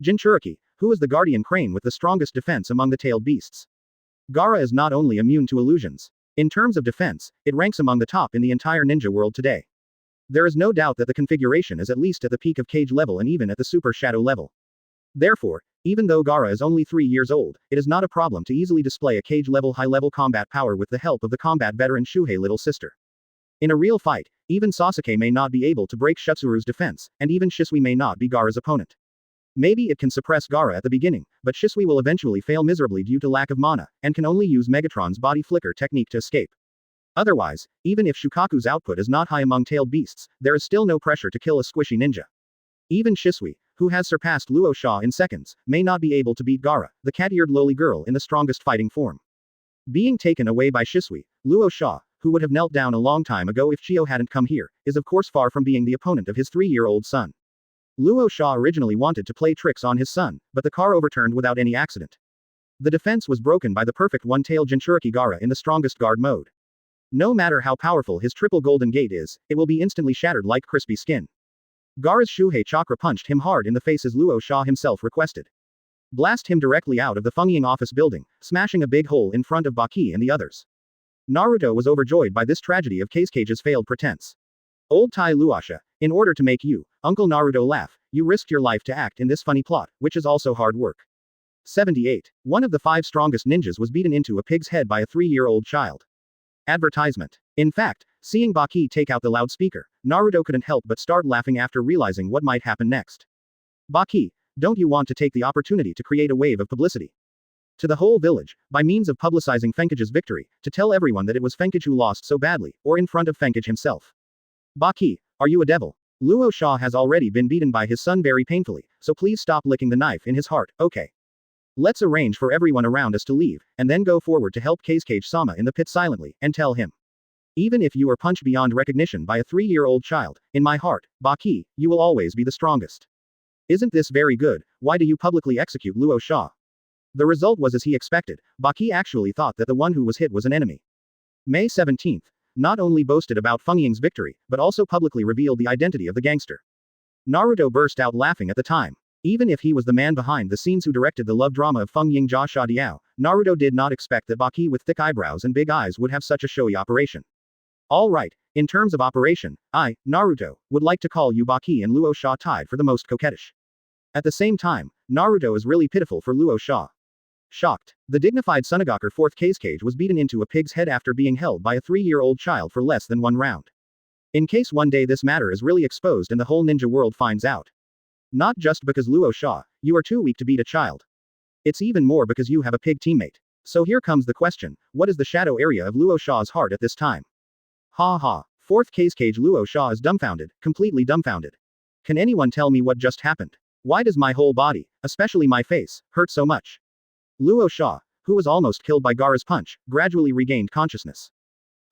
Jinchuriki, who is the guardian crane with the strongest defense among the tailed beasts. Gaara is not only immune to illusions. In terms of defense, it ranks among the top in the entire ninja world today. There is no doubt that the configuration is at least at the peak of Kage level and even at the Super Shadow level. Therefore, even though Gaara is only 3 years old, it is not a problem to easily display a Kage level high-level combat power with the help of the combat veteran Shuhei little sister. In a real fight, even Sasuke may not be able to break Shutsuru's defense, and even Shisui may not be Gaara's opponent. Maybe it can suppress Gaara at the beginning, but Shisui will eventually fail miserably due to lack of mana, and can only use Megatron's body flicker technique to escape. Otherwise, even if Shukaku's output is not high among tailed beasts, there is still no pressure to kill a squishy ninja. Even Shisui, who has surpassed Luo Sha in seconds, may not be able to beat Gaara, the cat-eared lowly girl in the strongest fighting form. Being taken away by Shisui, Luo Sha, who would have knelt down a long time ago if Chio hadn't come here, is of course far from being the opponent of his 3-year-old son. Luo Sha originally wanted to play tricks on his son, but the car overturned without any accident. The defense was broken by the perfect one-tailed Jinchuriki Gaara in the strongest guard mode. No matter how powerful his triple golden gate is, it will be instantly shattered like crispy skin. Gaara's Shuhei chakra punched him hard in the face as Luo Sha himself requested. Blast him directly out of the Fengying office building, smashing a big hole in front of Baki and the others. Naruto was overjoyed by this tragedy of Kazecage's failed pretense. Old Tai Luasha, in order to make you, Uncle Naruto laugh, you risked your life to act in this funny plot, which is also hard work. 78. One of the 5 strongest ninjas was beaten into a pig's head by a 3-year-old child. Advertisement. In fact, seeing Baki take out the loudspeaker, Naruto couldn't help but start laughing after realizing what might happen next. Baki, don't you want to take the opportunity to create a wave of publicity? To the whole village, by means of publicizing Fenkage's victory, to tell everyone that it was Fenkage who lost so badly, or in front of Fenkage himself. Baki, are you a devil? Luo Sha has already been beaten by his son very painfully, so please stop licking the knife in his heart, okay? Let's arrange for everyone around us to leave, and then go forward to help Kazekage-sama in the pit silently, and tell him. Even if you are punched beyond recognition by a 3-year-old child, in my heart, Baki, you will always be the strongest. Isn't this very good? Why do you publicly execute Luo Sha? The result was as he expected. Baki actually thought that the one who was hit was an enemy. May 17th. Not only boasted about Feng Ying's victory, but also publicly revealed the identity of the gangster. Naruto burst out laughing at the time. Even if he was the man behind the scenes who directed the love drama of Feng Ying Jia Sha Diao, Naruto did not expect that Baki with thick eyebrows and big eyes would have such a showy operation. Alright, in terms of operation, I, Naruto, would like to call you Baki and Luo Sha tied for the most coquettish. At the same time, Naruto is really pitiful for Luo Sha. Shocked, the dignified Sunagakure fourth Kazekage was beaten into a pig's head after being held by a 3-year-old child for less than 1 round. In case one day this matter is really exposed and the whole ninja world finds out. Not just because Luo Sha, you are too weak to beat a child. It's even more because you have a pig teammate. So here comes the question, what is the shadow area of Luo Sha's heart at this time? Ha ha, fourth Kazekage Luo Sha is dumbfounded, completely dumbfounded. Can anyone tell me what just happened? Why does my whole body, especially my face, hurt so much? Luo Sha, who was almost killed by Gaara's punch, gradually regained consciousness.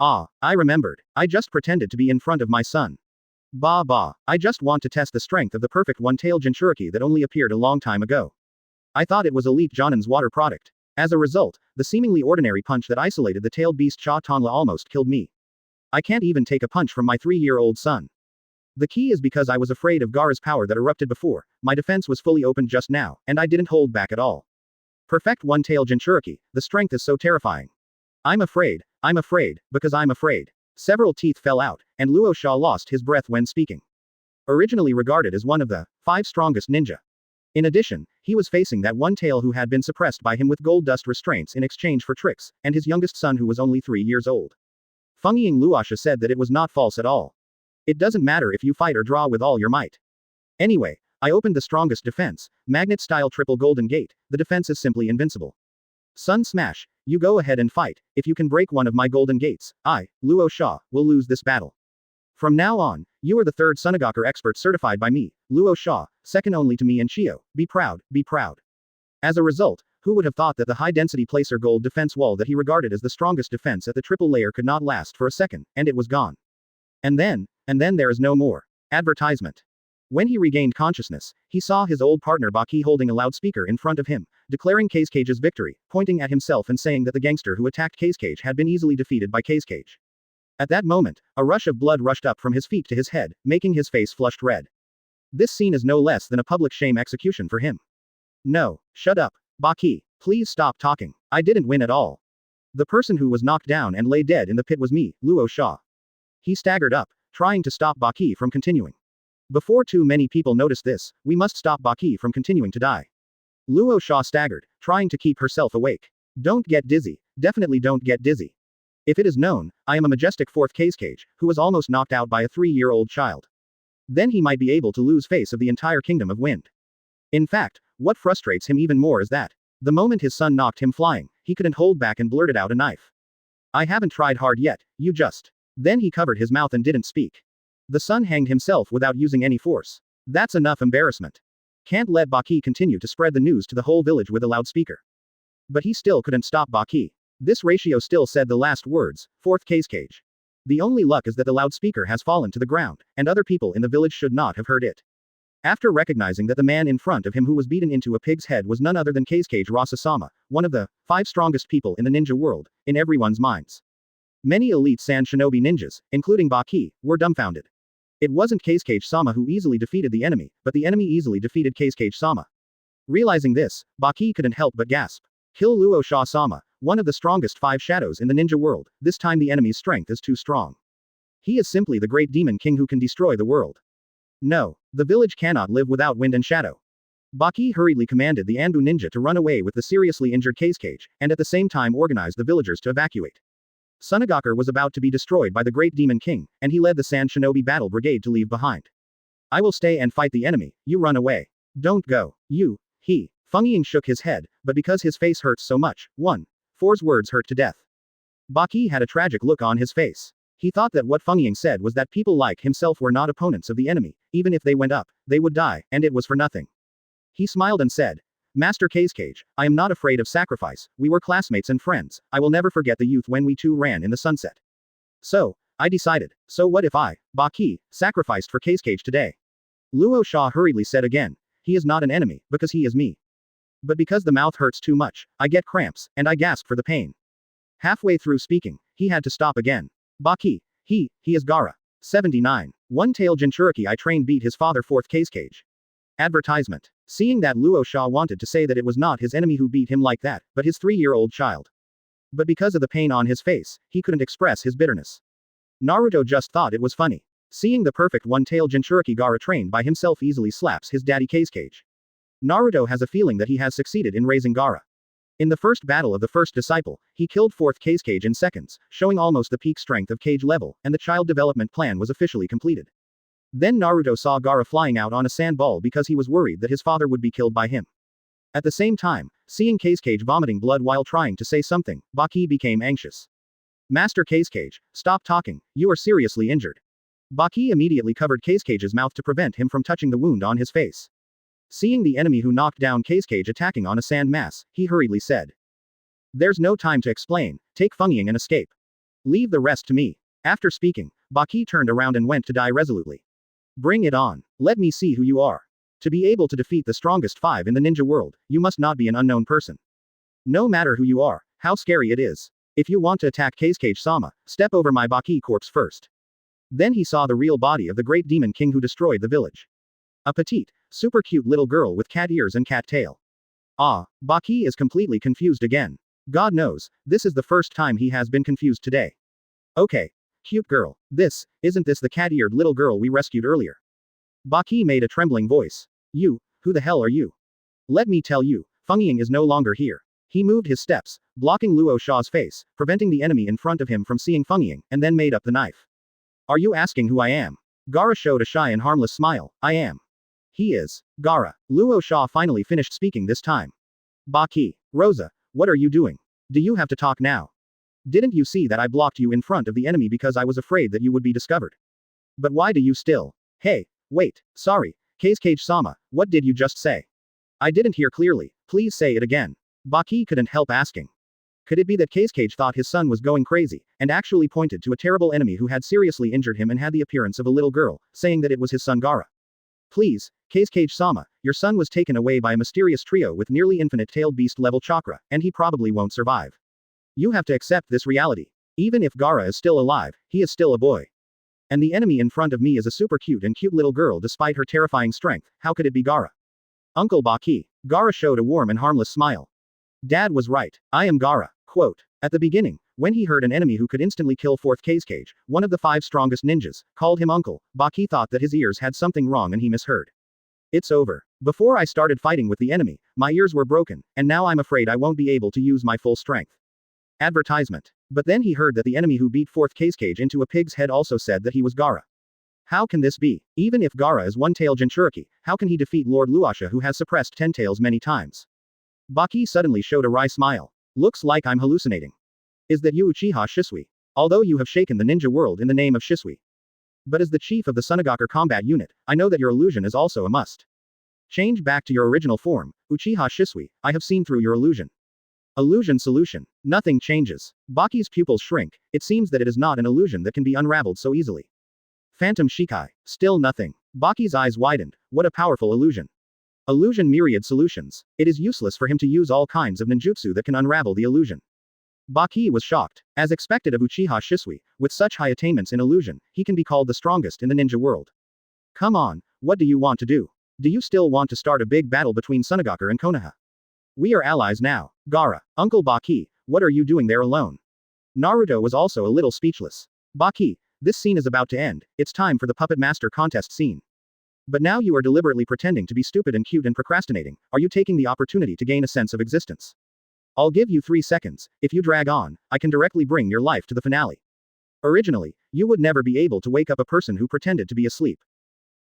Ah, I remembered. I just pretended to be in front of my son. Bah, I just want to test the strength of the perfect one-tailed Jinchuriki that only appeared a long time ago. I thought it was elite Jonin's water product. As a result, the seemingly ordinary punch that isolated the tailed beast Cha Tongla almost killed me. I can't even take a punch from my 3-year-old son. The key is because I was afraid of Gaara's power that erupted before, my defense was fully opened just now, and I didn't hold back at all. Perfect one-tailed Jinchuriki, the strength is so terrifying. I'm afraid, because I'm afraid. Several teeth fell out, and Luo Sha lost his breath when speaking. Originally regarded as one of the 5 strongest ninja. In addition, he was facing that one tail who had been suppressed by him with gold dust restraints in exchange for tricks, and his youngest son who was only 3 years old. Feng Ying Luosha said that it was not false at all. It doesn't matter if you fight or draw with all your might. Anyway, I opened the strongest defense, magnet-style triple golden gate, the defense is simply invincible. Sun Smash, you go ahead and fight, if you can break one of my golden gates, I, Luo Sha, will lose this battle. From now on, you are the 3rd Sunagakure expert certified by me, Luo Sha, second only to me and Shio, be proud, be proud. As a result, who would have thought that the high-density placer gold defense wall that he regarded as the strongest defense at the triple layer could not last for a second, and it was gone. And then there is no more. Advertisement. When he regained consciousness, he saw his old partner Baki holding a loudspeaker in front of him, declaring Kazecage's victory, pointing at himself and saying that the gangster who attacked Kazekage had been easily defeated by Kazekage. At that moment, a rush of blood rushed up from his feet to his head, making his face flushed red. This scene is no less than a public shame execution for him. No, shut up, Baki, please stop talking, I didn't win at all. The person who was knocked down and lay dead in the pit was me, Luo Sha. He staggered up, trying to stop Baki from continuing. Before too many people notice this, we must stop Baki from continuing to die. Luo Sha staggered, trying to keep herself awake. Don't get dizzy, definitely don't get dizzy. If it is known, I am a majestic 4th Kazekage, who was almost knocked out by a 3-year-old child. Then he might be able to lose face of the entire kingdom of wind. In fact, what frustrates him even more is that, the moment his son knocked him flying, he couldn't hold back and blurted out a knife. I haven't tried hard yet, you just. Then he covered his mouth and didn't speak. The son hanged himself without using any force. That's enough embarrassment. Can't let Baki continue to spread the news to the whole village with a loudspeaker. But he still couldn't stop Baki. This ratio still said the last words, 4th Kazekage. The only luck is that the loudspeaker has fallen to the ground, and other people in the village should not have heard it. After recognizing that the man in front of him who was beaten into a pig's head was none other than Kazekage Rasa-sama, one of the 5 strongest people in the ninja world, in everyone's minds. Many elite Sand Shinobi ninjas, including Baki, were dumbfounded. It wasn't Kazekage-sama who easily defeated the enemy, but the enemy easily defeated Kazekage-sama. Realizing this, Baki couldn't help but gasp. Kill Luo Sha-sama, one of the strongest 5 shadows in the ninja world, this time the enemy's strength is too strong. He is simply the great demon king who can destroy the world. No, the village cannot live without wind and shadow. Baki hurriedly commanded the Anbu ninja to run away with the seriously injured Kazekage, and at the same time organized the villagers to evacuate. Sunagakure was about to be destroyed by the great demon king, and he led the Sand Shinobi battle brigade to leave behind. I will stay and fight the enemy, you run away. Don't go. You, he, Feng Ying shook his head, but because his face hurts so much, 1. 4's words hurt to death. Baki had a tragic look on his face. He thought that what Feng Ying said was that people like himself were not opponents of the enemy, even if they went up, they would die, and it was for nothing. He smiled and said, Master Kazekage, I am not afraid of sacrifice, we were classmates and friends, I will never forget the youth when we two ran in the sunset. So, I decided, so what if I, Baki, sacrificed for Kazekage today? Luo Sha hurriedly said again, he is not an enemy, because he is me. But because the mouth hurts too much, I get cramps, and I gasp for the pain. Halfway through speaking, he had to stop again. Baki, he is Gaara. 79. One-tail Jinchuriki I trained beat his father 4th Kazekage. Advertisement. Seeing that Luo Sha wanted to say that it was not his enemy who beat him like that, but his 3-year-old child. But because of the pain on his face, he couldn't express his bitterness. Naruto just thought it was funny. Seeing the perfect one-tail Jinchuriki Gaara trained by himself easily slaps his daddy Kazekage. Naruto has a feeling that he has succeeded in raising Gaara. In the first battle of the first disciple, he killed 4th Kazekage in seconds, showing almost the peak strength of Kage level, and the child development plan was officially completed. Then Naruto saw Gaara flying out on a sandball because he was worried that his father would be killed by him. At the same time, seeing Kazekage vomiting blood while trying to say something, Baki became anxious. Master Kazekage, stop talking, you are seriously injured. Baki immediately covered Kazecage's mouth to prevent him from touching the wound on his face. Seeing the enemy who knocked down Kazekage attacking on a sand mass, he hurriedly said. There's no time to explain, take Feng Ying and escape. Leave the rest to me. After speaking, Baki turned around and went to die resolutely. Bring it on. Let me see who you are. To be able to defeat the strongest 5 in the ninja world, you must not be an unknown person. No matter who you are, how scary it is. If you want to attack Kazekage-sama, step over my Baki corpse first. Then he saw the real body of the great demon king who destroyed the village. A petite, super cute little girl with cat ears and cat tail. Ah, Baki is completely confused again. God knows, this is the first time he has been confused today. Okay. Cute girl. Isn't this the cat-eared little girl we rescued earlier? Baki made a trembling voice. You, who the hell are you? Let me tell you, Feng Ying is no longer here. He moved his steps, blocking Luo Sha's face, preventing the enemy in front of him from seeing Feng Ying, and then made up the knife. Are you asking who I am? Gaara showed a shy and harmless smile. I am. He is. Gaara. Luo Sha finally finished speaking this time. Baki. Rosa, what are you doing? Do you have to talk now? Didn't you see that I blocked you in front of the enemy because I was afraid that you would be discovered? But why do you still? Hey, wait, sorry, Kazekage-sama, what did you just say? I didn't hear clearly, please say it again. Baki couldn't help asking. Could it be that Kazekage thought his son was going crazy, and actually pointed to a terrible enemy who had seriously injured him and had the appearance of a little girl, saying that it was his son Gaara? Please, Kazekage-sama, your son was taken away by a mysterious trio with nearly infinite tailed beast level chakra, and he probably won't survive. You have to accept this reality. Even if Gaara is still alive, he is still a boy. And the enemy in front of me is a super cute little girl despite her terrifying strength, how could it be Gaara? Uncle Baki. Gaara showed a warm and harmless smile. Dad was right, I am Gaara. Quote. At the beginning, when he heard an enemy who could instantly kill 4th Kazekage, one of the 5 strongest ninjas, called him uncle, Baki thought that his ears had something wrong and he misheard. It's over. Before I started fighting with the enemy, my ears were broken, and now I'm afraid I won't be able to use my full strength. Advertisement. But then he heard that the enemy who beat 4th Kazekage into a pig's head also said that he was Gaara. How can this be? Even if Gaara is one-tail Jinchuriki, how can he defeat Lord Luasha who has suppressed 10 tails many times? Baki suddenly showed a wry smile. Looks like I'm hallucinating. Is that you Uchiha Shisui? Although you have shaken the ninja world in the name of Shisui. But as the chief of the Sunagakure combat unit, I know that your illusion is also a must. Change back to your original form, Uchiha Shisui, I have seen through your illusion. Illusion solution. Nothing changes. Baki's pupils shrink, it seems that it is not an illusion that can be unraveled so easily. Phantom Shikai. Still nothing. Baki's eyes widened, what a powerful illusion. Illusion myriad solutions. It is useless for him to use all kinds of ninjutsu that can unravel the illusion. Baki was shocked. As expected of Uchiha Shisui, with such high attainments in illusion, he can be called the strongest in the ninja world. Come on, what do you want to do? Do you still want to start a big battle between Sunagakure and Konoha? We are allies now. Gaara, Uncle Baki, what are you doing there alone? Naruto was also a little speechless. Baki, this scene is about to end, it's time for the Puppet Master contest scene. But now you are deliberately pretending to be stupid and cute and procrastinating, are you taking the opportunity to gain a sense of existence? I'll give you 3 seconds, if you drag on, I can directly bring your life to the finale. Originally, you would never be able to wake up a person who pretended to be asleep.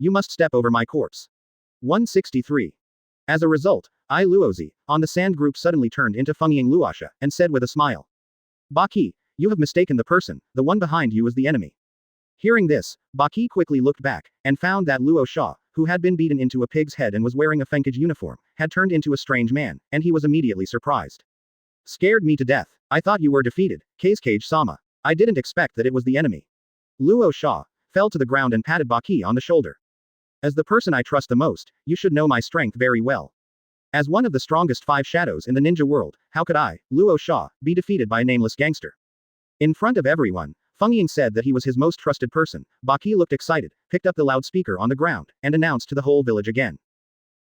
you must step over my corpse. 163. As a result, Luozi, on the sand group suddenly turned into Fengying Luosha, and said with a smile. Baki, you have mistaken the person, the one behind you is the enemy. Hearing this, Baki quickly looked back, and found that Luo Sha, who had been beaten into a pig's head and was wearing a Fenkage uniform, had turned into a strange man, and he was immediately surprised. Scared me to death. I thought you were defeated, Kazekage-sama. I didn't expect that it was the enemy. Luo Sha fell to the ground and patted Baki on the shoulder. As the person I trust the most, you should know my strength very well. As one of the strongest 5 shadows in the ninja world, how could I, Luo Sha, be defeated by a nameless gangster? In front of everyone, Fengying said that he was his most trusted person. Baki looked excited, picked up the loudspeaker on the ground, and announced to the whole village again.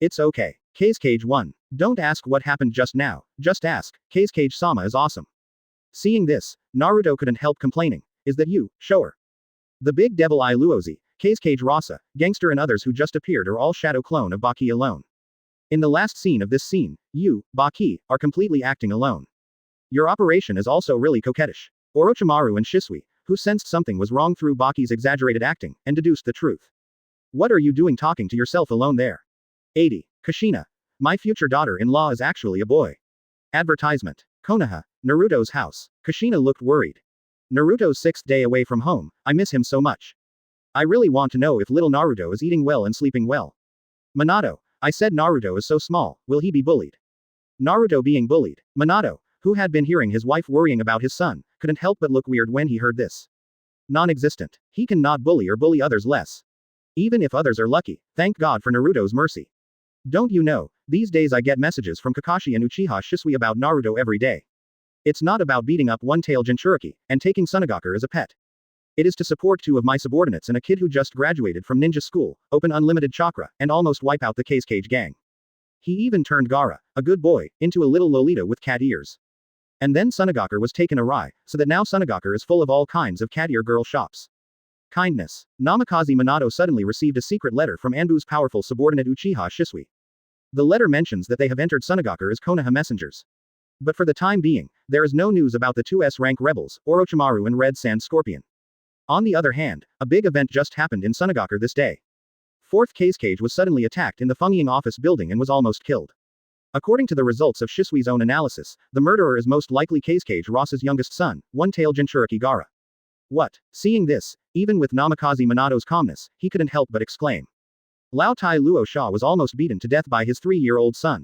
It's okay. Kazekage won. Don't ask what happened just now, just ask, Kazekage-sama is awesome. Seeing this, Naruto couldn't help complaining. Is that you, Shower? The big devil Luozi, Kazekage Rasa, gangster and others who just appeared are all shadow clone of Baki alone. In the last scene of this scene, you, Baki, are completely acting alone. Your operation is also really coquettish. Orochimaru and Shisui, who sensed something was wrong through Baki's exaggerated acting, and deduced the truth. What are you doing talking to yourself alone there? 80. Kushina. My future daughter-in-law is actually a boy. Advertisement. Konoha, Naruto's house. Kushina looked worried. Naruto's 6th day away from home, I miss him so much. I really want to know if little Naruto is eating well and sleeping well. Minato, I said Naruto is so small, will he be bullied? Naruto being bullied. Minato, who had been hearing his wife worrying about his son, couldn't help but look weird when he heard this. Non-existent. He cannot bully or bully others less. Even if others are lucky, thank God for Naruto's mercy. Don't you know, these days I get messages from Kakashi and Uchiha Shisui about Naruto every day. It's not about beating up one-tail Jinchuriki, and taking Sunagakure as a pet. It is to support 2 of my subordinates and a kid who just graduated from ninja school, open unlimited chakra, and almost wipe out the Kazekage gang. He even turned Gaara, a good boy, into a little Lolita with cat ears. And then Sunagakure was taken awry, so that now Sunagakure is full of all kinds of cat ear girl shops. Kindness. Namikaze Minato suddenly received a secret letter from Anbu's powerful subordinate Uchiha Shisui. The letter mentions that they have entered Sunagakure as Konoha messengers. But for the time being, there is no news about the 2S rank rebels, Orochimaru and Red Sand Scorpion. On the other hand, a big event just happened in Sunagakure this day. 4th Kazekage was suddenly attacked in the Fengying office building and was almost killed. According to the results of Shisui's own analysis, the murderer is most likely Kazekage Rasa's youngest son, one-tail Jinchuriki Gaara. What? Seeing this, even with Namikaze Minato's calmness, he couldn't help but exclaim. Lao Tai Luo Sha was almost beaten to death by his 3-year-old son.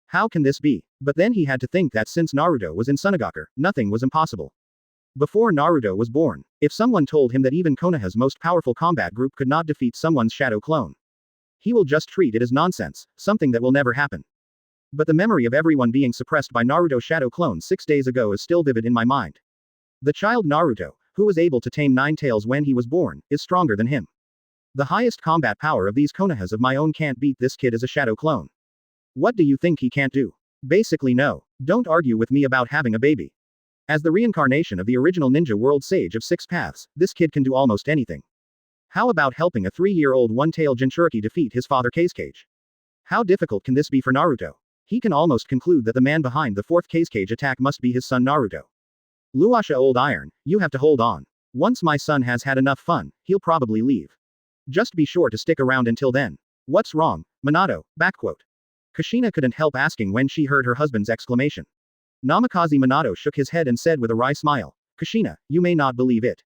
How can this be? But then he had to think that since Naruto was in Sunagakure, nothing was impossible. Before Naruto was born, if someone told him that even Konoha's most powerful combat group could not defeat someone's shadow clone, he will just treat it as nonsense, something that will never happen. But the memory of everyone being suppressed by Naruto's shadow clone 6 days ago is still vivid in my mind. The child Naruto, who was able to tame 9 tails when he was born, is stronger than him. The highest combat power of these Konohas of my own can't beat this kid as a shadow clone. What do you think he can't do? Basically no. Don't argue with me about having a baby. As the reincarnation of the original ninja world sage of 6 paths, this kid can do almost anything. How about helping a 3-year-old one-tail Jinchuriki defeat his father Kazekage? How difficult can this be for Naruto? He can almost conclude that the man behind the 4th Kazekage attack must be his son Naruto. Luasha Old Iron, you have to hold on. Once my son has had enough fun, he'll probably leave. Just be sure to stick around until then. What's wrong, Minato? Backquote. Kushina couldn't help asking when she heard her husband's exclamation. Namikaze Minato shook his head and said with a wry smile, Kushina, you may not believe it.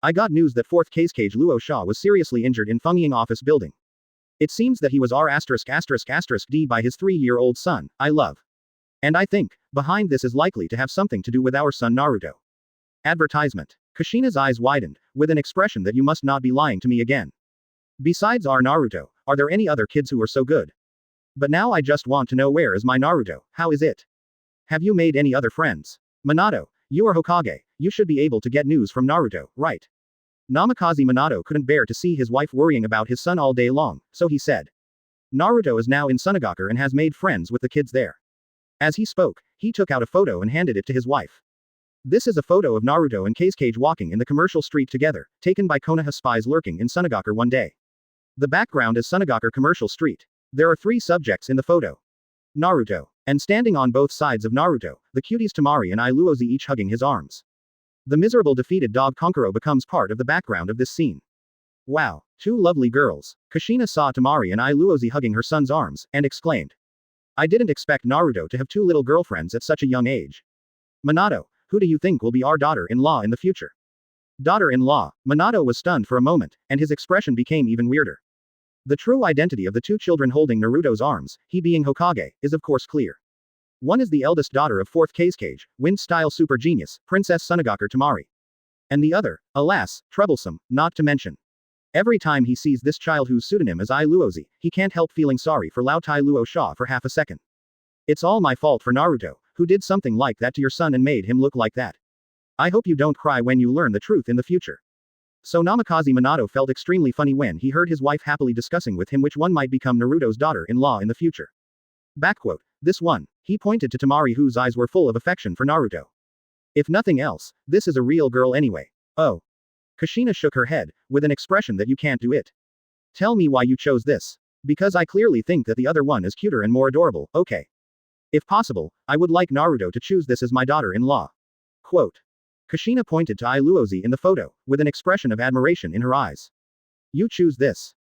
I got news that 4th Kazekage Luo Sha was seriously injured in Fengying office building. It seems that he was R******D by his 3-year-old son, I love. And I think, behind this is likely to have something to do with our son Naruto. Advertisement. Kushina's eyes widened, with an expression that you must not be lying to me again. Besides our Naruto, are there any other kids who are so good? But now I just want to know where is my Naruto, how is it? Have you made any other friends? Minato, you are Hokage, you should be able to get news from Naruto, right? Namikaze Minato couldn't bear to see his wife worrying about his son all day long, so he said. Naruto is now in Sunagakure and has made friends with the kids there. As he spoke, he took out a photo and handed it to his wife. This is a photo of Naruto and Kazekage walking in the commercial street together, taken by Konoha spies lurking in Sunagakure one day. The background is Sunagakure commercial street. There are 3 subjects in the photo. Naruto. And standing on both sides of Naruto, the cuties Temari and Iluozi each hugging his arms. The miserable defeated dog Konkuro becomes part of the background of this scene. Wow, 2 lovely girls. Kushina saw Temari and Iluozi hugging her son's arms, and exclaimed. I didn't expect Naruto to have 2 little girlfriends at such a young age. Minato, who do you think will be our daughter-in-law in the future? Daughter-in-law. Minato was stunned for a moment, and his expression became even weirder. The true identity of the 2 children holding Naruto's arms, he being Hokage, is of course clear. One is the eldest daughter of 4th Kazekage, Wind-style super genius, Princess Sunagakure Temari. And the other, alas, troublesome, not to mention. Every time he sees this child whose pseudonym is Iluozi, he can't help feeling sorry for Lao Tai Luo Sha for half a second. It's all my fault for Naruto, who did something like that to your son and made him look like that. I hope you don't cry when you learn the truth in the future. So Namikaze Minato felt extremely funny when he heard his wife happily discussing with him which one might become Naruto's daughter-in-law in the future. Backquote. This one. He pointed to Temari whose eyes were full of affection for Naruto. If nothing else, this is a real girl anyway. Oh. Kushina shook her head, with an expression that you can't do it. Tell me why you chose this. Because I clearly think that the other one is cuter and more adorable, okay. If possible, I would like Naruto to choose this as my daughter-in-law. Quote. Kushina pointed to Iluozi in the photo, with an expression of admiration in her eyes. You choose this.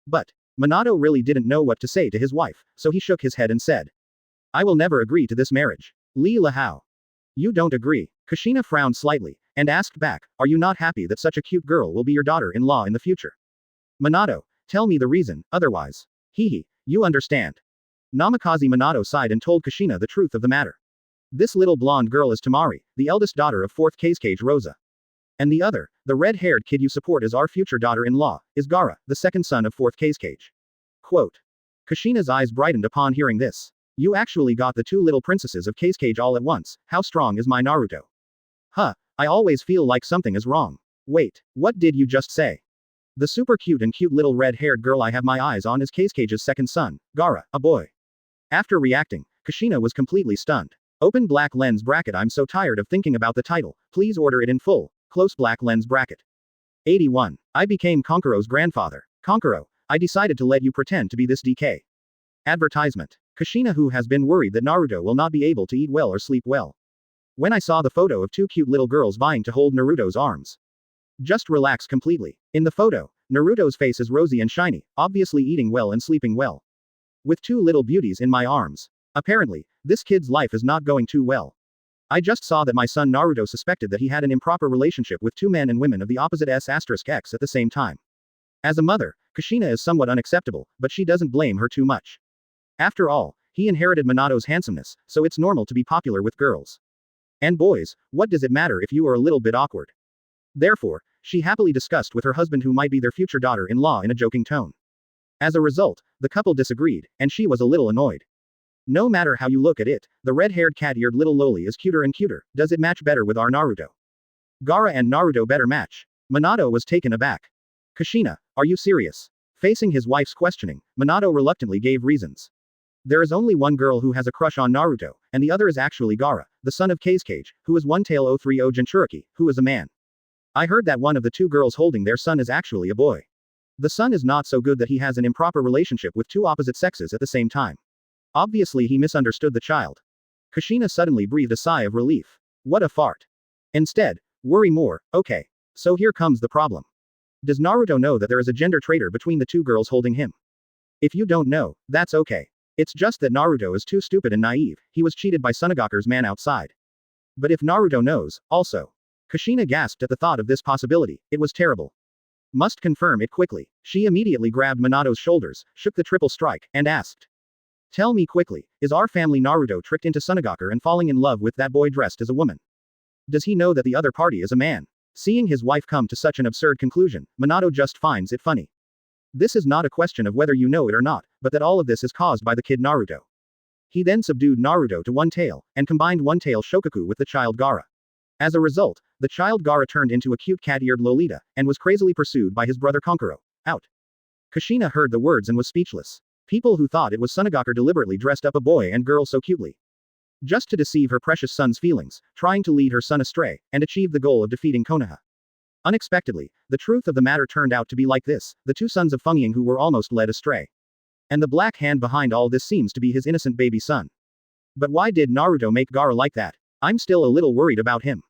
But. Minato really didn't know what to say to his wife, so he shook his head and said. I will never agree to this marriage. Li Lahao. You don't agree. Kushina frowned slightly, and asked back, are you not happy that such a cute girl will be your daughter-in-law in the future? Minato, tell me the reason, otherwise. You understand. Namikaze Minato sighed and told Kushina the truth of the matter. This little blonde girl is Temari, the eldest daughter of 4th Kazekage Rosa. And the other, the red-haired kid you support as our future daughter-in-law, is Gaara, the second son of 4th Kazekage. Quote. Kushina's eyes brightened upon hearing this. You actually got the 2 little princesses of Kazekage all at once, how strong is my Naruto? I always feel like something is wrong. Wait, what did you just say? The super cute and cute little red-haired girl I have my eyes on is Kazekage's second son, Gaara, a boy. After reacting, Kushina was completely stunned. Open black lens bracket. I'm so tired of thinking about the title, please order it in full, close black lens bracket. 81. I became Konkuro's grandfather. Konkuro, I decided to let you pretend to be this DK. Advertisement. Kushina who has been worried that Naruto will not be able to eat well or sleep well. When I saw the photo of 2 cute little girls vying to hold Naruto's arms. Just relax completely. In the photo, Naruto's face is rosy and shiny, obviously eating well and sleeping well. With 2 little beauties in my arms. Apparently, this kid's life is not going too well. I just saw that my son Naruto suspected that he had an improper relationship with 2 men and women of the opposite S** X at the same time. As a mother, Kushina is somewhat unacceptable, but she doesn't blame her too much. After all, he inherited Minato's handsomeness, so it's normal to be popular with girls. And boys, what does it matter if you are a little bit awkward? Therefore, she happily discussed with her husband who might be their future daughter-in-law in a joking tone. As a result, the couple disagreed, and she was a little annoyed. No matter how you look at it, the red-haired cat-eared little loli is cuter and cuter. Does it match better with our Naruto? Gaara and Naruto better match. Minato was taken aback. Kushina, are you serious? Facing his wife's questioning, Minato reluctantly gave reasons. There is only one girl who has a crush on Naruto, and the other is actually Gaara, the son of Kazekage, who is One-Tail 030 Jinchuriki, who is a man. I heard that one of the 2 girls holding their son is actually a boy. The son is not so good that he has an improper relationship with 2 opposite sexes at the same time. Obviously he misunderstood the child. Kushina suddenly breathed a sigh of relief. What a fart. Instead, worry more, okay. So here comes the problem. Does Naruto know that there is a gender traitor between the 2 girls holding him? If you don't know, that's okay. It's just that Naruto is too stupid and naive, he was cheated by Sunagakure's man outside. But if Naruto knows, also. Kushina gasped at the thought of this possibility, it was terrible. Must confirm it quickly. She immediately grabbed Minato's shoulders, shook the triple strike, and asked. Tell me quickly, is our family Naruto tricked into Sunagakure and falling in love with that boy dressed as a woman? Does he know that the other party is a man? Seeing his wife come to such an absurd conclusion, Minato just finds it funny. This is not a question of whether you know it or not, but that all of this is caused by the kid Naruto. He then subdued Naruto to One Tail, and combined One Tail Shokaku with the child Gaara. As a result, the child Gaara turned into a cute cat-eared Lolita, and was crazily pursued by his brother Konkuro. Out. Kushina heard the words and was speechless. People who thought it was Sunagakure deliberately dressed up a boy and girl so cutely. Just to deceive her precious son's feelings, trying to lead her son astray, and achieve the goal of defeating Konoha. Unexpectedly, the truth of the matter turned out to be like this, the two sons of Fengying who were almost led astray. And the black hand behind all this seems to be his innocent baby son. But why did Naruto make Gaara like that? I'm still a little worried about him.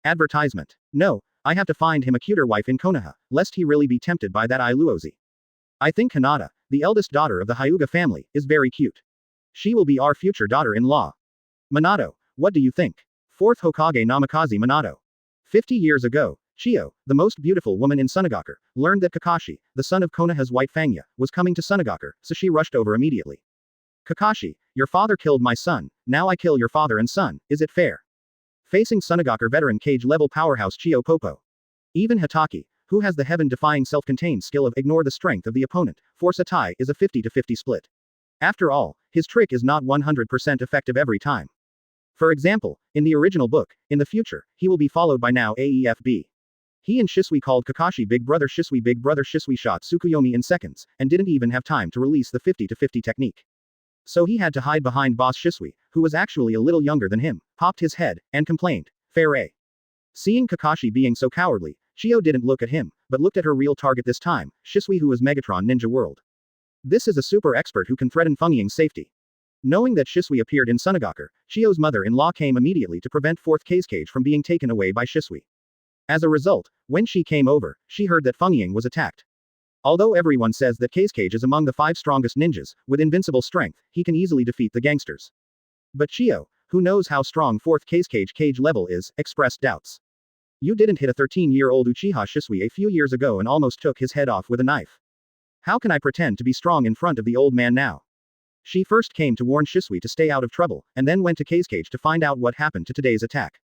Advertisement. No, I have to find him a cuter wife in Konoha, lest he really be tempted by that Iluozi. I think Hinata, the eldest daughter of the Hyuga family, is very cute. She will be our future daughter-in-law. Minato, what do you think? 4th Hokage Namikaze Minato. 50 years ago, Chiyo, the most beautiful woman in Sunagakure, learned that Kakashi, the son of Konoha's White Fangya, was coming to Sunagakure, so she rushed over immediately. Kakashi, your father killed my son, now I kill your father and son, is it fair? Facing Sunagakure veteran cage-level powerhouse Chiyo Popo. Even Hitaki, who has the heaven-defying self-contained skill of ignore the strength of the opponent, force a tie is a 50-50 split. After all, his trick is not 100% effective every time. For example, in the original book, in the future, he will be followed by now AEFB. He and Shisui called Kakashi Big Brother Shisui shot Tsukuyomi in seconds, and didn't even have time to release the 50-50 technique. So he had to hide behind boss Shisui, who was actually a little younger than him, popped his head, and complained, "Fair A." Seeing Kakashi being so cowardly, Chiyo didn't look at him, but looked at her real target this time, Shisui who is Megatron Ninja World. This is a super expert who can threaten Fengying's safety. Knowing that Shisui appeared in Sunagakure, Chiyo's mother-in-law came immediately to prevent 4th Cage from being taken away by Shisui. As a result, when she came over, she heard that Fengying was attacked. Although everyone says that Cage is among the 5 strongest ninjas, with invincible strength, he can easily defeat the gangsters. But Chiyo, who knows how strong 4th Cage level is, expressed doubts. You didn't hit a 13-year-old Uchiha Shisui a few years ago and almost took his head off with a knife. How can I pretend to be strong in front of the old man now? She first came to warn Shisui to stay out of trouble, and then went to Cage to find out what happened to today's attack.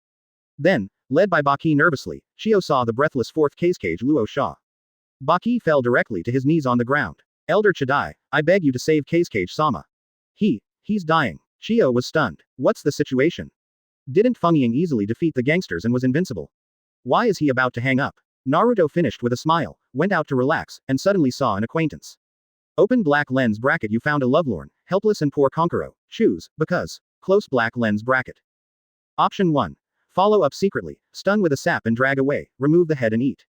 Then, led by Baki nervously, Chiyo saw the breathless 4th Cage Luo Sha. Baki fell directly to his knees on the ground. Elder Chidai, I beg you to save Cage-sama. He's dying. Chiyo was stunned. What's the situation? Didn't Fengying easily defeat the gangsters and was invincible? Why is he about to hang up? Naruto finished with a smile, went out to relax, and suddenly saw an acquaintance. Open black lens bracket. You found a lovelorn, helpless and poor Konkuro. Choose, because. Close black lens bracket. Option 1. Follow up secretly, stun with a sap and drag away, remove the head and eat.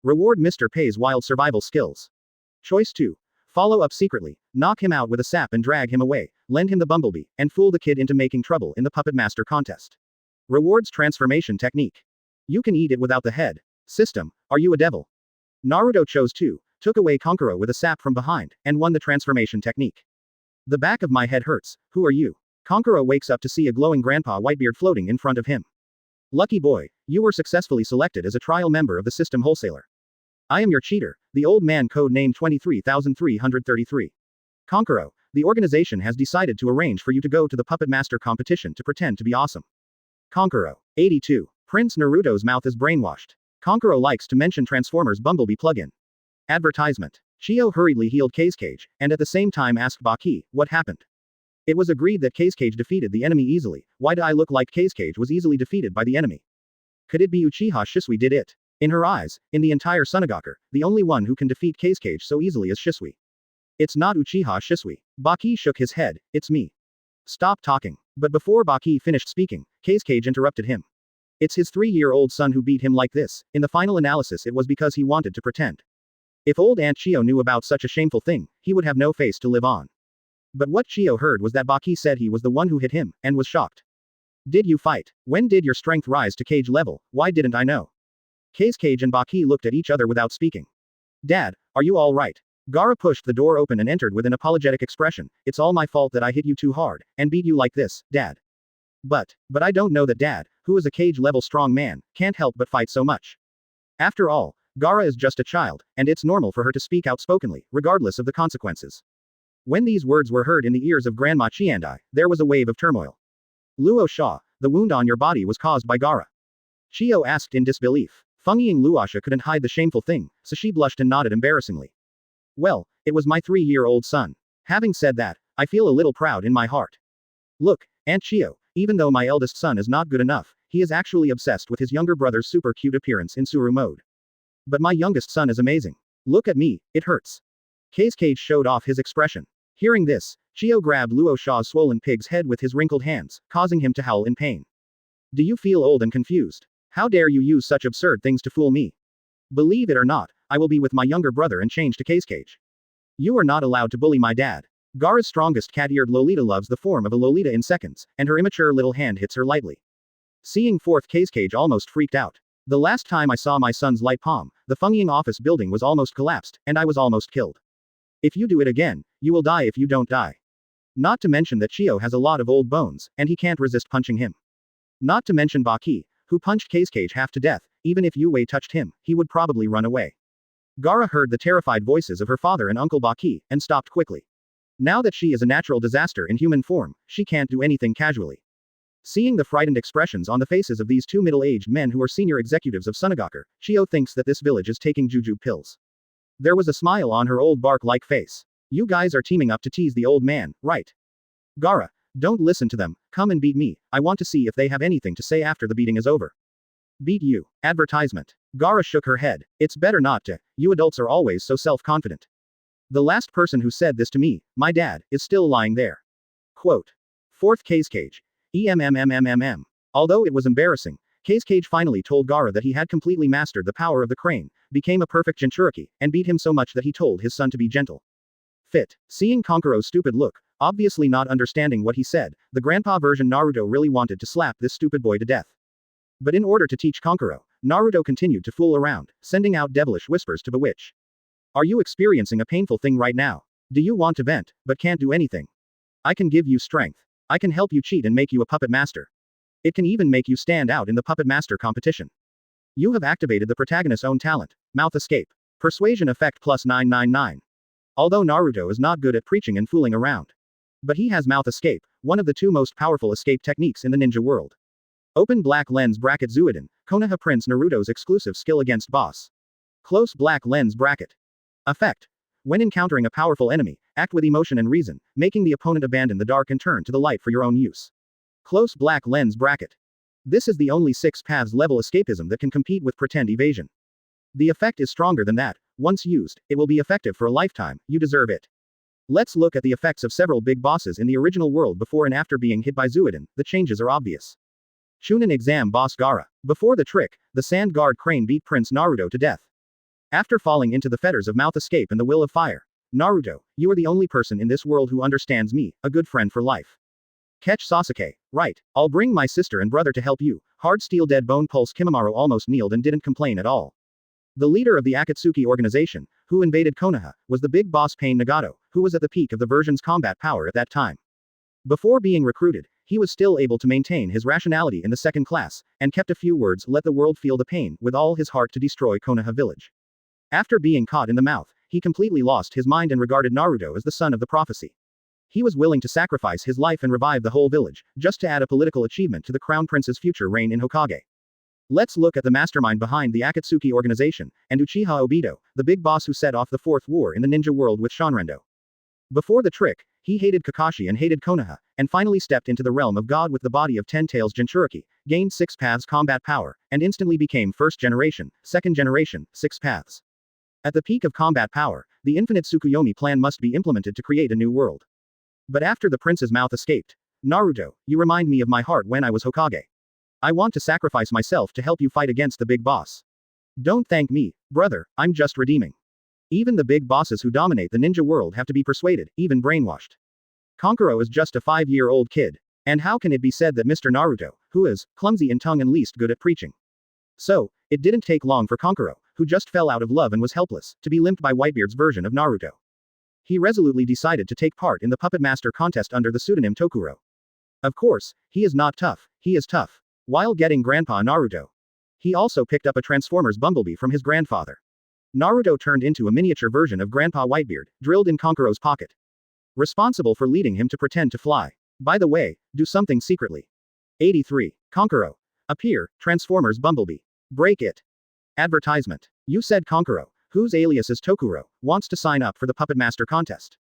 Reward Mr. Pay's wild survival skills. Choice 2. Follow up secretly, knock him out with a sap and drag him away, lend him the bumblebee, and fool the kid into making trouble in the Puppet Master contest. Rewards transformation technique. You can eat it without the head. System, are you a devil? Naruto chose 2, took away Konkuro with a sap from behind, and won the transformation technique. The back of my head hurts, who are you? Konkuro wakes up to see a glowing Grandpa Whitebeard floating in front of him. Lucky boy, you were successfully selected as a trial member of the system wholesaler. I am your cheater, the old man code name 23333. Konkuro, the organization has decided to arrange for you to go to the Puppet Master competition to pretend to be awesome. Konkuro, 82. Prince Naruto's mouth is brainwashed. Konkuro likes to mention Transformers Bumblebee plugin. Advertisement. Chiyo hurriedly healed Cage, and at the same time asked Baki, what happened? It was agreed that Cage defeated the enemy easily. Why do I look like Cage was easily defeated by the enemy? Could it be Uchiha Shisui did it? In her eyes, in the entire Sunagakure, the only one who can defeat Cage so easily is Shisui. It's not Uchiha Shisui. Baki shook his head, it's me. Stop talking. But before Baki finished speaking, Cage interrupted him. It's his 3-year-old son who beat him like this. In the final analysis it was because he wanted to pretend. If old Aunt Chiyo knew about such a shameful thing, he would have no face to live on. But what Chiyo heard was that Baki said he was the one who hit him, and was shocked. Did you fight? When did your strength rise to Cage level? Why didn't I know? Cage and Baki looked at each other without speaking. Dad, are you all right? Gaara pushed the door open and entered with an apologetic expression. It's all my fault that I hit you too hard, and beat you like this, Dad. But I don't know that Dad, who is a Cage-level strong man, can't help but fight so much. After all, Gaara is just a child, and it's normal for her to speak outspokenly, regardless of the consequences. When these words were heard in the ears of Grandma Chiandai, there was a wave of turmoil. Luo Sha, the wound on your body was caused by Gaara. Chiyo asked in disbelief. Fengying Luosha couldn't hide the shameful thing, so she blushed and nodded embarrassingly. Well, it was my 3-year-old son. Having said that, I feel a little proud in my heart. Look, Aunt Chiyo, even though my eldest son is not good enough, he is actually obsessed with his younger brother's super cute appearance in Suru mode. But my youngest son is amazing. Look at me, it hurts. Kazekage showed off his expression. Hearing this, Chio grabbed Luo Sha's swollen pig's head with his wrinkled hands, causing him to howl in pain. Do you feel old and confused? How dare you use such absurd things to fool me? Believe it or not, I will be with my younger brother and change to Kazekage. You are not allowed to bully my dad. Gaara's strongest cat-eared Lolita loves the form of a Lolita in seconds, and her immature little hand hits her lightly. Seeing fourth Kazekage almost freaked out. The last time I saw my son's light palm, the Fengyin office building was almost collapsed, and I was almost killed. If you do it again, you will die if you don't die. Not to mention that Chio has a lot of old bones, and he can't resist punching him. Not to mention Baki, who punched Kazekage half to death. Even if Yue touched him, he would probably run away. Gaara heard the terrified voices of her father and Uncle Baki, and stopped quickly. Now that she is a natural disaster in human form, she can't do anything casually. Seeing the frightened expressions on the faces of these two middle-aged men who are senior executives of Sunagakure, Chio thinks that this village is taking juju pills. There was a smile on her old bark-like face. You guys are teaming up to tease the old man, right? Gaara, don't listen to them, come and beat me, I want to see if they have anything to say after the beating is over. Beat you. Advertisement. Gaara shook her head. It's better not to, you adults are always so self-confident. The last person who said this to me, my dad, is still lying there. Quote. Fourth Kazekage. EMMMMMM. Although it was embarrassing, Kazekage finally told Gaara that he had completely mastered the power of the crane, became a perfect Jinchuriki, and beat him so much that he told his son to be gentle. Fit. Seeing Kankuro's stupid look, obviously not understanding what he said, the grandpa version Naruto really wanted to slap this stupid boy to death. But in order to teach Kankuro, Naruto continued to fool around, sending out devilish whispers to bewitch. Are you experiencing a painful thing right now? Do you want to vent, but can't do anything? I can give you strength. I can help you cheat and make you a puppet master. It can even make you stand out in the puppet master competition. You have activated the protagonist's own talent, mouth escape. Persuasion effect plus 999. Although Naruto is not good at preaching and fooling around. But he has mouth escape, one of the two most powerful escape techniques in the ninja world. Open black lens bracket Zuiden, Konoha Prince Naruto's exclusive skill against boss. Close black lens bracket. Effect. When encountering a powerful enemy, act with emotion and reason, making the opponent abandon the dark and turn to the light for your own use. Close black lens bracket. This is the only 6 paths level escapism that can compete with pretend evasion. The effect is stronger than that. Once used, it will be effective for a lifetime, you deserve it. Let's look at the effects of several big bosses in the original world before and after being hit by Zuiden. The changes are obvious. Chunin exam boss Gaara. Before the trick, the sand guard crane beat Prince Naruto to death. After falling into the fetters of mouth escape and the will of fire. Naruto, you are the only person in this world who understands me, a good friend for life. Catch Sasuke. Right, I'll bring my sister and brother to help you. Hard steel dead bone pulse Kimimaro almost kneeled and didn't complain at all. The leader of the Akatsuki organization, who invaded Konoha, was the big boss Pain Nagato, who was at the peak of the version's combat power at that time. Before being recruited, he was still able to maintain his rationality in the second class, and kept a few words let the world feel the pain with all his heart to destroy Konoha village. After being caught in the mouth, he completely lost his mind and regarded Naruto as the son of the prophecy. He was willing to sacrifice his life and revive the whole village, just to add a political achievement to the crown prince's future reign in Hokage. Let's look at the mastermind behind the Akatsuki organization, and Uchiha Obito, the big boss who set off the fourth war in the ninja world with Shanrendo. Before the trick, he hated Kakashi and hated Konoha, and finally stepped into the realm of God with the body of 10 tails Jinchuriki, gained 6 paths combat power, and instantly became first generation, second generation, 6 paths. At the peak of combat power, the infinite Tsukuyomi plan must be implemented to create a new world. But after the prince's mouth escaped, Naruto, you remind me of my heart when I was Hokage. I want to sacrifice myself to help you fight against the big boss. Don't thank me, brother, I'm just redeeming. Even the big bosses who dominate the ninja world have to be persuaded, even brainwashed. Kankuro is just a 5-year-old kid. And how can it be said that Mr. Naruto, who is clumsy in tongue and least good at preaching? So, it didn't take long for Kankuro, who just fell out of love and was helpless, to be limped by Whitebeard's version of Naruto. He resolutely decided to take part in the Puppet Master contest under the pseudonym Tokuro. Of course, he is not tough, he is tough. While getting Grandpa Naruto, he also picked up a Transformers Bumblebee from his grandfather. Naruto turned into a miniature version of Grandpa Whitebeard, drilled in Kankuro's pocket. Responsible for leading him to pretend to fly. By the way, do something secretly. 83. Kankuro. Appear, Transformers Bumblebee. Break it. Advertisement. You said Kankuro, whose alias is Tokuro, wants to sign up for the Puppet Master contest.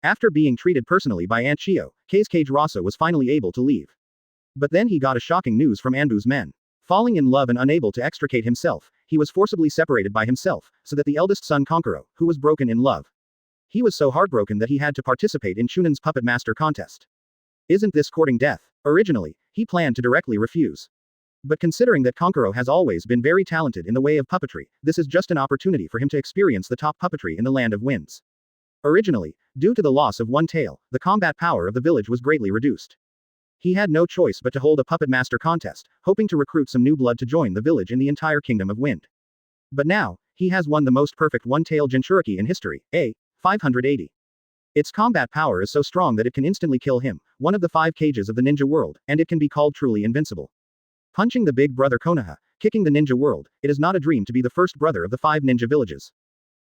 After being treated personally by Aunt Chio, Kazekage Rasa was finally able to leave. But then he got a shocking news from Anbu's men. Falling in love and unable to extricate himself, he was forcibly separated by himself, so that the eldest son Konkuro, who was broken in love. He was so heartbroken that he had to participate in Chunon's puppet master contest. Isn't this courting death? Originally, he planned to directly refuse. But considering that Konkuro has always been very talented in the way of puppetry, this is just an opportunity for him to experience the top puppetry in the Land of Winds. Originally, due to the loss of one tail, the combat power of the village was greatly reduced. He had no choice but to hold a puppet master contest, hoping to recruit some new blood to join the village in the entire Kingdom of Wind. But now, he has won the most perfect one-tail Jinchuriki in history, A. 580. Its combat power is so strong that it can instantly kill him, one of the 5 cages of the ninja world, and it can be called truly invincible. Punching the big brother Konoha, kicking the ninja world, it is not a dream to be the first brother of the 5 ninja villages.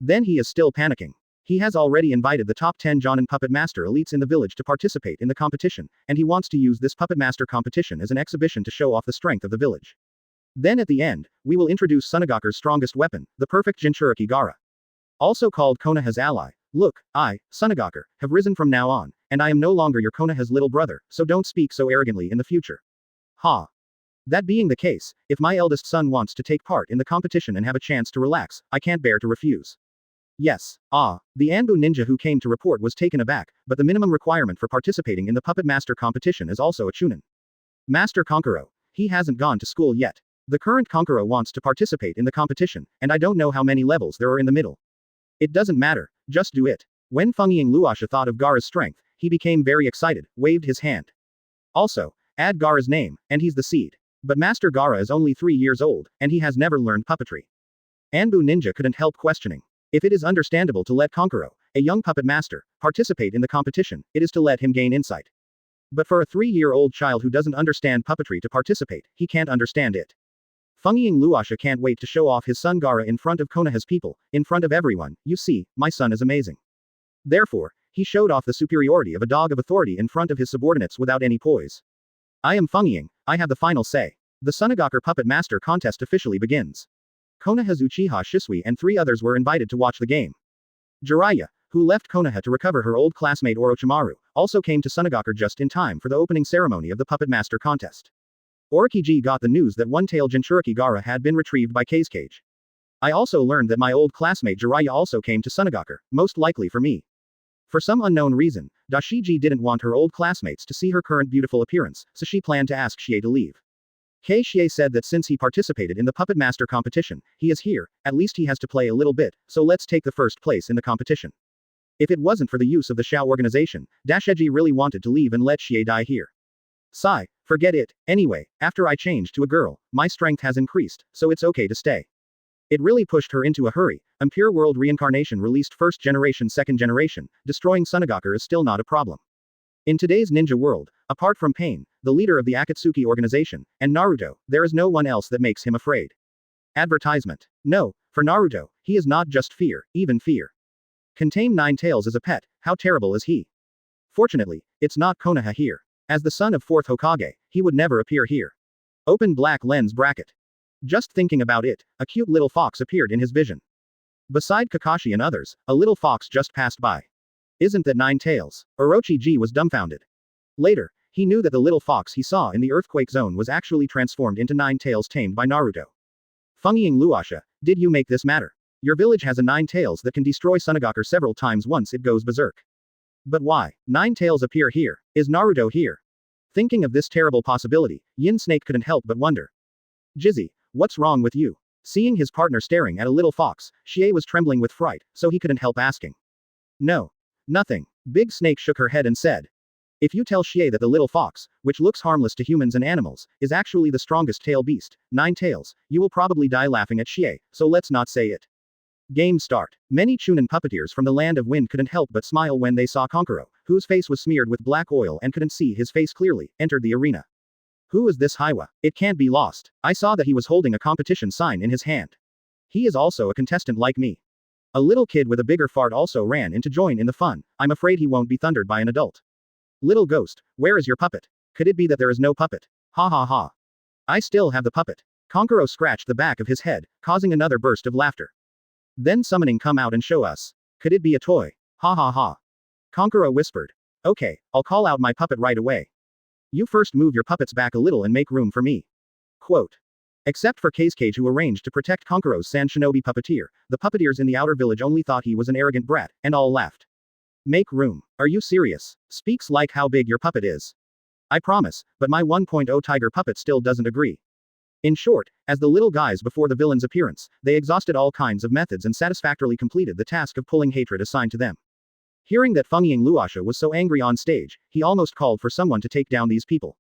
Then he is still panicking. He has already invited the top 10 Jonin puppet master elites in the village to participate in the competition, and he wants to use this puppet master competition as an exhibition to show off the strength of the village. Then at the end, we will introduce Sunagakure's strongest weapon, the perfect Jinchuriki Gaara. Also called Konoha's ally. Look, I, Sunagakure, have risen from now on, and I am no longer your Konoha's little brother, so don't speak so arrogantly in the future. Ha. That being the case, if my eldest son wants to take part in the competition and have a chance to relax, I can't bear to refuse. Yes. The Anbu ninja who came to report was taken aback, but the minimum requirement for participating in the puppet master competition is also a chunin. Master Konkuro. He hasn't gone to school yet. The current Konkuro wants to participate in the competition, and I don't know how many levels there are in the middle. It doesn't matter, just do it. When Fengying Luasha thought of Gaara's strength, he became very excited, waved his hand. Also, add Gaara's name, and he's the seed. But Master Gaara is only 3 years old, and he has never learned puppetry. Anbu ninja couldn't help questioning. If it is understandable to let Konkuro, a young puppet master, participate in the competition, it is to let him gain insight. But for a 3-year-old child who doesn't understand puppetry to participate, he can't understand it. Fengying Luasha can't wait to show off his son Gaara in front of Konoha's people, in front of everyone. You see, my son is amazing. Therefore, he showed off the superiority of a dog of authority in front of his subordinates without any poise. I am Fengying, I have the final say. The Sunagakure Puppet Master contest officially begins. Konoha's Uchiha Shisui and 3 others were invited to watch the game. Jiraiya, who left Konoha to recover her old classmate Orochimaru, also came to Sunagakure just in time for the opening ceremony of the Puppet Master contest. Orochimaru got the news that one-tail Jinchuriki Gaara had been retrieved by Kei's cage. I also learned that my old classmate Jiraiya also came to Sunagakure, most likely for me. For some unknown reason, Dashiji didn't want her old classmates to see her current beautiful appearance, so she planned to ask Shie to leave. Kei Shie said that since he participated in the Puppet Master competition, he is here, at least he has to play a little bit, so let's take the first place in the competition. If it wasn't for the use of the Shao organization, Dasheji really wanted to leave and let Shie die here. Sigh, forget it. Anyway, after I changed to a girl, my strength has increased, so it's okay to stay. It really pushed her into a hurry. Impure World Reincarnation released 1st generation 2nd generation, destroying Sunagakure is still not a problem. In today's ninja world, apart from Pain, the leader of the Akatsuki organization, and Naruto, there is no one else that makes him afraid. Advertisement. No, for Naruto, he is not just fear, even fear. Contain 9 tails as a pet, how terrible is he? Fortunately, it's not Konoha here. As the son of 4th Hokage, he would never appear here. Open black lens bracket. Just thinking about it, a cute little fox appeared in his vision. Beside Kakashi and others, a little fox just passed by. Isn't that 9 tails? Orochimaru was dumbfounded. Later, he knew that the little fox he saw in the earthquake zone was actually transformed into 9 tails tamed by Naruto. Fengying Luasha, did you make this matter? Your village has a 9 tails that can destroy Sunagakure several times once it goes berserk. But why? 9 tails appear here. Is Naruto here? Thinking of this terrible possibility, Yin Snake couldn't help but wonder. Jizzy, what's wrong with you? Seeing his partner staring at a little fox, Shie was trembling with fright, so he couldn't help asking. No. Nothing. Big Snake shook her head and said. If you tell Shie that the little fox, which looks harmless to humans and animals, is actually the strongest tail beast, 9 tails, you will probably die laughing at Shie, so let's not say it. Game start. Many Chunin puppeteers from the Land of Wind couldn't help but smile when they saw Konkuro, whose face was smeared with black oil and couldn't see his face clearly, entered the arena. Who is this Haiwa? It can't be lost. I saw that he was holding a competition sign in his hand. He is also a contestant like me. A little kid with a bigger fart also ran in to join in the fun. I'm afraid he won't be thundered by an adult. Little ghost, where is your puppet? Could it be that there is no puppet? Ha ha ha. I still have the puppet. Konkuro scratched the back of his head, causing another burst of laughter. Then summoning come out and show us. Could it be a toy? Ha ha ha. Konkuro whispered. Okay, I'll call out my puppet right away. You first move your puppets back a little and make room for me. Quote. Except for Kazekage, who arranged to protect Konkuro's Sand Shinobi puppeteer, the puppeteers in the outer village only thought he was an arrogant brat, and all laughed. Make room. Are you serious? Speaks like how big your puppet is. I promise, but my 1.0 tiger puppet still doesn't agree. In short, as the little guys before the villain's appearance, they exhausted all kinds of methods and satisfactorily completed the task of pulling hatred assigned to them. Hearing that Fengying Luosha was so angry on stage, he almost called for someone to take down these people.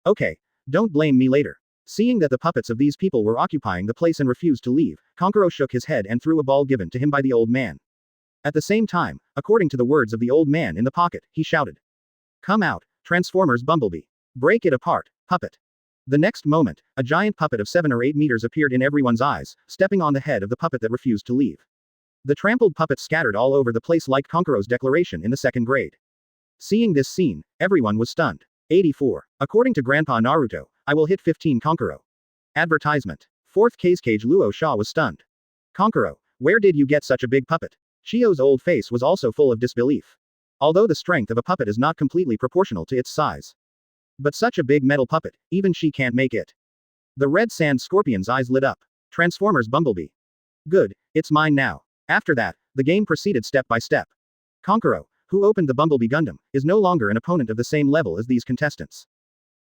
Okay, don't blame me later. Seeing that the puppets of these people were occupying the place and refused to leave, Konkuro shook his head and threw a ball given to him by the old man. At the same time, according to the words of the old man in the pocket, he shouted. Come out, Transformers Bumblebee. Break it apart, puppet. The next moment, a giant puppet of 7 or 8 meters appeared in everyone's eyes, stepping on the head of the puppet that refused to leave. The trampled puppet scattered all over the place like Konkuro's declaration in the 2nd grade. Seeing this scene, everyone was stunned. 84. According to Grandpa Naruto, I will hit 15 Konkuro. Advertisement. 4th Kazekage Luo Sha was stunned. Konkuro, where did you get such a big puppet? Chio's old face was also full of disbelief. Although the strength of a puppet is not completely proportional to its size. But such a big metal puppet, even she can't make it. The red sand scorpion's eyes lit up. Transformers Bumblebee. Good, it's mine now. After that, the game proceeded step by step. Konkuro, who opened the Bumblebee Gundam, is no longer an opponent of the same level as these contestants.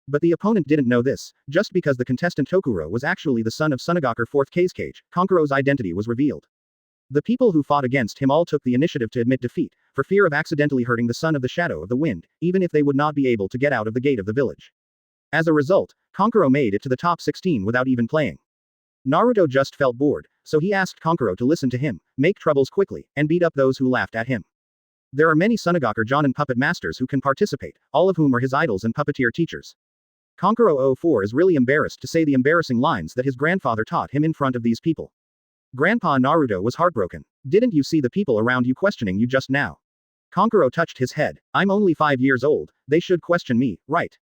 But the opponent didn't know this. Just because the contestant Tokuro was actually the son of Sunagakure 4th Kazekage, Konkuro's identity was revealed. The people who fought against him all took the initiative to admit defeat, for fear of accidentally hurting the son of the Shadow of the Wind, even if they would not be able to get out of the gate of the village. As a result, Konkuro made it to the top 16 without even playing. Naruto just felt bored, so he asked Konkuro to listen to him, make troubles quickly, and beat up those who laughed at him. There are many Sunagakure Jonin puppet masters who can participate, all of whom are his idols and puppeteer teachers. Konkuro 04 is really embarrassed to say the embarrassing lines that his grandfather taught him in front of these people. Grandpa Naruto was heartbroken. Didn't you see the people around you questioning you just now? Konkuro touched his head. I'm only 5 years old, they should question me, right?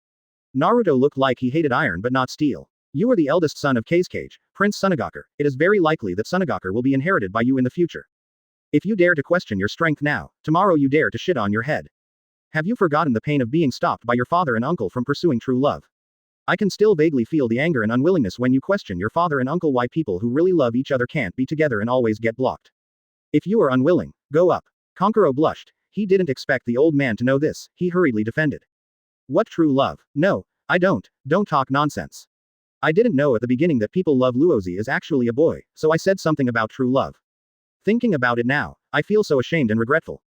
Naruto looked like he hated iron but not steel. You are the eldest son of Kazekage, Prince Sunagakure. It is very likely that Sunagakure will be inherited by you in the future. If you dare to question your strength now, tomorrow you dare to shit on your head. Have you forgotten the pain of being stopped by your father and uncle from pursuing true love? I can still vaguely feel the anger and unwillingness when you question your father and uncle why people who really love each other can't be together and always get blocked. If you are unwilling, go up. Konkuro blushed. He didn't expect the old man to know this, he hurriedly defended. What true love? No, I don't talk nonsense. I didn't know at the beginning that people love Luozi is actually a boy, so I said something about true love. Thinking about it now, I feel so ashamed and regretful.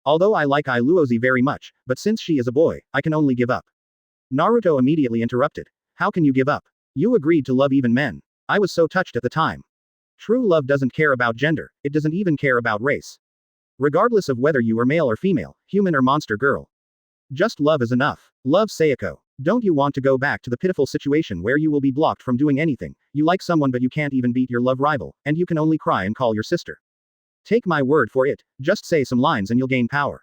Although I like Luozi very much, but since she is a boy, I can only give up. Naruto immediately interrupted. How can you give up? You agreed to love even men. I was so touched at the time. True love doesn't care about gender, it doesn't even care about race. Regardless of whether you are male or female, human or monster girl. Just love is enough. Love Sayako. Don't you want to go back to the pitiful situation where you will be blocked from doing anything, you like someone but you can't even beat your love rival, and you can only cry and call your sister. Take my word for it, just say some lines and you'll gain power.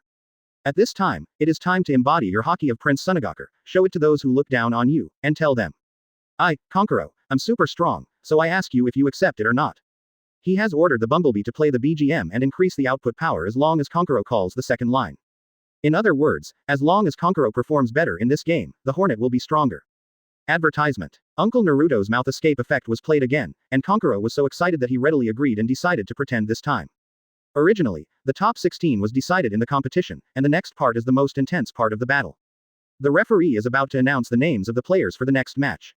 At this time, it is time to embody your haki of Prince Sunagakure, show it to those who look down on you, and tell them. Konkuro, I'm super strong, so I ask you if you accept it or not. He has ordered the Bumblebee to play the BGM and increase the output power as long as Konkuro calls the second line. In other words, as long as Konkuro performs better in this game, the Hornet will be stronger. Advertisement. Uncle Naruto's mouth escape effect was played again, and Konkuro was so excited that he readily agreed and decided to pretend this time. Originally, the top 16 was decided in the competition, and the next part is the most intense part of the battle. The referee is about to announce the names of the players for the next match.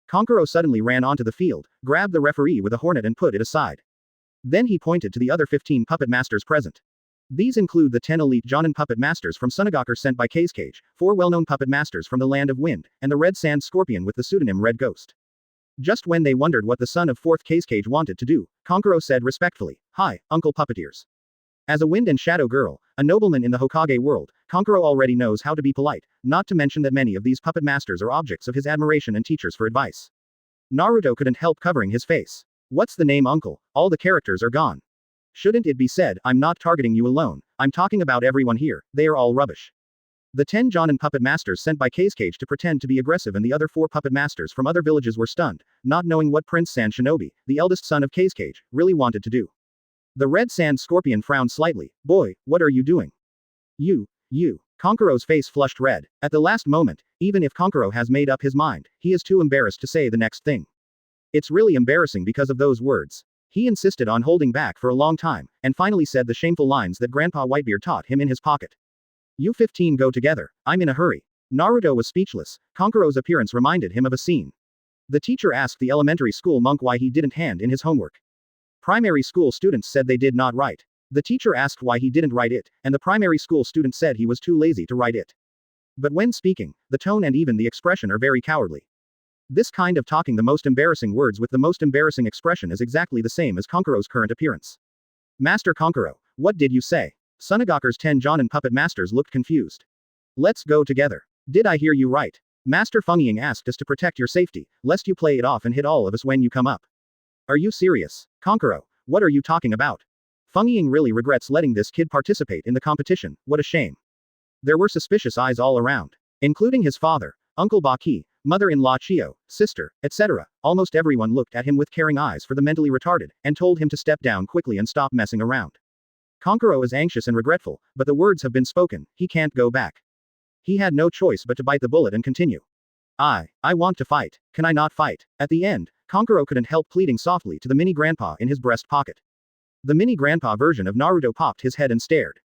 Konkuro suddenly ran onto the field, grabbed the referee with a hornet and put it aside. Then he pointed to the other 15 puppet masters present. These include the 10 elite Jonin puppet masters from Sunagakure sent by Kazekage, 4 well-known puppet masters from the Land of Wind, and the Red Sand Scorpion with the pseudonym Red Ghost. Just when they wondered what the son of 4th Kazekage wanted to do, Konkuro said respectfully, Hi, Uncle Puppeteers. As a Wind and Shadow girl, a nobleman in the Hokage world, Konkuro already knows how to be polite, not to mention that many of these puppet masters are objects of his admiration and teachers for advice. Naruto couldn't help covering his face. What's the name uncle? All the characters are gone. Shouldn't it be said, I'm not targeting you alone, I'm talking about everyone here, they are all rubbish. The 10 Jonin puppet masters sent by Kazekage to pretend to be aggressive and the other 4 puppet masters from other villages were stunned, not knowing what Prince Sand Shinobi, the eldest son of Kazekage, really wanted to do. The Red Sand Scorpion frowned slightly. Boy, what are you doing? You. Konkuro's face flushed red. At the last moment, even if Konkuro has made up his mind, he is too embarrassed to say the next thing. It's really embarrassing because of those words. He insisted on holding back for a long time, and finally said the shameful lines that Grandpa Whitebeard taught him in his pocket. You 15 go together, I'm in a hurry. Naruto was speechless. Konkuro's appearance reminded him of a scene. The teacher asked the elementary school monk why he didn't hand in his homework. Primary school students said they did not write. The teacher asked why he didn't write it, and the primary school student said he was too lazy to write it. But when speaking, the tone and even the expression are very cowardly. This kind of talking the most embarrassing words with the most embarrassing expression is exactly the same as Konkuro's current appearance. Master Konkuro, what did you say? Sunagakure's 10 Jonin puppet masters looked confused. Let's go together. Did I hear you right? Master Fungying asked us to protect your safety, lest you play it off and hit all of us when you come up. Are you serious? Konkuro, what are you talking about? Fungying really regrets letting this kid participate in the competition, what a shame. There were suspicious eyes all around. Including his father, Uncle Baki, mother-in-law Chio, sister, etc. Almost everyone looked at him with caring eyes for the mentally retarded, and told him to step down quickly and stop messing around. Konkuro is anxious and regretful, but the words have been spoken, he can't go back. He had no choice but to bite the bullet and continue. I want to fight. Can I not fight? At the end, Konkuro couldn't help pleading softly to the mini-grandpa in his breast pocket. The mini-grandpa version of Naruto popped his head and stared.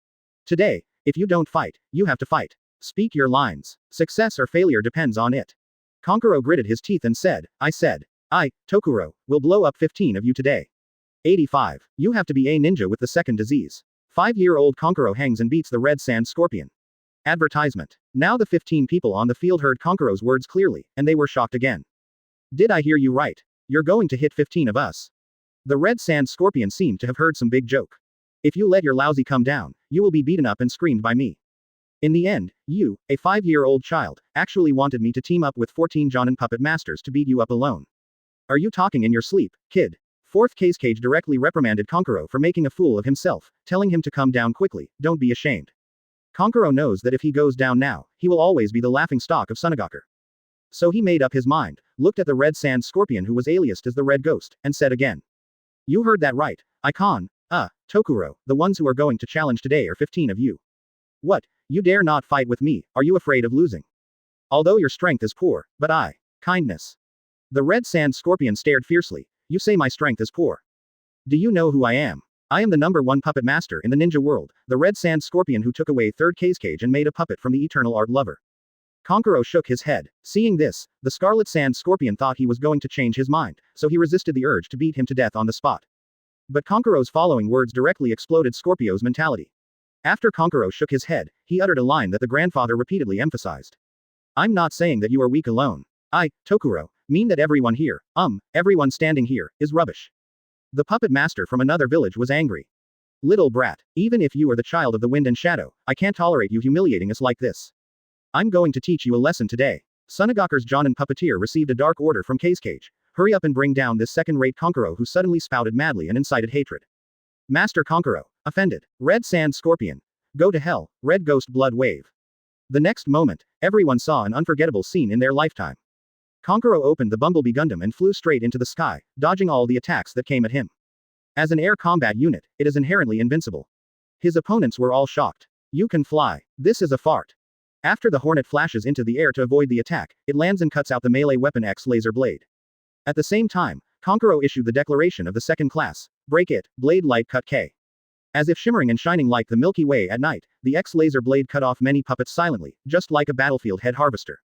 Today, if you don't fight, you have to fight. Speak your lines. Success or failure depends on it. Konkuro gritted his teeth and said, I, Tokuro, will blow up 15 of you today. 85. You have to be a ninja with the second disease. 5-year-old Konkuro hangs and beats the red sand scorpion. Advertisement. Now the 15 people on the field heard Konkuro's words clearly, and they were shocked again. Did I hear you right? You're going to hit 15 of us. The red sand scorpion seemed to have heard some big joke. If you let your lousy come down, you will be beaten up and screamed by me. In the end, you, a 5-year-old child, actually wanted me to team up with 14 Jonin puppet masters to beat you up alone. Are you talking in your sleep, kid? Fourth Kazekage directly reprimanded Konkuro for making a fool of himself, telling him to come down quickly, don't be ashamed. Konkuro knows that if he goes down now, he will always be the laughingstock of Sunagakure. So he made up his mind, looked at the red sand scorpion who was aliased as the Red Ghost, and said again. You heard that right, Tokuro, the ones who are going to challenge today are 15 of you. What, you dare not fight with me, are you afraid of losing? Although your strength is poor, but kindness. The red sand scorpion stared fiercely, you say my strength is poor. Do you know who I am? I am the #1 puppet master in the ninja world, the red sand scorpion who took away 3rd Kazekage and made a puppet from the eternal art lover. Konkuro shook his head. Seeing this, the scarlet sand scorpion thought he was going to change his mind, so he resisted the urge to beat him to death on the spot. But Konkuro's following words directly exploded Scorpio's mentality. After Konkuro shook his head, he uttered a line that the grandfather repeatedly emphasized. I'm not saying that you are weak alone. I, Tokuro, mean that everyone here, everyone standing here, is rubbish. The puppet master from another village was angry. Little brat, even if you are the child of the wind and shadow, I can't tolerate you humiliating us like this. I'm going to teach you a lesson today. Sunagakure's Jonin puppeteer received a dark order from Kazekage. Hurry up and bring down this second-rate Konkuro who suddenly spouted madly and incited hatred. Master Konkuro, offended. Red sand scorpion. Go to hell, red ghost blood wave. The next moment, everyone saw an unforgettable scene in their lifetime. Konkuro opened the Bumblebee Gundam and flew straight into the sky, dodging all the attacks that came at him. As an air combat unit, it is inherently invincible. His opponents were all shocked. You can fly. This is a fart. After the Hornet flashes into the air to avoid the attack, it lands and cuts out the melee weapon X laser blade. At the same time, Konkuro issued the declaration of the second class, break it, blade light cut K. As if shimmering and shining like the Milky Way at night, the X laser blade cut off many puppets silently, just like a battlefield head harvester.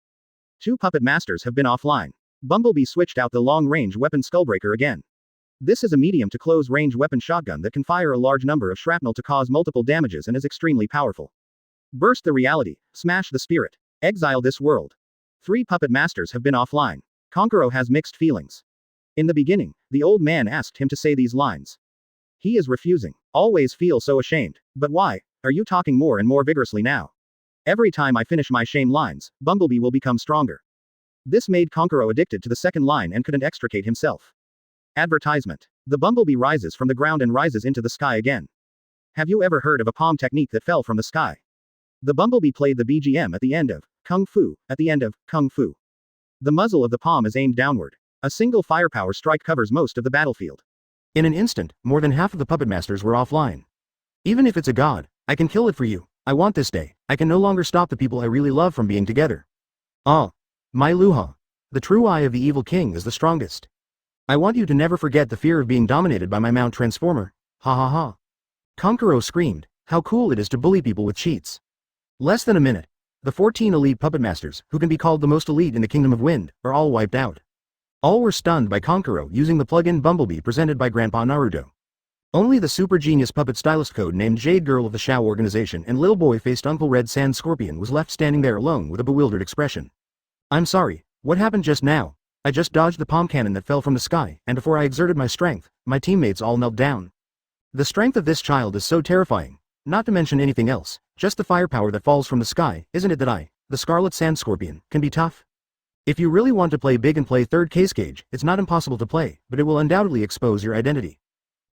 2 puppet masters have been offline. Bumblebee switched out the long-range weapon Skullbreaker again. This is a medium to close-range weapon shotgun that can fire a large number of shrapnel to cause multiple damages and is extremely powerful. Burst the reality, smash the spirit, exile this world. 3 puppet masters have been offline. Konkuro has mixed feelings. In the beginning, the old man asked him to say these lines. He is refusing. Always feel so ashamed. But why? Are you talking more and more vigorously now? Every time I finish my shame lines, Bumblebee will become stronger. This made Konkuro addicted to the second line and couldn't extricate himself. Advertisement. The Bumblebee rises from the ground and rises into the sky again. Have you ever heard of a palm technique that fell from the sky? The Bumblebee played the BGM at the end of Kung Fu, The muzzle of the palm is aimed downward. A single firepower strike covers most of the battlefield. In an instant, more than half of the puppet masters were offline. Even if it's a god, I can kill it for you, I want this day. I can no longer stop the people I really love from being together. Ah. My Luha. The true eye of the evil king is the strongest. I want you to never forget the fear of being dominated by my Mount Transformer. Ha ha ha. Kankuro screamed, how cool it is to bully people with cheats. Less than a minute. The 14 elite puppet masters, who can be called the most elite in the Kingdom of Wind, are all wiped out. All were stunned by Kankuro using the plug-in Bumblebee presented by Grandpa Naruto. Only the super genius puppet stylist code named Jade Girl of the Shao organization and little boy-faced Uncle Red Sand Scorpion was left standing there alone with a bewildered expression. I'm sorry, what happened just now? I just dodged the palm cannon that fell from the sky, and before I exerted my strength, my teammates all knelt down. The strength of this child is so terrifying, not to mention anything else, just the firepower that falls from the sky, isn't it that I, the Scarlet Sand Scorpion, can be tough? If you really want to play big and play third case cage, it's not impossible to play, but it will undoubtedly expose your identity.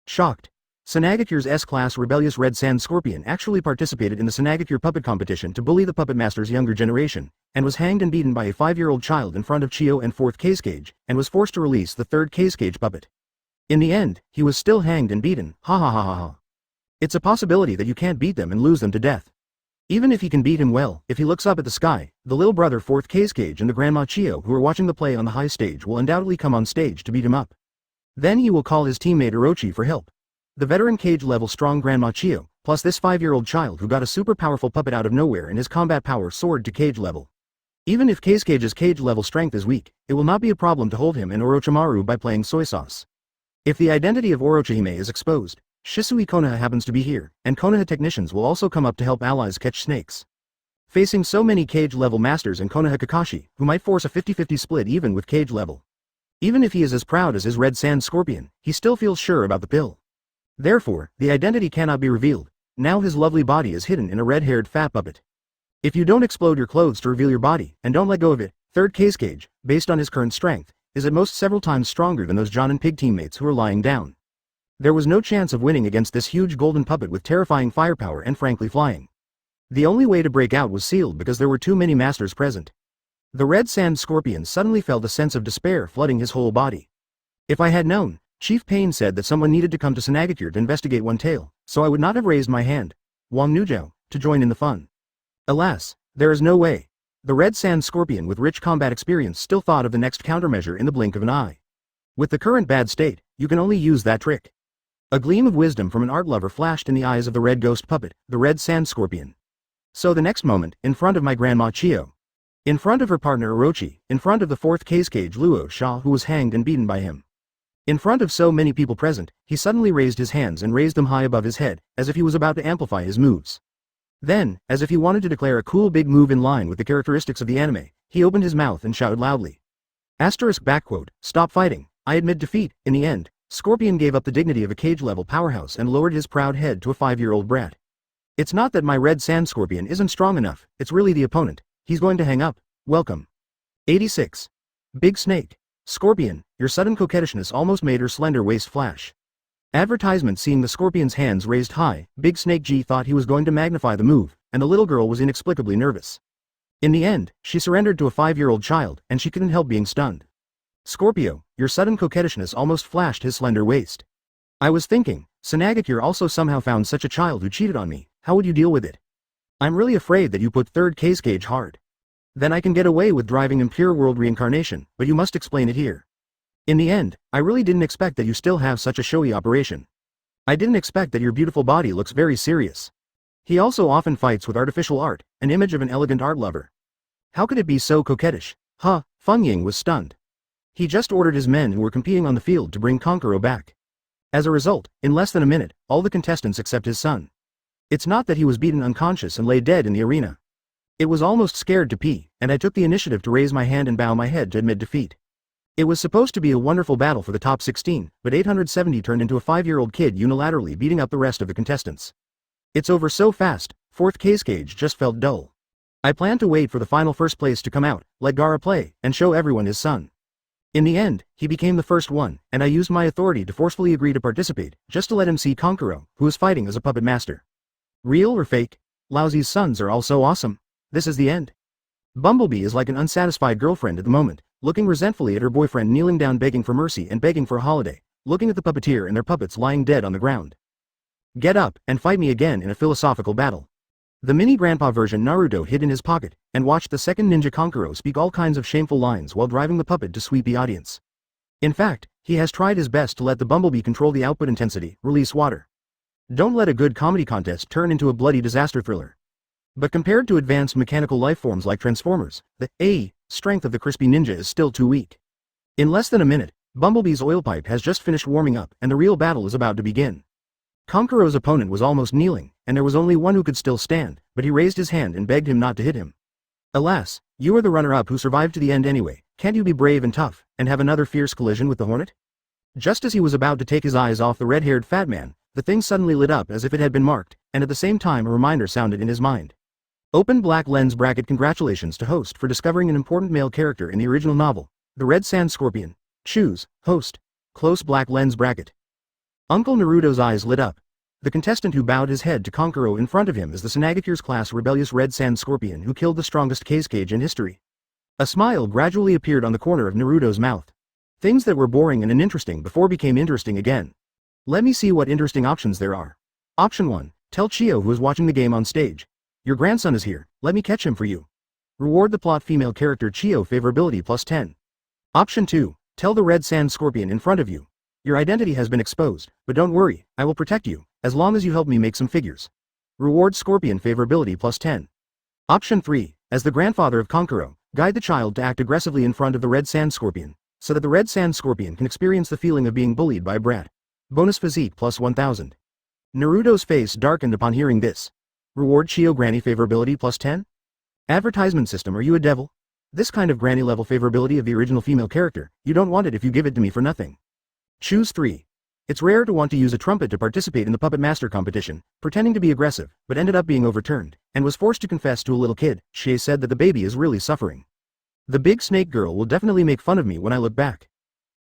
Shocked. Sunagakure's S-Class Rebellious Red Sand Scorpion actually participated in the Sunagakure puppet competition to bully the puppet master's younger generation, and was hanged and beaten by a 5-year-old child in front of Chio and 4th case cage, and was forced to release the 3rd case cage puppet. In the end, he was still hanged and beaten, ha ha ha ha ha. It's a possibility that you can't beat them and lose them to death. Even if he can beat him well, if he looks up at the sky, the little brother 4th case cage and the grandma Chio who are watching the play on the high stage will undoubtedly come on stage to beat him up. Then he will call his teammate Orochi for help. The veteran cage-level strong Grandma Chio, plus this 5-year-old child who got a super powerful puppet out of nowhere and his combat power soared to cage level. Even if Case Cage's cage-level strength is weak, it will not be a problem to hold him and Orochimaru by playing soy sauce. If the identity of Orochihime is exposed, Shisui Konoha happens to be here, and Konoha technicians will also come up to help allies catch snakes. Facing so many cage-level masters and Konoha Kakashi, who might force a 50-50 split even with cage level. Even if he is as proud as his Red Sand Scorpion, he still feels sure about the pill. Therefore, the identity cannot be revealed. Now his lovely body is hidden in a red-haired fat puppet. If you don't explode your clothes to reveal your body, and don't let go of it, 3rd case cage, based on his current strength, is at most several times stronger than those John and Pig teammates who are lying down. There was no chance of winning against this huge golden puppet with terrifying firepower and frankly flying. The only way to break out was sealed because there were too many masters present. The Red Sand Scorpion suddenly felt a sense of despair flooding his whole body. If I had known, Chief Pain said that someone needed to come to Sunagakure to investigate one tale, so I would not have raised my hand, Wang Nujou, to join in the fun. Alas, there is no way. The Red Sand Scorpion with rich combat experience still thought of the next countermeasure in the blink of an eye. With the current bad state, you can only use that trick. A gleam of wisdom from an art lover flashed in the eyes of the red ghost puppet, the Red Sand Scorpion. So the next moment, in front of my grandma Chio. In front of her partner Orochi, in front of the 4th case cage Luo Sha who was hanged and beaten by him. In front of so many people present, he suddenly raised his hands and raised them high above his head, as if he was about to amplify his moves. Then, as if he wanted to declare a cool big move in line with the characteristics of the anime, he opened his mouth and shouted loudly. Stop fighting, I admit defeat. In the end, Scorpion gave up the dignity of a cage-level powerhouse and lowered his proud head to a 5-year-old brat. It's not that my Red Sand Scorpion isn't strong enough, it's really the opponent. He's going to hang up. Welcome. 86. Big Snake. Scorpion, your sudden coquettishness almost made her slender waist flash. Advertisement seeing the Scorpion's hands raised high, Big Snake G thought he was going to magnify the move, and the little girl was inexplicably nervous. In the end, she surrendered to a 5-year-old child, and she couldn't help being stunned. Scorpio, your sudden coquettishness almost flashed his slender waist. I was thinking, Sunagakure also somehow found such a child who cheated on me, how would you deal with it? I'm really afraid that you put 3rd case cage hard. Then I can get away with driving Impure World Reincarnation, but you must explain it here. In the end, I really didn't expect that you still have such a showy operation. I didn't expect that your beautiful body looks very serious. He also often fights with artificial art, an image of an elegant art lover. How could it be so coquettish? Huh, Feng Ying was stunned. He just ordered his men who were competing on the field to bring Kankuro back. As a result, in less than a minute, all the contestants except his son. It's not that he was beaten unconscious and lay dead in the arena. It was almost scared to pee, and I took the initiative to raise my hand and bow my head to admit defeat. It was supposed to be a wonderful battle for the top 16, but 870 turned into a 5-year-old kid unilaterally beating up the rest of the contestants. It's over so fast, 4th case cage just felt dull. I planned to wait for the final first place to come out, let Gaara play, and show everyone his son. In the end, he became the first one, and I used my authority to forcefully agree to participate, just to let him see Kankuro, who was fighting as a puppet master. Real or fake? Laozi's sons are all so awesome. This is the end. Bumblebee is like an unsatisfied girlfriend at the moment, looking resentfully at her boyfriend kneeling down begging for mercy and begging for a holiday, looking at the puppeteer and their puppets lying dead on the ground. Get up, and fight me again in a philosophical battle. The mini-grandpa version Naruto hid in his pocket, and watched the second ninja Kankuro speak all kinds of shameful lines while driving the puppet to sweep the audience. In fact, he has tried his best to let the bumblebee control the output intensity, release water. Don't let a good comedy contest turn into a bloody disaster thriller. But compared to advanced mechanical lifeforms like Transformers, the strength of the crispy ninja is still too weak. In less than a minute, Bumblebee's oil pipe has just finished warming up and the real battle is about to begin. Kankuro's opponent was almost kneeling, and there was only one who could still stand, but he raised his hand and begged him not to hit him. Alas, you are the runner-up who survived to the end anyway, can't you be brave and tough, and have another fierce collision with the Hornet? Just as he was about to take his eyes off the red-haired fat man, the thing suddenly lit up as if it had been marked, and at the same time a reminder sounded in his mind. Open black lens bracket. Congratulations to host for discovering an important male character in the original novel, The Red Sand Scorpion. Choose, host, close black lens bracket. Uncle Naruto's eyes lit up. The contestant who bowed his head to Kankuro in front of him is the Sunaгаkure's class rebellious Red Sand Scorpion who killed the strongest Kazekage in history. A smile gradually appeared on the corner of Naruto's mouth. Things that were boring and uninteresting before became interesting again. Let me see what interesting options there are. Option 1. Tell Chio who is watching the game on stage. Your grandson is here, let me catch him for you. Reward the plot female character Chio favorability +10. Option 2. Tell the Red Sand Scorpion in front of you. Your identity has been exposed, but don't worry, I will protect you, as long as you help me make some figures. Reward Scorpion favorability +10. Option 3. As the grandfather of Kankuro, guide the child to act aggressively in front of the Red Sand Scorpion, so that the Red Sand Scorpion can experience the feeling of being bullied by a brat. Bonus physique +1000. Naruto's face darkened upon hearing this. Reward Chio Granny favorability +10? Advertisement system, are you a devil? This kind of granny level favorability of the original female character, you don't want it if you give it to me for nothing. Choose 3. It's rare to want to use a trumpet to participate in the Puppet Master competition, pretending to be aggressive, but ended up being overturned, and was forced to confess to a little kid. She said that the baby is really suffering. The big snake girl will definitely make fun of me when I look back.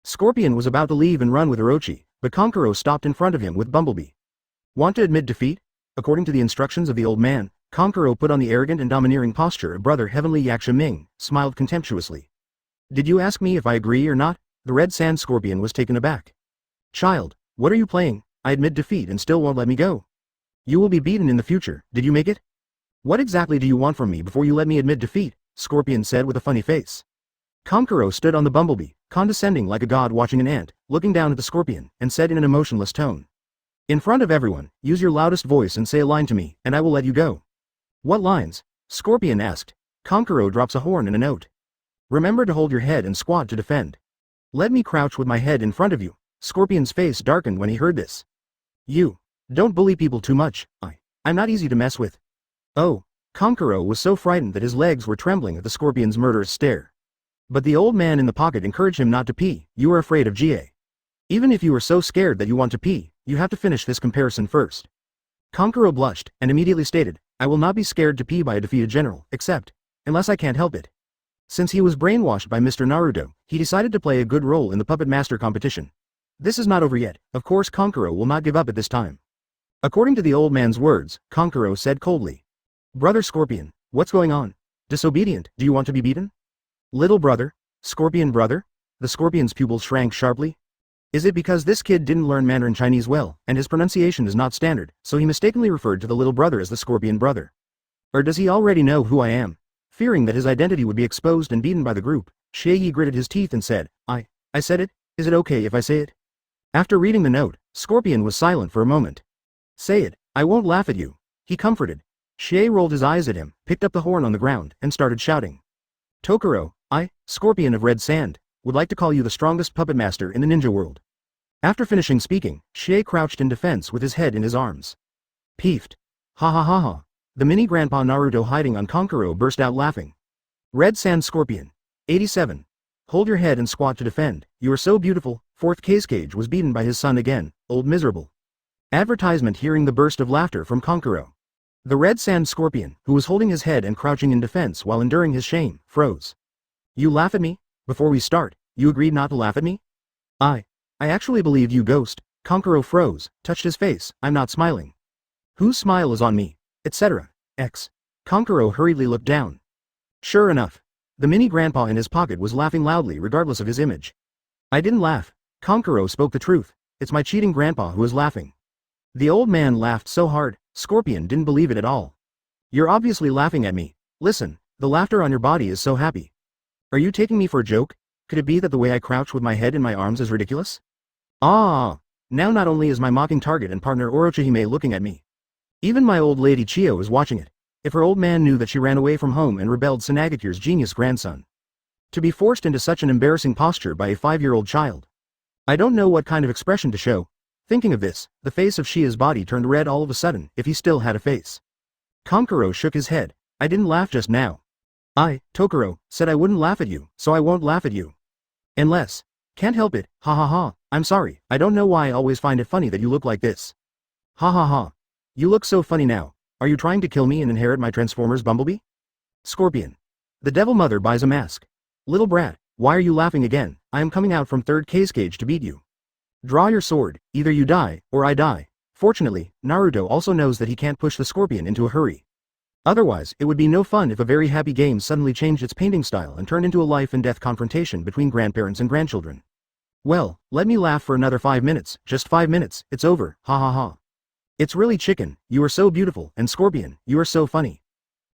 Scorpion was about to leave and run with Orochi, but Kankuro stopped in front of him with Bumblebee. Want to admit defeat? According to the instructions of the old man, Kankuro put on the arrogant and domineering posture of Brother Heavenly Yaksha Ming, smiled contemptuously. Did you ask me if I agree or not? The Red Sand Scorpion was taken aback. Child, what are you playing? I admit defeat and still won't let me go. You will be beaten in the future, did you make it? What exactly do you want from me before you let me admit defeat? Scorpion said with a funny face. Kankuro stood on the Bumblebee, condescending like a god watching an ant, looking down at the Scorpion, and said in an emotionless tone. In front of everyone, use your loudest voice and say a line to me, and I will let you go. What lines? Scorpion asked. Kankuro drops a horn and a note. Remember to hold your head and squat to defend. Let me crouch with my head in front of you. Scorpion's face darkened when he heard this. You. Don't bully people too much, I'm not easy to mess with. Oh. Kankuro was so frightened that his legs were trembling at the Scorpion's murderous stare. But the old man in the pocket encouraged him not to pee. You are afraid of GA. Even if you are so scared that you want to pee, you have to finish this comparison first. Kankuro blushed, and immediately stated, I will not be scared to pee by a defeated general, except, unless I can't help it. Since he was brainwashed by Mr. Naruto, he decided to play a good role in the Puppet Master competition. This is not over yet, of course Kankuro will not give up at this time. According to the old man's words, Kankuro said coldly. Brother Scorpion, what's going on? Disobedient, do you want to be beaten? Little brother? Scorpion brother? The Scorpion's pupils shrank sharply. Is it because this kid didn't learn Mandarin Chinese well, and his pronunciation is not standard, so he mistakenly referred to the little brother as the Scorpion brother? Or does he already know who I am? Fearing that his identity would be exposed and beaten by the group, Shaggy gritted his teeth and said, I said it, is it okay if I say it? After reading the note, Scorpion was silent for a moment. Say it, I won't laugh at you. He comforted. Shay rolled his eyes at him, picked up the horn on the ground, and started shouting. Tokoro, I, Scorpion of Red Sand, would like to call you the strongest puppet master in the ninja world. After finishing speaking, Shay crouched in defense with his head in his arms. Peeved. Ha ha ha ha. The mini Grandpa Naruto hiding on Kankuro burst out laughing. Red Sand Scorpion. 87. Hold your head and squat to defend, you are so beautiful. Fourth Kazekage was beaten by his son again, old miserable. Advertisement hearing the burst of laughter from Kankuro. The Red Sand Scorpion, who was holding his head and crouching in defense while enduring his shame, froze. You laugh at me? Before we start, you agreed not to laugh at me? I actually believed you, ghost. Kankuro froze, touched his face, I'm not smiling. Whose smile is on me? Etc. X. Kankuro hurriedly looked down. Sure enough. The mini grandpa in his pocket was laughing loudly regardless of his image. I didn't laugh. Kankuro spoke the truth. It's my cheating grandpa who is laughing. The old man laughed so hard, Scorpion didn't believe it at all. You're obviously laughing at me. Listen, the laughter on your body is so happy. Are you taking me for a joke? Could it be that the way I crouch with my head in my arms is ridiculous? Ah! Now not only is my mocking target and partner Orochimaru looking at me. Even my old lady Chiyo is watching it. If her old man knew that she ran away from home and rebelled Sunagakure's genius grandson. To be forced into such an embarrassing posture by a 5-year-old child. I don't know what kind of expression to show. Thinking of this, the face of Shia's body turned red all of a sudden, if he still had a face. Kankuro shook his head. I didn't laugh just now. Tokuro, said I wouldn't laugh at you, so I won't laugh at you. Unless. Can't help it, ha ha ha, I'm sorry, I don't know why I always find it funny that you look like this. Ha ha ha. You look so funny now. Are you trying to kill me and inherit my Transformers Bumblebee? Scorpion. The Devil Mother buys a mask. Little brat, why are you laughing again? I am coming out from 3rd cage to beat you. Draw your sword, either you die, or I die. Fortunately, Naruto also knows that he can't push the Scorpion into a hurry. Otherwise, it would be no fun if a very happy game suddenly changed its painting style and turned into a life and death confrontation between grandparents and grandchildren. Well, let me laugh for another 5 minutes, just 5 minutes, it's over, ha ha ha. It's really chicken, you are so beautiful, and Scorpion, you are so funny.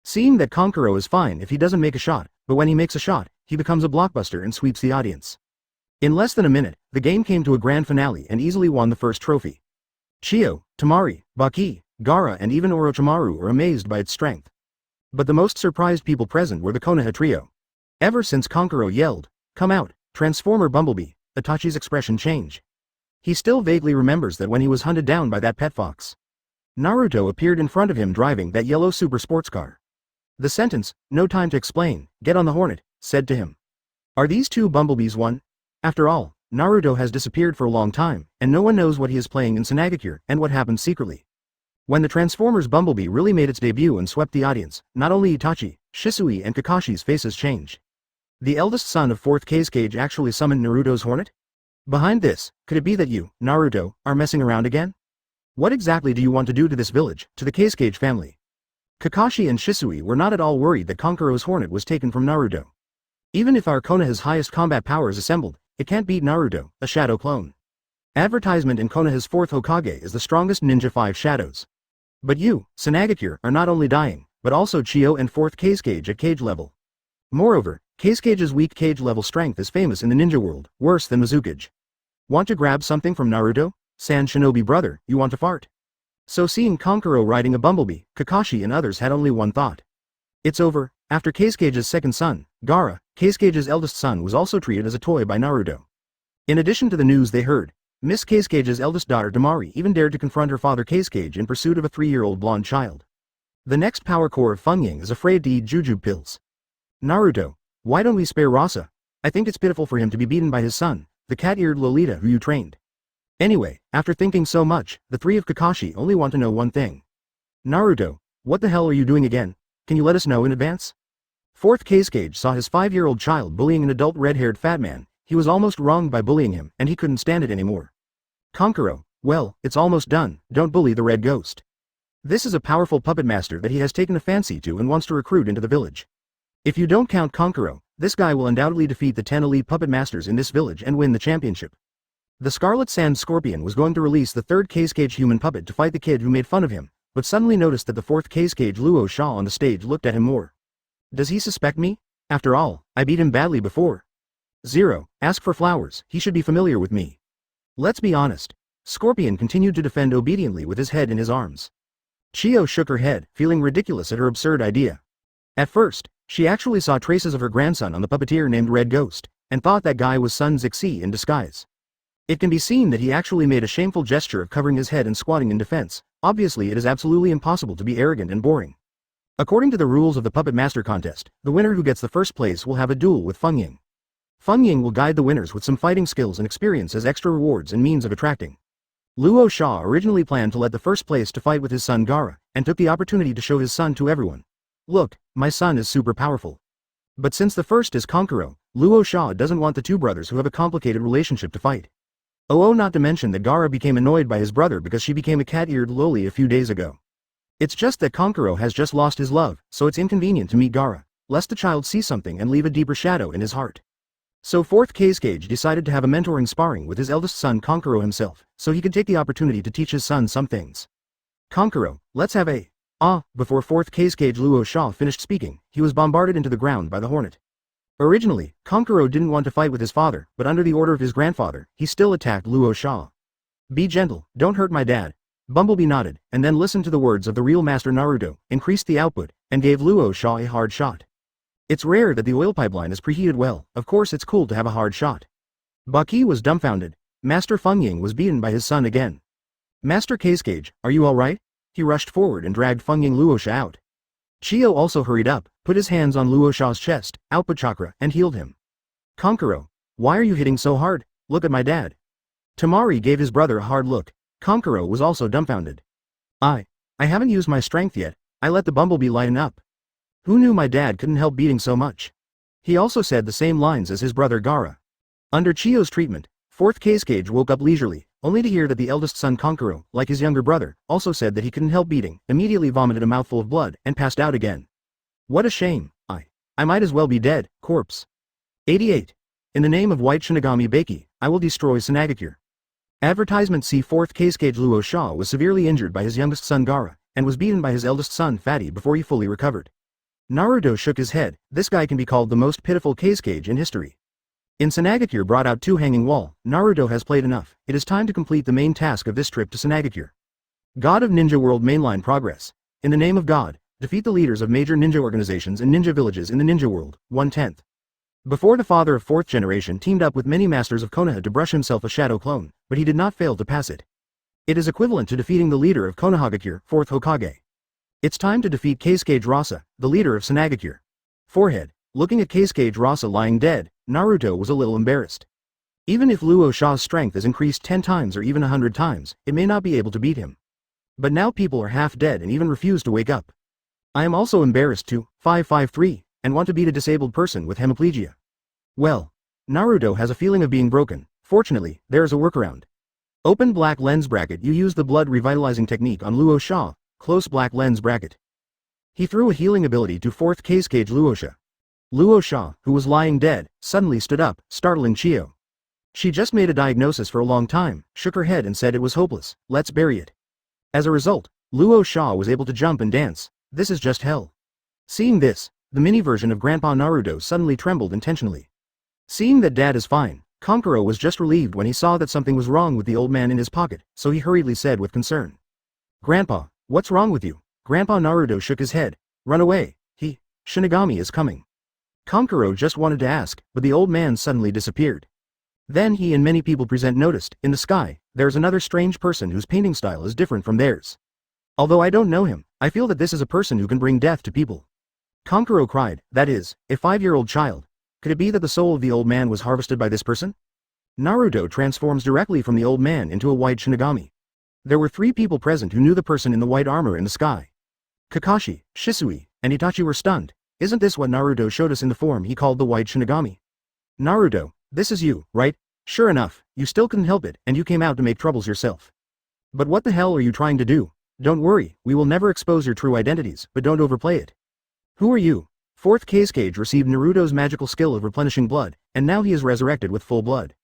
Seeing that Kankuro is fine if he doesn't make a shot, but when he makes a shot, he becomes a blockbuster and sweeps the audience. In less than a minute, the game came to a grand finale and easily won the first trophy. Chiyo, Temari, Baki, Gaara and even Orochimaru were amazed by its strength. But the most surprised people present were the Konoha trio. Ever since Kankuro yelled, "Come out, Transformer Bumblebee," Itachi's expression changed. He still vaguely remembers that when he was hunted down by that pet fox. Naruto appeared in front of him driving that yellow super sports car. The sentence, "No time to explain, get on the Hornet," said to him. Are these two Bumblebees one? After all, Naruto has disappeared for a long time, and no one knows what he is playing in Sunagakure and what happened secretly. When the Transformers Bumblebee really made its debut and swept the audience, not only Itachi, Shisui and Kakashi's faces changed. The eldest son of 4th cage actually summoned Naruto's Hornet? Behind this, could it be that you, Naruto, are messing around again? What exactly do you want to do to this village, to the Kage family? Kakashi and Shisui were not at all worried that Kankuro's Hornet was taken from Naruto. Even if our Konoha's highest combat power is assembled, it can't beat Naruto, a shadow clone. Advertisement in Konoha's 4th Hokage is the strongest ninja 5 shadows. But you, Sunagakure, are not only dying, but also Chiyo and 4th cage at cage level. Moreover, Kage's weak cage level strength is famous in the ninja world, worse than Mizukage. Want to grab something from Naruto? San Shinobi brother, you want to fart? So seeing Kankuro riding a bumblebee, Kakashi and others had only one thought. It's over. After Kage's second son, Gaara, Kage's eldest son was also treated as a toy by Naruto. In addition to the news they heard, Miss Kage's eldest daughter Temari even dared to confront her father Kage in pursuit of a 3-year-old blonde child. The next power core of Fengying is afraid to eat jujube pills. Naruto, why don't we spare Rasa? I think it's pitiful for him to be beaten by his son, the cat-eared Lolita who you trained. Anyway, after thinking so much, the three of Kakashi only want to know one thing. Naruto, what the hell are you doing again? Can you let us know in advance? 4th Kage saw his 5-year-old child bullying an adult red-haired fat man. He was almost wronged by bullying him, and he couldn't stand it anymore. Kankuro, well, it's almost done, don't bully the red ghost. This is a powerful puppet master that he has taken a fancy to and wants to recruit into the village. If you don't count Kankuro, this guy will undoubtedly defeat the 10 elite puppet masters in this village and win the championship. The Scarlet Sand Scorpion was going to release the 3rd Kage human puppet to fight the kid who made fun of him, but suddenly noticed that the 4th Kage Luo Sha on the stage looked at him more. Does he suspect me? After all, I beat him badly before. 0. Ask for flowers, he should be familiar with me. Let's be honest. Scorpion continued to defend obediently with his head in his arms. Chiyo shook her head, feeling ridiculous at her absurd idea. At first, she actually saw traces of her grandson on the puppeteer named Red Ghost, and thought that guy was Sun Zixi in disguise. It can be seen that he actually made a shameful gesture of covering his head and squatting in defense. Obviously it is absolutely impossible to be arrogant and boring. According to the rules of the Puppet Master contest, the winner who gets the first place will have a duel with Fengying. Fengying will guide the winners with some fighting skills and experience as extra rewards and means of attracting. Luo Sha originally planned to let the first place to fight with his son Gaara, and took the opportunity to show his son to everyone. Look, my son is super powerful. But since the first is Kankuro, Luo Sha doesn't want the two brothers who have a complicated relationship to fight. Not to mention that Gaara became annoyed by his brother because she became a cat-eared loli a few days ago. It's just that Kankuro has just lost his love, so it's inconvenient to meet Gaara, lest the child see something and leave a deeper shadow in his heart. So 4th Kage decided to have a mentoring sparring with his eldest son Kankuro himself, so he could take the opportunity to teach his son some things. Kankuro, let's have a Before 4th Kage Luo Sha finished speaking, he was bombarded into the ground by the hornet. Originally, Kankuro didn't want to fight with his father, but under the order of his grandfather, he still attacked Luo Sha. Be gentle, don't hurt my dad. Bumblebee nodded, and then listened to the words of the real Master Naruto, increased the output, and gave Luo Sha a hard shot. It's rare that the oil pipeline is preheated well, of course it's cool to have a hard shot. Baki was dumbfounded. Master Fengying was beaten by his son again. Master Kage, are you alright? He rushed forward and dragged Fengying Luosha out. Chio also hurried up, put his hands on Luosha's chest, output chakra, and healed him. Kankuro, why are you hitting so hard? Look at my dad. Tamari gave his brother a hard look. Kankuro was also dumbfounded. I haven't used my strength yet, I let the bumblebee lighten up. Who knew my dad couldn't help beating so much? He also said the same lines as his brother Gaara. Under Chio's treatment, 4th Kage woke up leisurely, only to hear that the eldest son Kankuro, like his younger brother, also said that he couldn't help beating, immediately vomited a mouthful of blood, and passed out again. What a shame, I might as well be dead, corpse. 88. In the name of White Shinigami Baki, I will destroy Sunagakure. Advertisement. See 4th Kage Luo Sha was severely injured by his youngest son Gaara, and was beaten by his eldest son Fatty before he fully recovered. Naruto shook his head. This guy can be called the most pitiful Kage in history. In Sunagakure brought out 2 hanging wall, Naruto has played enough, it is time to complete the main task of this trip to Sunagakure. God of Ninja World mainline progress. In the name of God, defeat the leaders of major ninja organizations and ninja villages in the ninja world, 1/10. Before the father of 4th generation teamed up with many masters of Konoha to brush himself a shadow clone, but he did not fail to pass it. It is equivalent to defeating the leader of Konohagakure, 4th Hokage. It's time to defeat Kage Rasa, the leader of Sunagakure. Forehead. Looking at Kage Rasa lying dead, Naruto was a little embarrassed. Even if Luo Sha's strength is increased 10 times or even 100 times, it may not be able to beat him. But now people are half dead and even refuse to wake up. I am also embarrassed too, 553, and want to beat a disabled person with hemiplegia. Well, Naruto has a feeling of being broken. Fortunately, there is a workaround. Open black lens bracket. You use the blood revitalizing technique on Luo Sha, close black lens bracket. He threw a healing ability to 4th Kage Luosha. Luo Sha, who was lying dead, suddenly stood up, startling Chio. She just made a diagnosis for a long time, shook her head and said it was hopeless, let's bury it. As a result, Luo Sha was able to jump and dance. This is just hell. Seeing this, the mini version of Grandpa Naruto suddenly trembled intentionally. Seeing that Dad is fine, Kankuro was just relieved when he saw that something was wrong with the old man in his pocket, so he hurriedly said with concern. Grandpa, what's wrong with you? Grandpa Naruto shook his head. Run away, Shinigami is coming. Kankuro just wanted to ask, but the old man suddenly disappeared. Then he and many people present noticed, in the sky, there's another strange person whose painting style is different from theirs. Although I don't know him, I feel that this is a person who can bring death to people. Kankuro cried, that is, a 5-year-old child. Could it be that the soul of the old man was harvested by this person? Naruto transforms directly from the old man into a white Shinigami. There were 3 people present who knew the person in the white armor in the sky. Kakashi, Shisui, and Itachi were stunned. Isn't this what Naruto showed us in the form he called the white Shinigami? Naruto, this is you, right? Sure enough, you still couldn't help it, and you came out to make troubles yourself. But what the hell are you trying to do? Don't worry, we will never expose your true identities, but don't overplay it. Who are you? 4th Kage received Naruto's magical skill of replenishing blood, and now he is resurrected with full blood.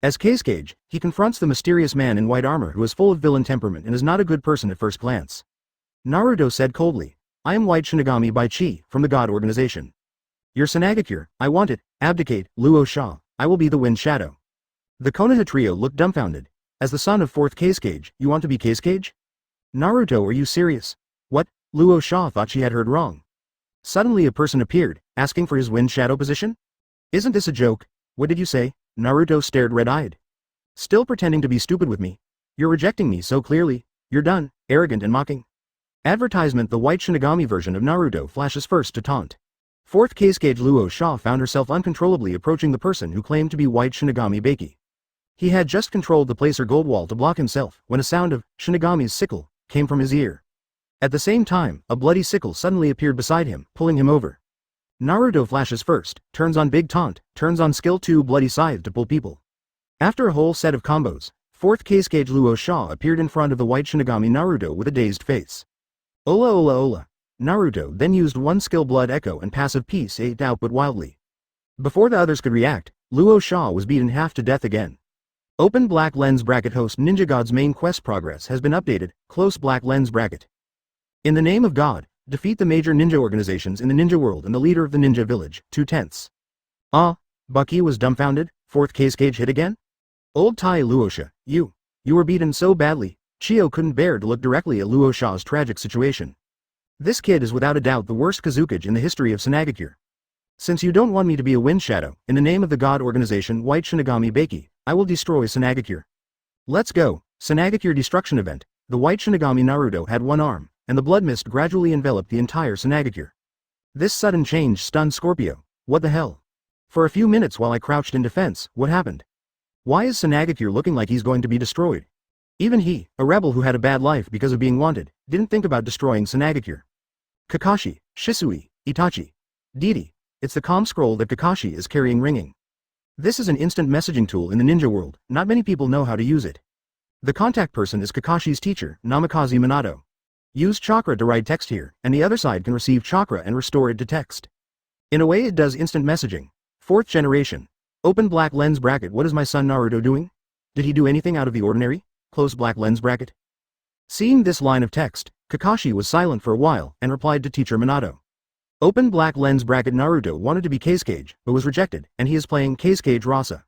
As Kage, he confronts the mysterious man in white armor who is full of villain temperament and is not a good person at first glance. Naruto said coldly, I am White Shinigami by Chi, from the God Organization. Your Sunagakure, I want it, abdicate, Luo Sha, I will be the Wind Shadow. The Konoha trio looked dumbfounded. As the son of 4th Kage, you want to be Kage? Naruto, are you serious? What? Luo Sha thought she had heard wrong. Suddenly a person appeared, asking for his Wind Shadow position? Isn't this a joke? What did you say? Naruto stared red-eyed. Still pretending to be stupid with me? You're rejecting me so clearly. You're done, arrogant and mocking. Advertisement. The White Shinigami version of Naruto flashes first to taunt. 4th Kage Luo Sha found herself uncontrollably approaching the person who claimed to be White Shinigami Baki. He had just controlled the placer gold wall to block himself when a sound of Shinigami's sickle came from his ear. At the same time, a bloody sickle suddenly appeared beside him, pulling him over. Naruto flashes first, turns on big taunt, turns on skill 2 bloody scythe to pull people. After a whole set of combos, 4th Kage Luo Sha appeared in front of the White Shinigami Naruto with a dazed face. Ola ola ola. Naruto then used one skill blood echo and passive piece 8 output wildly. Before the others could react, Luo Sha was beaten half to death again. Open black lens bracket. Host Ninja God's main quest progress has been updated, close black lens bracket. In the name of God, defeat the major ninja organizations in the ninja world and the leader of the ninja village, 2/10. Ah, Bucky was dumbfounded. Fourth case cage hit again? Old Tai Luosha, you were beaten so badly. Chio couldn't bear to look directly at Luosha's tragic situation. This kid is without a doubt the worst Kazukage in the history of Sunagakure. Since you don't want me to be a wind shadow, in the name of the god organization White Shinigami Baki, I will destroy Sunagakure. Let's go. Sunagakure destruction event. The White Shinigami Naruto had one arm, and the blood mist gradually enveloped the entire Sunagakure. This sudden change stunned Scorpio. What the hell? For a few minutes while I crouched in defense, what happened? Why is Sunagakure looking like he's going to be destroyed? Even he, a rebel who had a bad life because of being wanted, didn't think about destroying Sunagakure. Kakashi, Shisui, Itachi. Didi. It's the comm scroll that Kakashi is carrying ringing. This is an instant messaging tool in the ninja world, not many people know how to use it. The contact person is Kakashi's teacher, Namikaze Minato. Use chakra to write text here, and the other side can receive chakra and restore it to text. In a way it does instant messaging. Fourth generation. Open black lens bracket. What is my son Naruto doing? Did he do anything out of the ordinary? Close black lens bracket. Seeing this line of text, Kakashi was silent for a while and replied to teacher Minato. Open black lens bracket. Naruto wanted to be Cage, but was rejected, and he is playing Cage Rasa.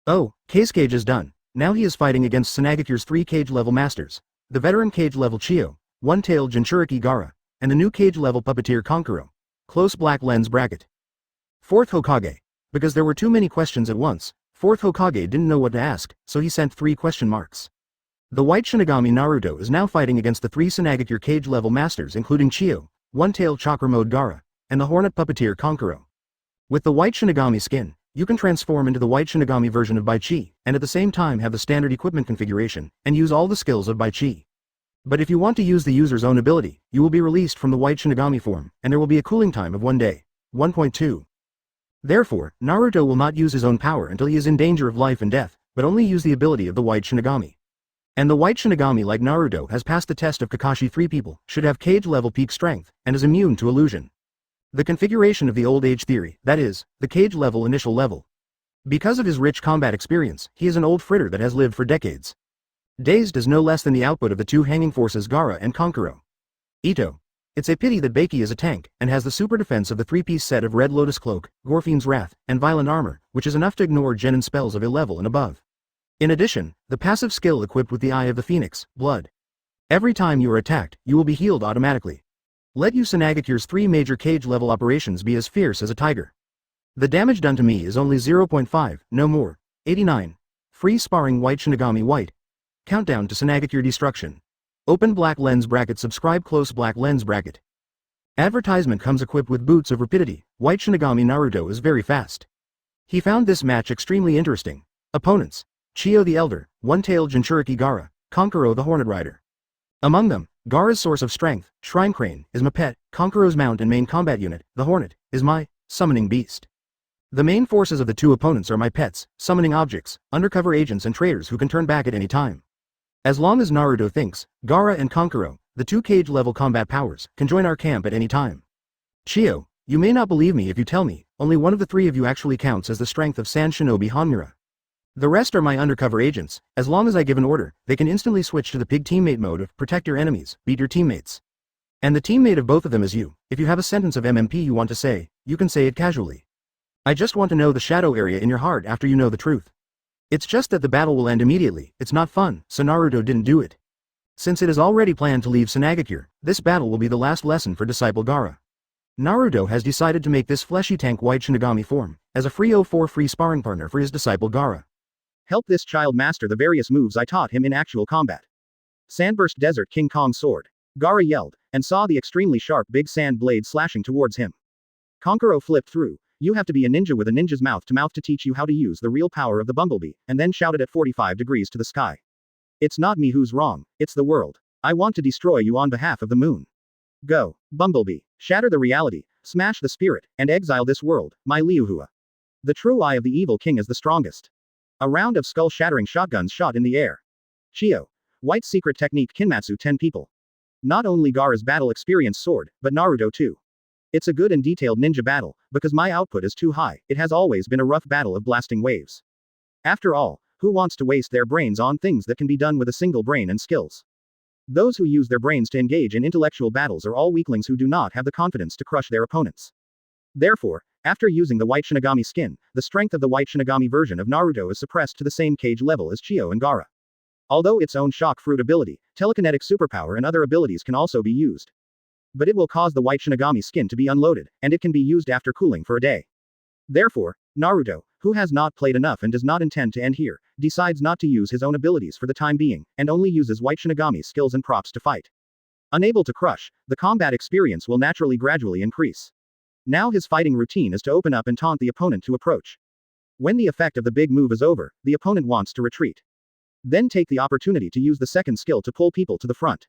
Oh, Cage is done. Now he is fighting against Sunagakure's 3 cage level masters, the veteran cage level Chio, one-tailed Jinchuriki Gaara, and the new cage level puppeteer Kankuro. Close black lens bracket. Fourth Hokage. Because there were too many questions at once, Fourth Hokage didn't know what to ask, so he sent 3 question marks. The White Shinigami Naruto is now fighting against the 3 Sunagakure cage level masters including Chio, one-tailed chakra mode Gaara, and the hornet puppeteer Kankuro. With the White Shinigami skin, you can transform into the White Shinigami version of Baichi, and at the same time have the standard equipment configuration, and use all the skills of Baichi. But if you want to use the user's own ability, you will be released from the White Shinigami form, and there will be a cooling time of 1 day. 1.2. Therefore, Naruto will not use his own power until he is in danger of life and death, but only use the ability of the White Shinigami. And the White Shinigami like Naruto has passed the test of Kakashi. 3 people, should have cage level peak strength, and is immune to illusion. The configuration of the old age theory, that is, the cage level initial level. Because of his rich combat experience, he is an old fritter that has lived for decades. Dazed is no less than the output of the 2 hanging forces Gaara and Kankuro. Ito. It's a pity that Baki is a tank, and has the super defense of the 3-piece set of Red Lotus Cloak, Gorfine's Wrath, and Violent Armor, which is enough to ignore genin spells of a level and above. In addition, the passive skill equipped with the Eye of the Phoenix, Blood. Every time you are attacked, you will be healed automatically. Let you Sunagakure's 3 major cage level operations be as fierce as a tiger. The damage done to me is only 0.5, no more. 89. Free sparring White Shinigami White. Countdown to Sunagakure destruction. Open black lens bracket. Subscribe. Close black lens bracket. Advertisement comes equipped with boots of rapidity. White Shinigami Naruto is very fast. He found this match extremely interesting. Opponents. Chio the Elder, one-tailed Jinchuriki Gaara, Kankuro the Hornet Rider. Among them, Gaara's source of strength, Shrine Crane, is my pet. Kankuro's mount and main combat unit, the Hornet, is my summoning beast. The main forces of the 2 opponents are my pets, summoning objects, undercover agents and traitors who can turn back at any time. As long as Naruto thinks, Gaara and Kankuro, the 2 cage level combat powers, can join our camp at any time. Chio, you may not believe me if you tell me, only one of the 3 of you actually counts as the strength of Sand Shinobi Hanmura. The rest are my undercover agents. As long as I give an order, they can instantly switch to the pig teammate mode of protect your enemies, beat your teammates. And the teammate of both of them is you. If you have a sentence of MMP you want to say, you can say it casually. I just want to know the shadow area in your heart after you know the truth. It's just that the battle will end immediately. It's not fun, so Naruto didn't do it. Since it is already planned to leave Sunagakure, this battle will be the last lesson for Disciple Gaara. Naruto has decided to make this fleshy tank White Shinigami form, as a free 04 free sparring partner for his Disciple Gaara. Help this child master the various moves I taught him in actual combat. Sandburst Desert King Kong Sword. Gaara yelled, and saw the extremely sharp big sand blade slashing towards him. Kankuro flipped through. You have to be a ninja with a ninja's mouth to teach you how to use the real power of the bumblebee, and then shouted at 45 degrees to the sky. It's not me who's wrong, it's the world. I want to destroy you on behalf of the moon. Go, Bumblebee, shatter the reality, smash the spirit, and exile this world, my Liuhua. The true eye of the evil king is the strongest. A round of skull-shattering shotguns shot in the air. Chio. White secret technique Kinmatsu 10 people. Not only Gaara's battle experience sword, but Naruto too. It's a good and detailed ninja battle, because my output is too high. It has always been a rough battle of blasting waves. After all, who wants to waste their brains on things that can be done with a single brain and skills? Those who use their brains to engage in intellectual battles are all weaklings who do not have the confidence to crush their opponents. Therefore, after using the White Shinigami skin, the strength of the White Shinigami version of Naruto is suppressed to the same cage level as Chio and Gaara. Although its own shock fruit ability, telekinetic superpower and other abilities can also be used. But it will cause the White Shinigami skin to be unloaded, and it can be used after cooling for a day. Therefore, Naruto, who has not played enough and does not intend to end here, decides not to use his own abilities for the time being, and only uses White Shinigami's skills and props to fight. Unable to crush, the combat experience will naturally gradually increase. Now his fighting routine is to open up and taunt the opponent to approach. When the effect of the big move is over, the opponent wants to retreat. Then take the opportunity to use the second skill to pull people to the front.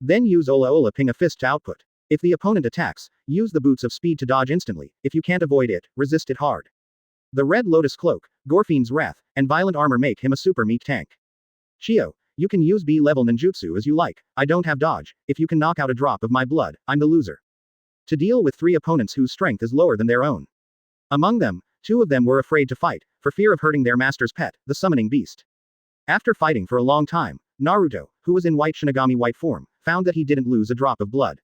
Then use Ola Ola Ping a fist to output. If the opponent attacks, use the boots of speed to dodge instantly. If you can't avoid it, resist it hard. The Red Lotus Cloak, Gorfine's Wrath, and Violent Armor make him a super meat tank. Chio, you can use B-level ninjutsu as you like. I don't have dodge. If you can knock out a drop of my blood, I'm the loser. To deal with 3 opponents whose strength is lower than their own. Among them, 2 of them were afraid to fight, for fear of hurting their master's pet, the summoning beast. After fighting for a long time, Naruto, who was in White Shinigami white form, found that he didn't lose a drop of blood.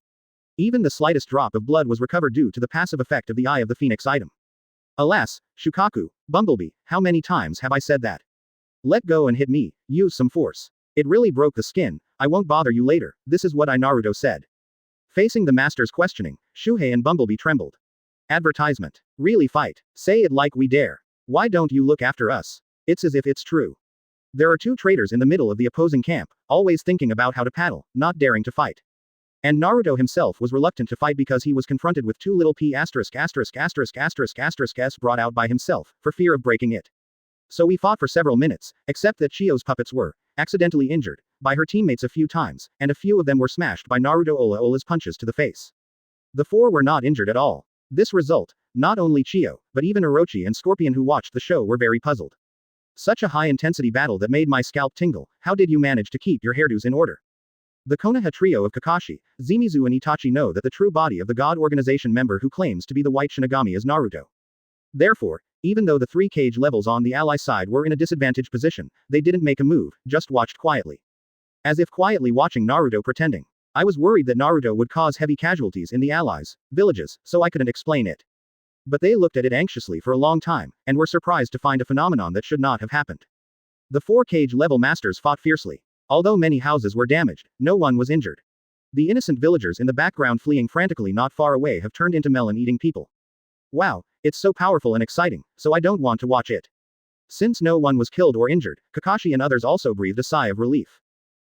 Even the slightest drop of blood was recovered due to the passive effect of the Eye of the Phoenix item. Alas, Shukaku, Bumblebee, how many times have I said that? Let go and hit me, use some force. It really broke the skin, I won't bother you later, this is what Naruto said. Facing the master's questioning, Shuhei and Bumblebee trembled. Advertisement. Really fight. Say it like we dare. Why don't you look after us? It's as if it's true. There are 2 traitors in the middle of the opposing camp, always thinking about how to paddle, not daring to fight. And Naruto himself was reluctant to fight because he was confronted with 2 little p************** brought out by himself, for fear of breaking it. So we fought for several minutes, except that Chio's puppets were accidentally injured by her teammates a few times, and a few of them were smashed by Naruto Ola Ola's punches to the face. The 4 were not injured at all. This result, not only Chio, but even Orochi and Scorpion who watched the show were very puzzled. Such a high-intensity battle that made my scalp tingle, how did you manage to keep your hairdos in order? The Konoha trio of Kakashi, Zenitsu and Itachi know that the true body of the God Organization member who claims to be the White Shinigami is Naruto. Therefore, even though the 3 cage levels on the ally side were in a disadvantaged position, they didn't make a move, just watched quietly. As if quietly watching Naruto pretending. I was worried that Naruto would cause heavy casualties in the allies' villages, so I couldn't explain it. But they looked at it anxiously for a long time, and were surprised to find a phenomenon that should not have happened. The 4 cage level masters fought fiercely. Although many houses were damaged, no one was injured. The innocent villagers in the background fleeing frantically not far away have turned into melon-eating people. Wow, it's so powerful and exciting, so I don't want to watch it. Since no one was killed or injured, Kakashi and others also breathed a sigh of relief.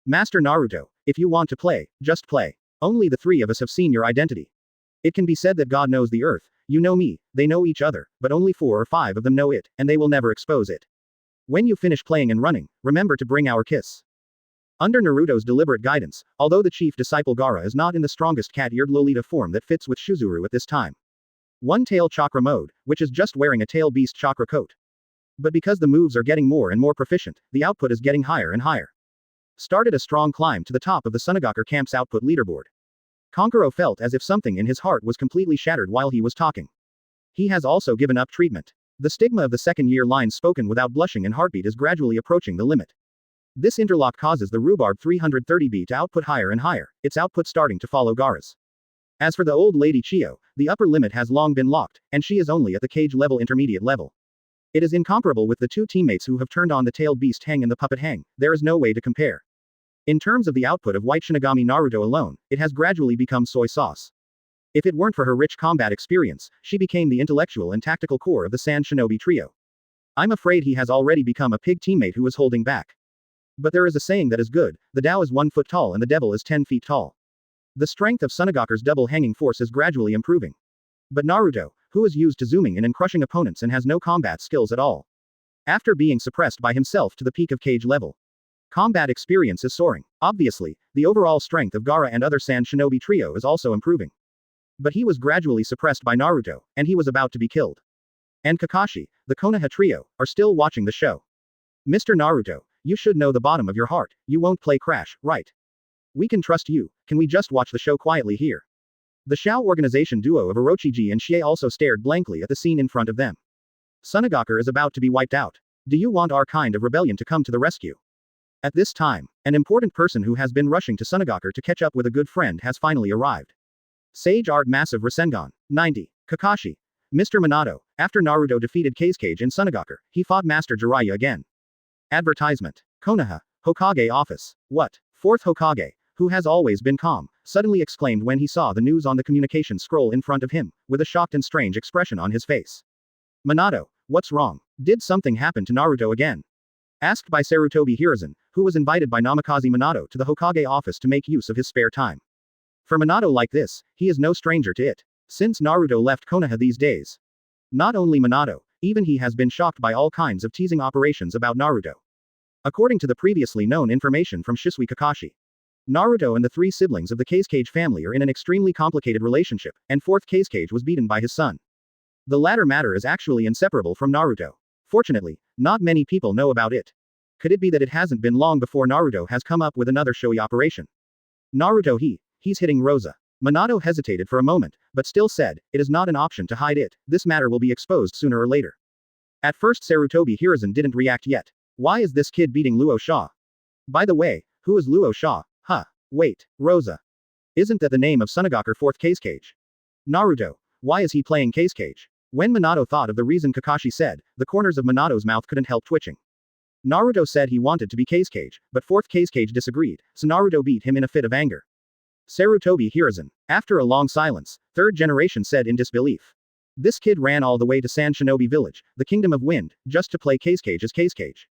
Master Naruto, if you want to play, just play. Only the 3 of us have seen your identity. It can be said that God knows the earth, you know me, they know each other, but only 4 or 5 of them know it, and they will never expose it. When you finish playing and running, remember to bring our kiss. Under Naruto's deliberate guidance, although the chief disciple Gaara is not in the strongest cat-eared Lolita form that fits with Shuzuru at this time. One-tail chakra mode, which is just wearing a tail beast chakra coat. But because the moves are getting more and more proficient, the output is getting higher and higher. Started a strong climb to the top of the Sunagakure camp's output leaderboard. Konkuro felt as if something in his heart was completely shattered while he was talking. He has also given up treatment. The stigma of the second-year line spoken without blushing and heartbeat is gradually approaching the limit. This interlock causes the rhubarb 330B to output higher and higher, its output starting to follow Gaara's. As for the old lady Chio, the upper limit has long been locked, and she is only at the cage level intermediate level. It is incomparable with the 2 teammates who have turned on the tailed beast hang and the puppet hang, there is no way to compare. In terms of the output of White Shinigami Naruto alone, it has gradually become soy sauce. If it weren't for her rich combat experience, she became the intellectual and tactical core of the Sand Shinobi trio. I'm afraid he has already become a pig teammate who is holding back. But there is a saying that is good, the Tao is 1 foot tall and the devil is 10 feet tall. The strength of Sunagakure's double hanging force is gradually improving. But Naruto, who is used to zooming in and crushing opponents and has no combat skills at all. After being suppressed by himself to the peak of cage level. Combat experience is soaring. Obviously, the overall strength of Gaara and other Sand Shinobi trio is also improving. But he was gradually suppressed by Naruto, and he was about to be killed. And Kakashi, the Konoha trio, are still watching the show. Mr. Naruto, you should know the bottom of your heart, you won't play Crash, right? We can trust you, can we just watch the show quietly here? The Shao organization duo of Orochimaru and Shie also stared blankly at the scene in front of them. Sunagakure is about to be wiped out. Do you want our kind of rebellion to come to the rescue? At this time, an important person who has been rushing to Sunagakure to catch up with a good friend has finally arrived. Sage Art Massive Rasengan. 90. Kakashi. Mr. Minato, after Naruto defeated Kazekage in Sunagakure, he fought Master Jiraiya again. Advertisement. Konoha, Hokage office. What? Fourth Hokage, who has always been calm, suddenly exclaimed when he saw the news on the communication scroll in front of him, with a shocked and strange expression on his face. Minato, what's wrong? Did something happen to Naruto again? Asked by Sarutobi Hiruzen, who was invited by Namikaze Minato to the Hokage office to make use of his spare time. For Minato like this, he is no stranger to it. Since Naruto left Konoha these days. Not only Minato, even he has been shocked by all kinds of teasing operations about Naruto. According to the previously known information from Shisui Kakashi, Naruto and the three siblings of the Kazekage family are in an extremely complicated relationship, and fourth Kazekage was beaten by his son. The latter matter is actually inseparable from Naruto. Fortunately, not many people know about it. Could it be that it hasn't been long before Naruto has come up with another showy operation? Naruto he's hitting Rosa. Minato hesitated for a moment, but still said, it is not an option to hide it, this matter will be exposed sooner or later. At first Sarutobi Hiruzen didn't react yet. Why is this kid beating Luo Sha? By the way, who is Luo Sha? Wait, Rosa. Isn't that the name of Sunagakure 4th Kazekage? Naruto, why is he playing Kazekage? When Minato thought of the reason Kakashi said, the corners of Minato's mouth couldn't help twitching. Naruto said he wanted to be Kazekage, but 4th Kazekage disagreed, so Naruto beat him in a fit of anger. Sarutobi Hiruzen. After a long silence, 3rd generation said in disbelief. This kid ran all the way to San Shinobi Village, the Kingdom of Wind, just to play Kazekage as Kazekage.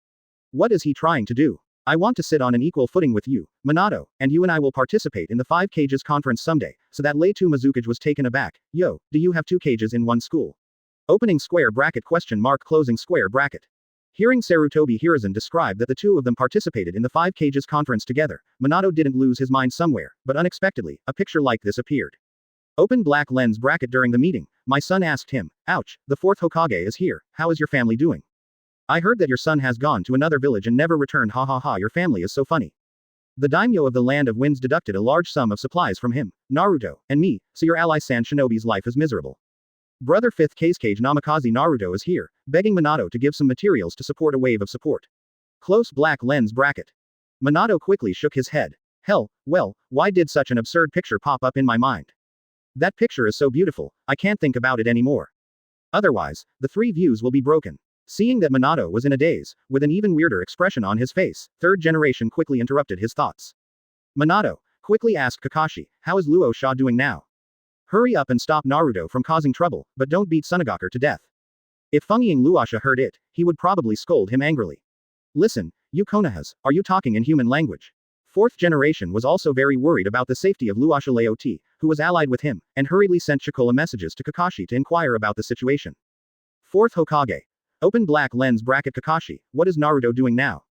What is he trying to do? I want to sit on an equal footing with you, Minato, and you and I will participate in the 5 cages conference someday, so that Lei 2 Mizukage was taken aback. Yo, do you have 2 cages in one school? Opening square bracket question mark closing square bracket. Hearing Sarutobi Hiruzen describe that the two of them participated in the 5 cages conference together, Minato didn't lose his mind somewhere, but unexpectedly, a picture like this appeared. Open black lens bracket during the meeting, my son asked him, ouch, the 4th Hokage is here, how is your family doing? I heard that your son has gone to another village and never returned, ha ha ha, your family is so funny. The daimyo of the Land of Winds deducted a large sum of supplies from him, Naruto, and me, so your ally San Shinobi's life is miserable. Brother 5th Kazekage Namikaze Naruto is here, begging Minato to give some materials to support a wave of support. Close black lens bracket. Minato quickly shook his head. Hell, well, why did such an absurd picture pop up in my mind? That picture is so beautiful, I can't think about it anymore. Otherwise, the 3 views will be broken. Seeing that Minato was in a daze, with an even weirder expression on his face, 3rd generation quickly interrupted his thoughts. Minato quickly asked Kakashi, how is Luo Sha doing now? Hurry up and stop Naruto from causing trouble, but don't beat Sunagakure to death. If Fungying Luasha heard it, he would probably scold him angrily. Listen, you Konohas, are you talking in human language? 4th generation was also very worried about the safety of Luasha Laoti, who was allied with him, and hurriedly sent Chikola messages to Kakashi to inquire about the situation. 4th Hokage. Open black lens bracket Kakashi, what is Naruto doing now?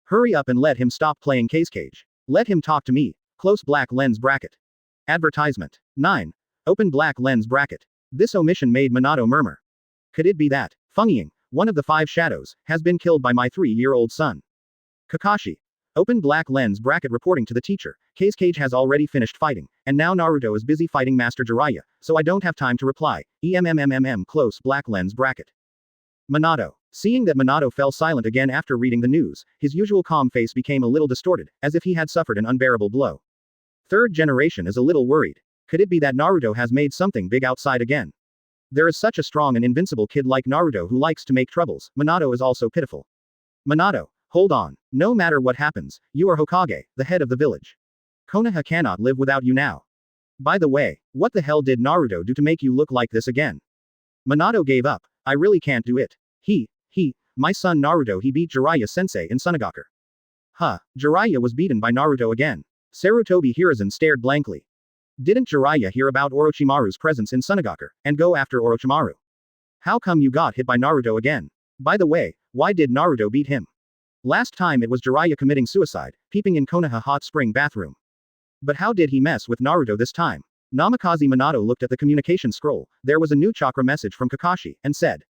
Hurry up and let him stop playing Kazekage. Let him talk to me. Close black lens bracket. Advertisement. 9. Open black lens bracket. This omission made Minato murmur. Could it be that, Fungying, one of the 5 shadows, has been killed by my 3-year-old son? Kakashi. Open black lens bracket reporting to the teacher, Kazekage has already finished fighting, and now Naruto is busy fighting Master Jiraiya, so I don't have time to reply. Close black lens bracket. Minato. Seeing that Minato fell silent again after reading the news, his usual calm face became a little distorted, as if he had suffered an unbearable blow. 3rd generation is a little worried. Could it be that Naruto has made something big outside again? There is such a strong and invincible kid like Naruto who likes to make troubles. Minato is also pitiful. Minato, hold on. No matter what happens, you are Hokage, the head of the village. Konoha cannot live without you now. By the way, what the hell did Naruto do to make you look like this again? Minato gave up. I really can't do it. My son Naruto he beat Jiraiya sensei in Sunagakure. Jiraiya was beaten by Naruto again. Sarutobi Hiruzen stared blankly. Didn't Jiraiya hear about Orochimaru's presence in Sunagakure, and go after Orochimaru? How come you got hit by Naruto again? By the way, why did Naruto beat him? Last time it was Jiraiya committing suicide, peeping in Konoha hot spring bathroom. But how did he mess with Naruto this time? Namikaze Minato looked at the communication scroll, there was a new chakra message from Kakashi, and said.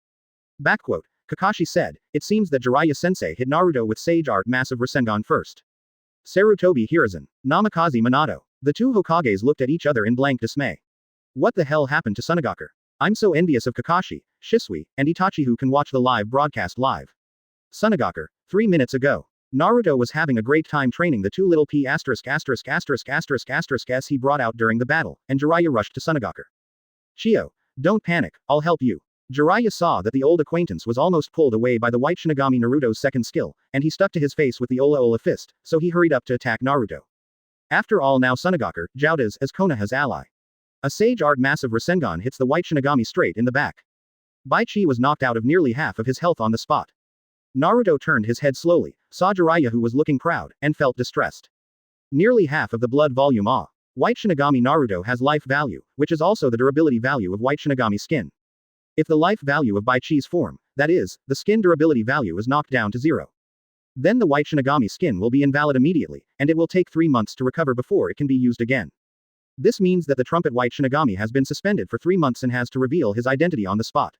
Backquote. Kakashi said, it seems that Jiraiya-sensei hit Naruto with Sage Art Massive Rasengan first. Sarutobi Hiruzen. Namikaze Minato. The 2 Hokages looked at each other in blank dismay. What the hell happened to Sunagakure? I'm so envious of Kakashi, Shisui, and Itachi who can watch the live broadcast live. Sunagakure, 3 minutes ago. Naruto was having a great time training the two little s he brought out during the battle, and Jiraiya rushed to Sunagakure. Chio, don't panic, I'll help you. Jiraiya saw that the old acquaintance was almost pulled away by the white Shinigami Naruto's second skill, and he stuck to his face with the Ola Ola fist, so he hurried up to attack Naruto. After all, now Sunagakure, Joudas as Konoha's ally. A Sage Art massive Rasengan hits the white Shinigami straight in the back. Baichi was knocked out of nearly half of his health on the spot. Naruto turned his head slowly, saw Jiraiya who was looking proud, and felt distressed. Nearly half of the blood volume White Shinigami Naruto has life value, which is also the durability value of white Shinigami skin. If the life value of Baichi's form, that is, the skin durability value is knocked down to 0. Then the white Shinigami skin will be invalid immediately, and it will take 3 months to recover before it can be used again. This means that the trumpet white Shinigami has been suspended for 3 months and has to reveal his identity on the spot.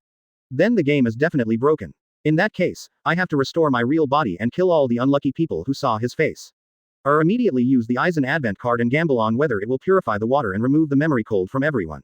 Then the game is definitely broken. In that case, I have to restore my real body and kill all the unlucky people who saw his face. Or immediately use the Aizen Advent card and gamble on whether it will purify the water and remove the memory cold from everyone.